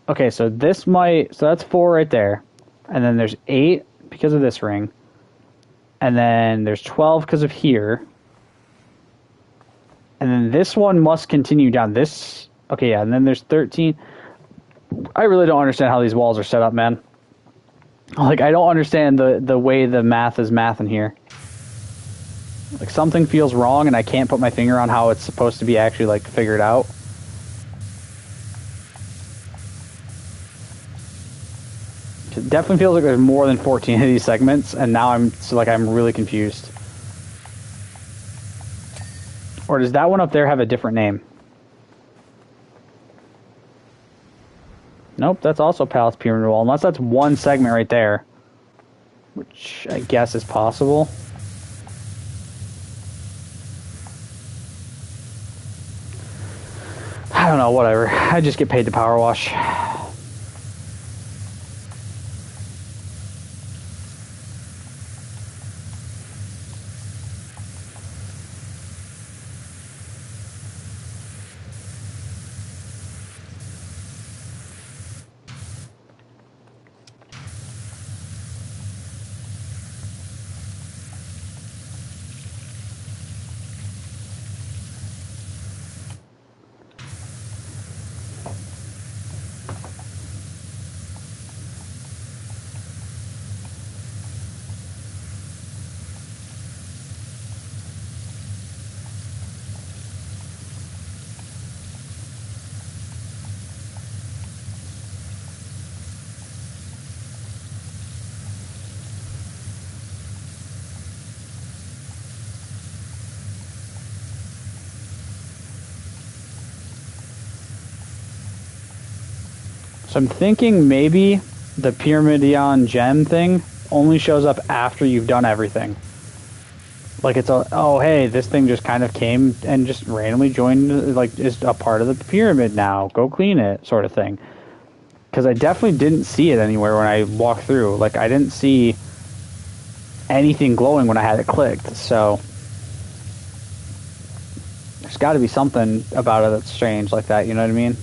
Okay, so this might... So that's 4 right there. And then there's 8 because of this ring. And then there's 12 because of here. And then this one must continue down this... Okay, yeah, and then there's 13... I really don't understand how these walls are set up, man. Like, I don't understand the way the math is mathing here. Like, something feels wrong, and I can't put my finger on how it's supposed to be actually, like, figured out. It definitely feels like there's more than 14 of these segments, and now I'm really confused. Or does that one up there have a different name? Nope, that's also Palace Pyramid Wall, unless that's one segment right there. Which I guess is possible. I don't know, whatever. I just get paid to power wash. So I'm thinking maybe the Pyramidion gem thing only shows up after you've done everything. Like it's a, oh hey, this thing just kind of came and just randomly joined, like is a part of the pyramid now. Go clean it, sort of thing. Because I definitely didn't see it anywhere when I walked through. Like I didn't see anything glowing when I had it clicked. So there's got to be something about it that's strange like that. You know what I mean?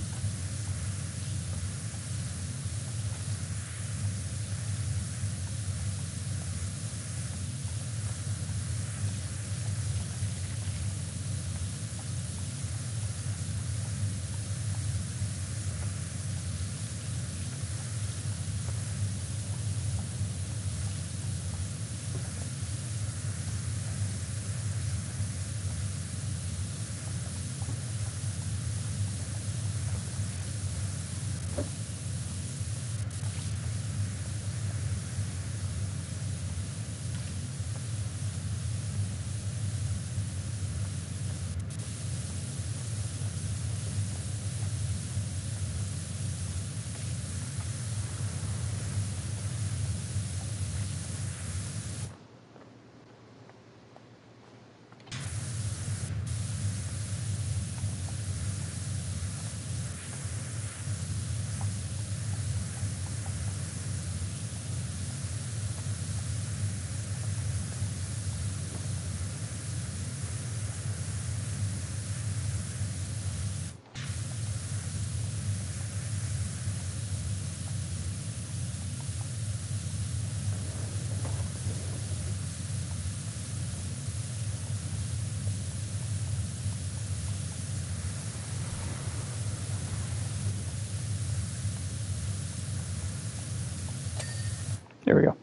There we go.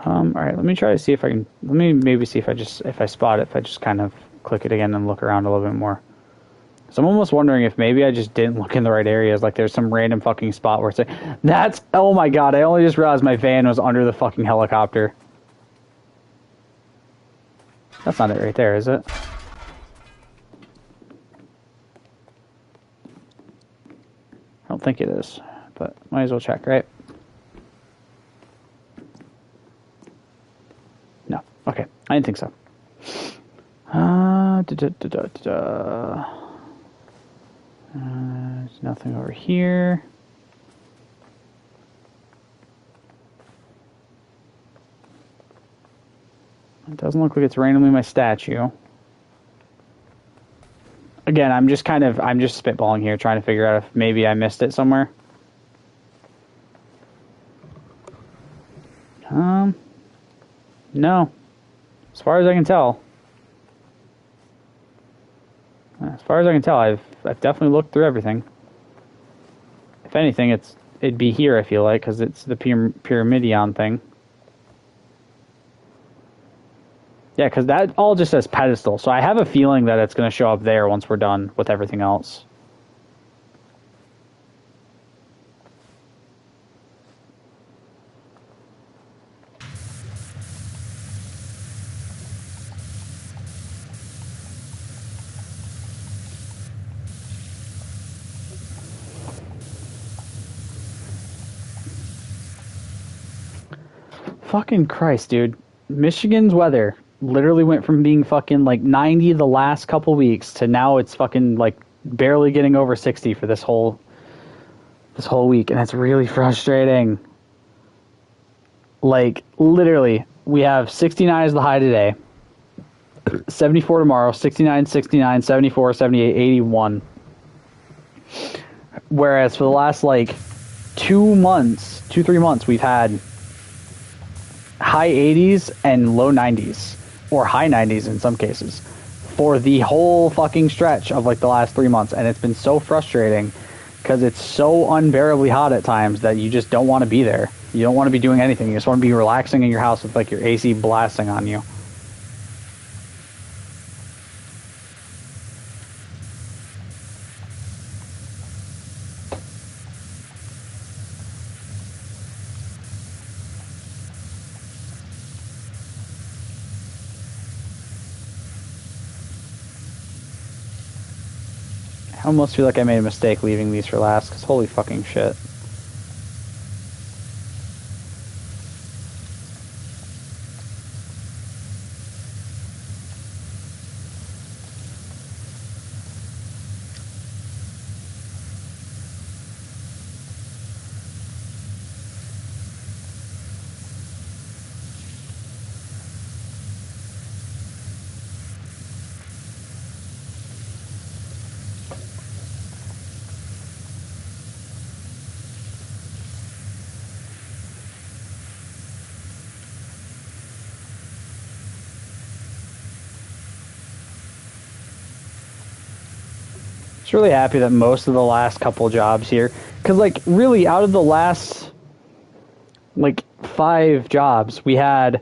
All right, let me try to see if I can. Let me maybe see if I spot it, if I just kind of click it again and look around a little bit more. So I'm almost wondering if maybe I just didn't look in the right areas. Like there's some random fucking spot where it's like, that's, oh my god, I only just realized my van was under the fucking helicopter. That's not it right there, is it? I don't think it is, but might as well check, right? No. Okay. I didn't think so. There's nothing over here. It doesn't look like it's randomly my statue. Again, I'm just spitballing here, trying to figure out if maybe I missed it somewhere. No. As far as I can tell. As far as I can tell, I've definitely looked through everything. If anything, it'd be here, I feel like, because it's the Pyramidion thing. Yeah, because that all just says pedestal, so I have a feeling that it's going to show up there once we're done with everything else. Fucking Christ, dude. Michigan's weather literally went from being fucking like 90 the last couple weeks to now it's fucking like barely getting over 60 for this whole week, and it's really frustrating. Like literally, we have 69 as the high today, 74 tomorrow, 69, 69, 74, 78, 81. Whereas for the last like 3 months, we've had high 80s and low 90s, or high 90s in some cases, for the whole fucking stretch of like the last 3 months, and it's been so frustrating because it's so unbearably hot at times that you just don't want to be there. You don't want to be doing anything. You just want to be relaxing in your house with like your AC blasting on you. I almost feel like I made a mistake leaving these for last, because holy fucking shit. Just really happy that most of the last couple jobs here, because like really out of the last like 5 jobs, we had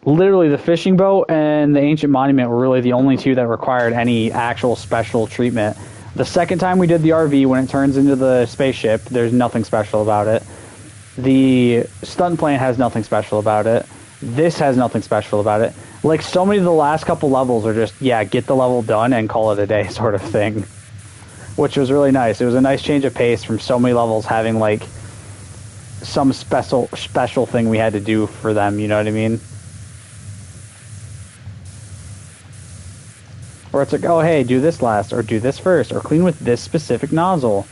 literally the fishing boat and the ancient monument were really the only 2 that required any actual special treatment. The second time we did the RV, when it turns into the spaceship, there's nothing special about it. The stunt plane has nothing special about it. This has nothing special about it. Like, so many of the last couple levels are just, yeah, get the level done and call it a day sort of thing. Which was really nice. It was a nice change of pace from so many levels having, like, some special thing we had to do for them, you know what I mean? Or it's like, oh, hey, do this last, or do this first, or clean with this specific nozzle.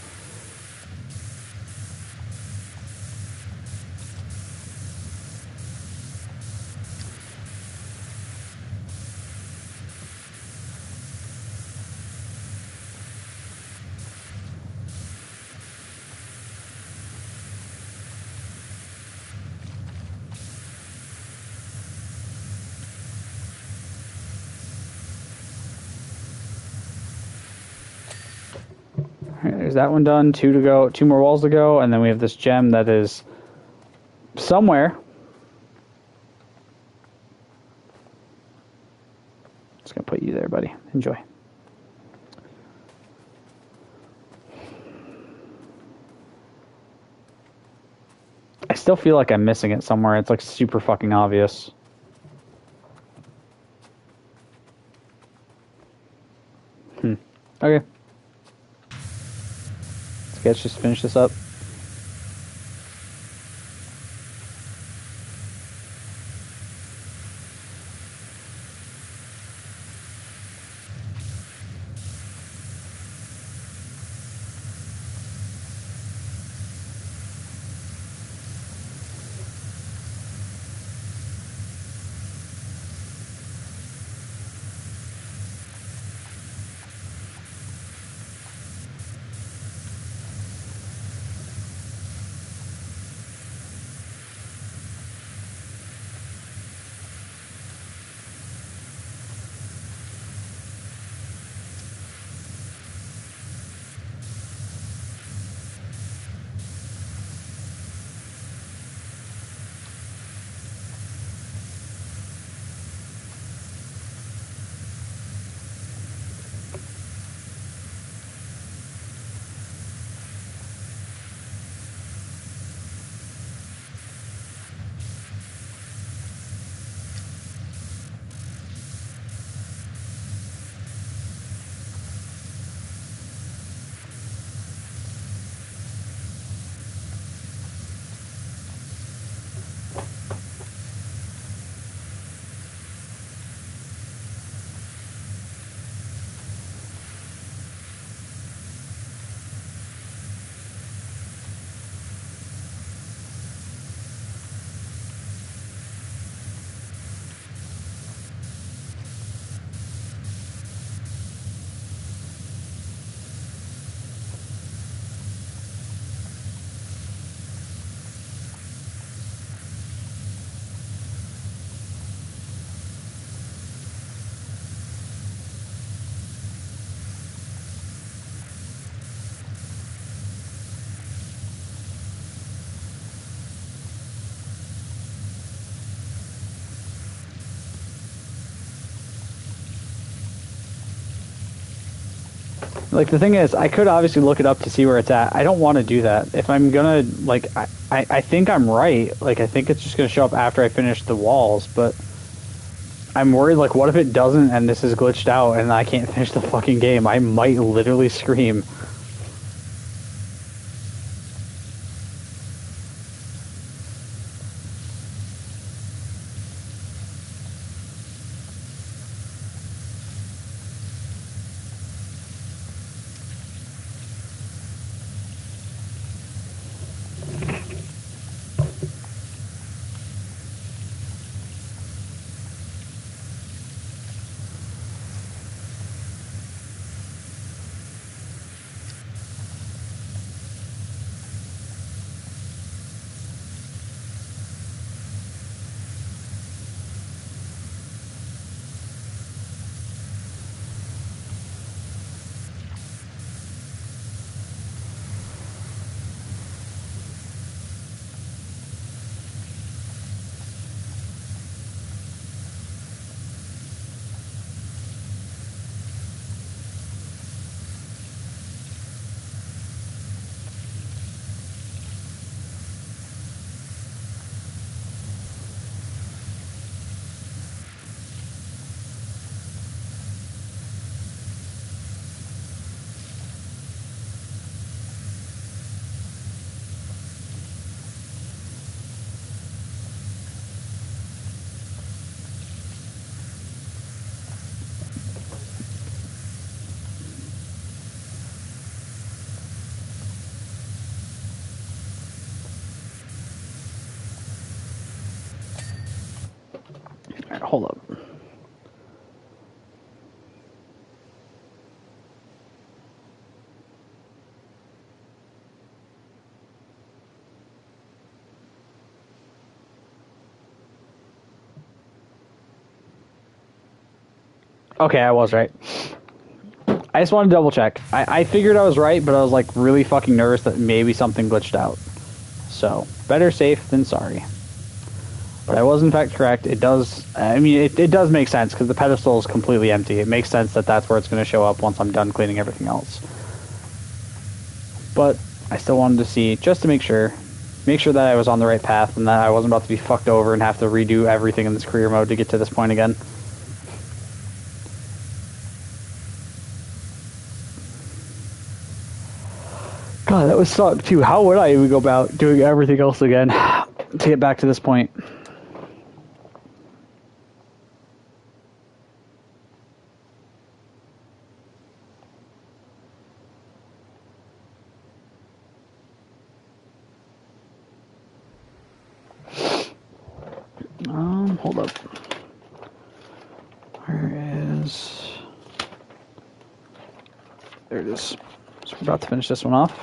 There's that one done. 2 to go. 2 more walls to go, and then we have this gem that is somewhere. Just gonna put you there, buddy. Enjoy. I still feel like I'm missing it somewhere. It's like super fucking obvious. Okay. Let's just finish this up. Like, the thing is, I could obviously look it up to see where it's at. I don't want to do that. If I'm gonna, like, I think I'm right. Like, I think it's just gonna show up after I finish the walls, but I'm worried, like, what if it doesn't and this is glitched out and I can't finish the fucking game? I might literally scream. Alright, hold up. Okay, I was right. I just wanted to double check. I figured I was right, but I was like really fucking nervous that maybe something glitched out. So, better safe than sorry. But I was in fact correct. It does, I mean, it does make sense because the pedestal is completely empty. It makes sense that that's where it's going to show up once I'm done cleaning everything else. But I still wanted to see, just to make sure that I was on the right path and that I wasn't about to be fucked over and have to redo everything in this career mode to get to this point again. God, that would suck too. How would I even go about doing everything else again to get back to this point? Hold up. Where is... There it is. So we're about to finish this one off.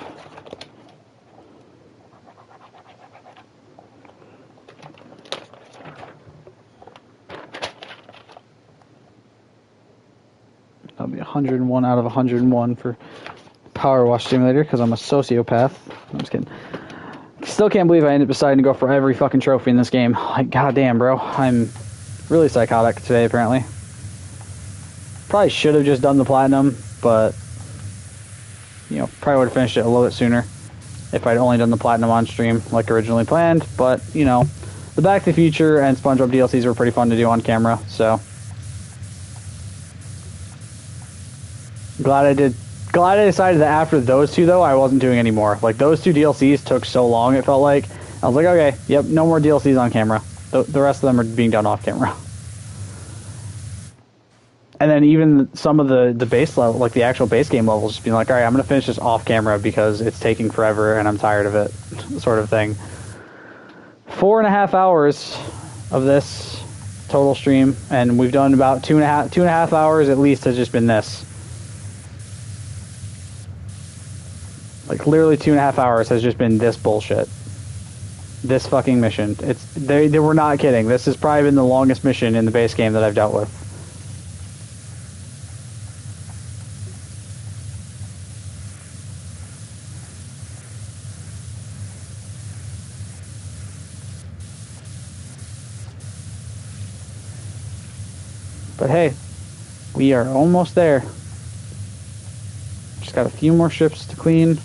That'll be 101 out of 101 for Powerwash Simulator because I'm a sociopath. I'm just kidding. Still can't believe I ended up deciding to go for every fucking trophy in this game. Like, goddamn, bro. I'm really psychotic today, apparently. Probably should have just done the platinum, but, you know, probably would have finished it a little bit sooner if I'd only done the platinum on stream like originally planned. But, you know, the Back to the Future and SpongeBob DLCs were pretty fun to do on camera, so... Glad I decided that after those two, though, I wasn't doing any more. Like, those two DLCs took so long, it felt like. I was like, okay, yep, no more DLCs on camera. The rest of them are being done off camera. And then even some of the base level, like the actual base game levels, just being like, all right, I'm going to finish this off camera because it's taking forever and I'm tired of it, sort of thing. 4.5 hours of this total stream, and we've done about 2.5 hours at least has just been this. Like, literally 2.5 hours has just been this bullshit. This fucking mission. They were not kidding. This has probably been the longest mission in the base game that I've dealt with. But hey, we are almost there. Just got a few more ships to clean.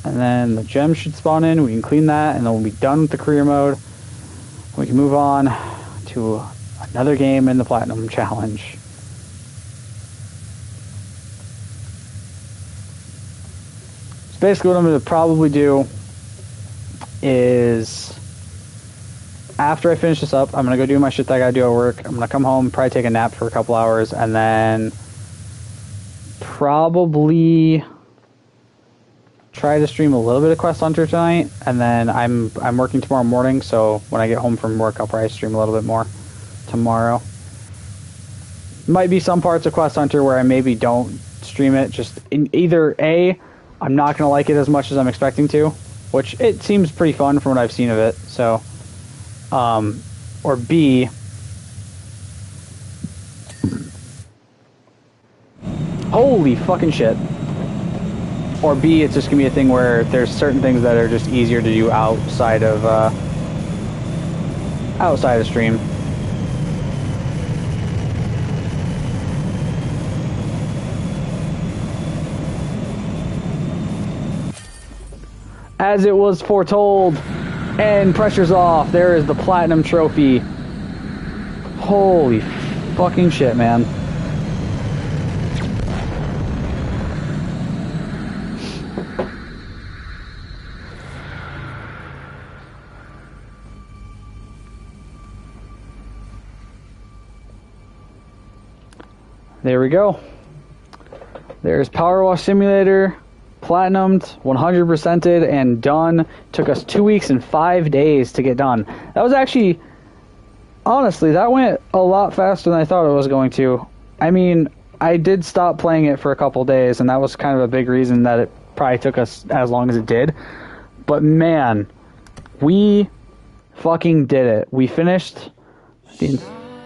And then the gems should spawn in. We can clean that, and then we'll be done with the career mode. We can move on to another game in the Platinum Challenge. So basically what I'm going to probably do is, after I finish this up, I'm going to go do my shit that I got to do at work. I'm going to come home, probably take a nap for a couple hours, and then probably try to stream a little bit of Quest Hunter tonight, and then I'm working tomorrow morning, so when I get home from work, I'll probably stream a little bit more tomorrow. Might be some parts of Quest Hunter where I maybe don't stream it, just in either A, I'm not going to like it as much as I'm expecting to, which it seems pretty fun from what I've seen of it, so, or B, holy fucking shit. Or B, it's just going to be a thing where there's certain things that are just easier to do outside of stream. As it was foretold, and pressure's off, there is the Platinum Trophy. Holy fucking shit, man. There we go. There's Powerwash Simulator, platinumed, 100%ed, and done. Took us 2 weeks and 5 days to get done. That was actually, honestly, that went a lot faster than I thought it was going to. I mean, I did stop playing it for a couple days, and that was kind of a big reason that it probably took us as long as it did. But man, we fucking did it. We finished the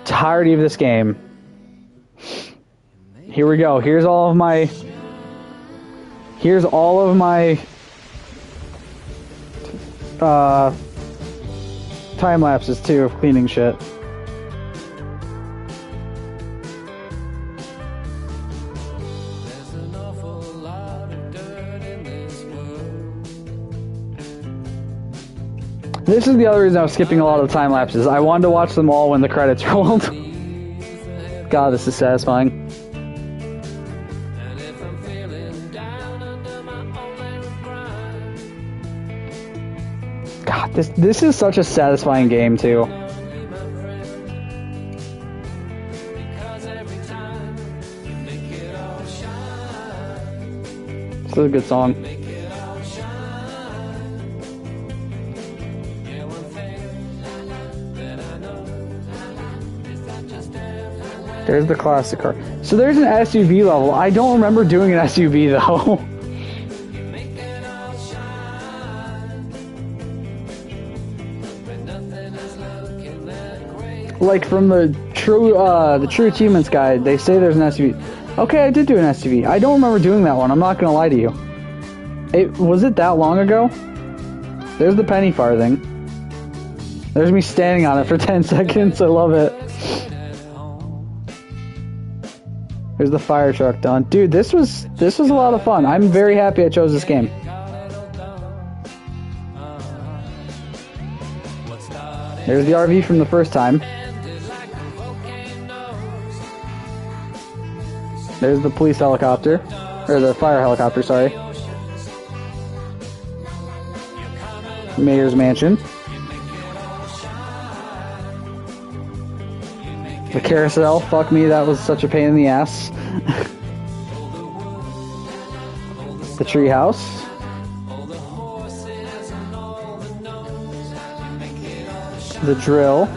entirety of this game. Here we go. Here's all of my time lapses too of cleaning shit. This is the other reason I was skipping a lot of the time lapses. I wanted to watch them all when the credits rolled. God, this is satisfying. God, this is such a satisfying game too. This is a good song. There's the classic car. So there's an SUV level. I don't remember doing an SUV though. Like from the true achievements guide, they say there's an SUV. Okay, I did do an SUV. I don't remember doing that one. I'm not gonna lie to you. Was it that long ago? There's the penny farthing. There's me standing on it for 10 seconds. I love it. There's the fire truck done. Dude, this was a lot of fun. I'm very happy I chose this game. There's the RV from the first time. There's the police helicopter. Or the fire helicopter, sorry. Mayor's mansion. The carousel, fuck me, that was such a pain in the ass. The treehouse. The drill.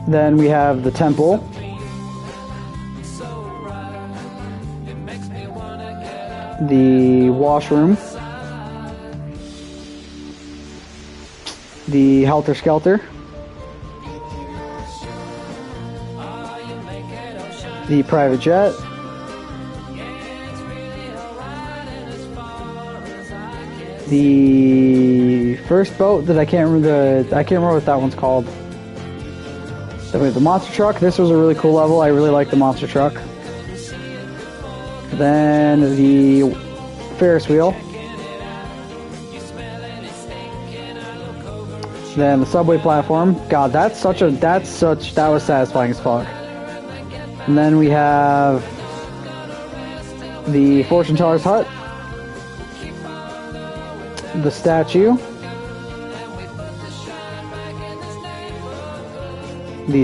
Then we have the temple. The washroom. The Helter Skelter. The private jet. The first boat that I can't remember what that one's called. Then we have the monster truck. This was a really cool level. I really like the monster truck. Then the Ferris wheel. Then the subway platform. God, that was satisfying as fuck. And then we have the fortune teller's hut. The statue. The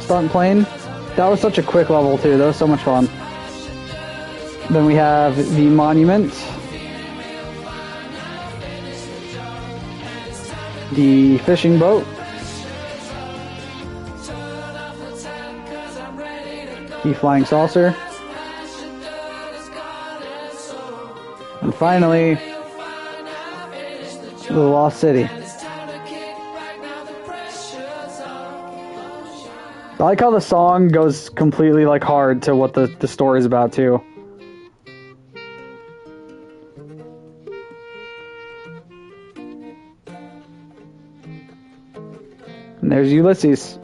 stunt plane. That was such a quick level too. That was so much fun. Then we have the monument. The fishing boat. The flying saucer. And finally, the Lost City. I like how the song goes completely like hard to what the story's about too. And there's Ulysses.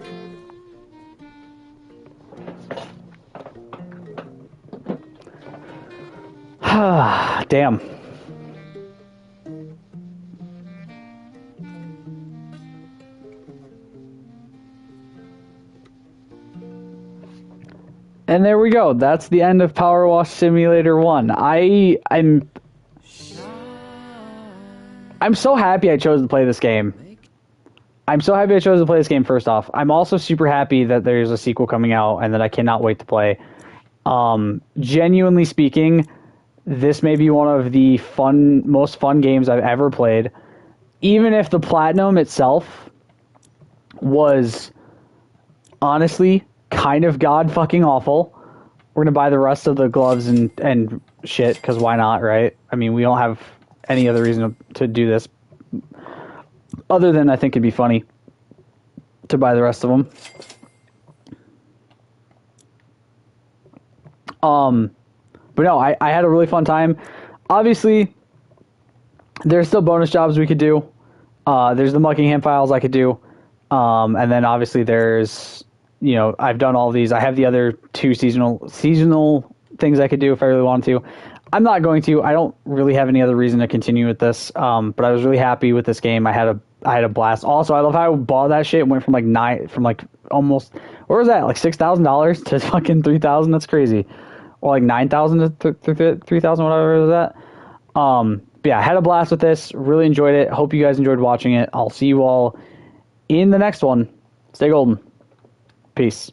Damn. And there we go. That's the end of Powerwash Simulator 1. I'm so happy I chose to play this game. First off. I'm also super happy that there's a sequel coming out and that I cannot wait to play. Genuinely speaking, this may be one of the most fun games I've ever played. Even if the platinum itself was honestly kind of god fucking awful. We're gonna buy the rest of the gloves and shit, because why not, right? I mean, we don't have any other reason to do this other than I think it'd be funny to buy the rest of them. But no, I had a really fun time. Obviously, there's still bonus jobs we could do. There's the Muckingham Files I could do. And then obviously there's, you know, I've done all these. I have the other two seasonal things I could do if I really wanted to. I'm not going to. I don't really have any other reason to continue with this. But I was really happy with this game. I had a blast. Also, I love how I bought that shit. It went from almost, where was that? Like $6,000 to fucking $3,000. That's crazy. Or like $9,000 to $3,000, whatever it was at. But yeah, I had a blast with this. Really enjoyed it. Hope you guys enjoyed watching it. I'll see you all in the next one. Stay golden. Peace.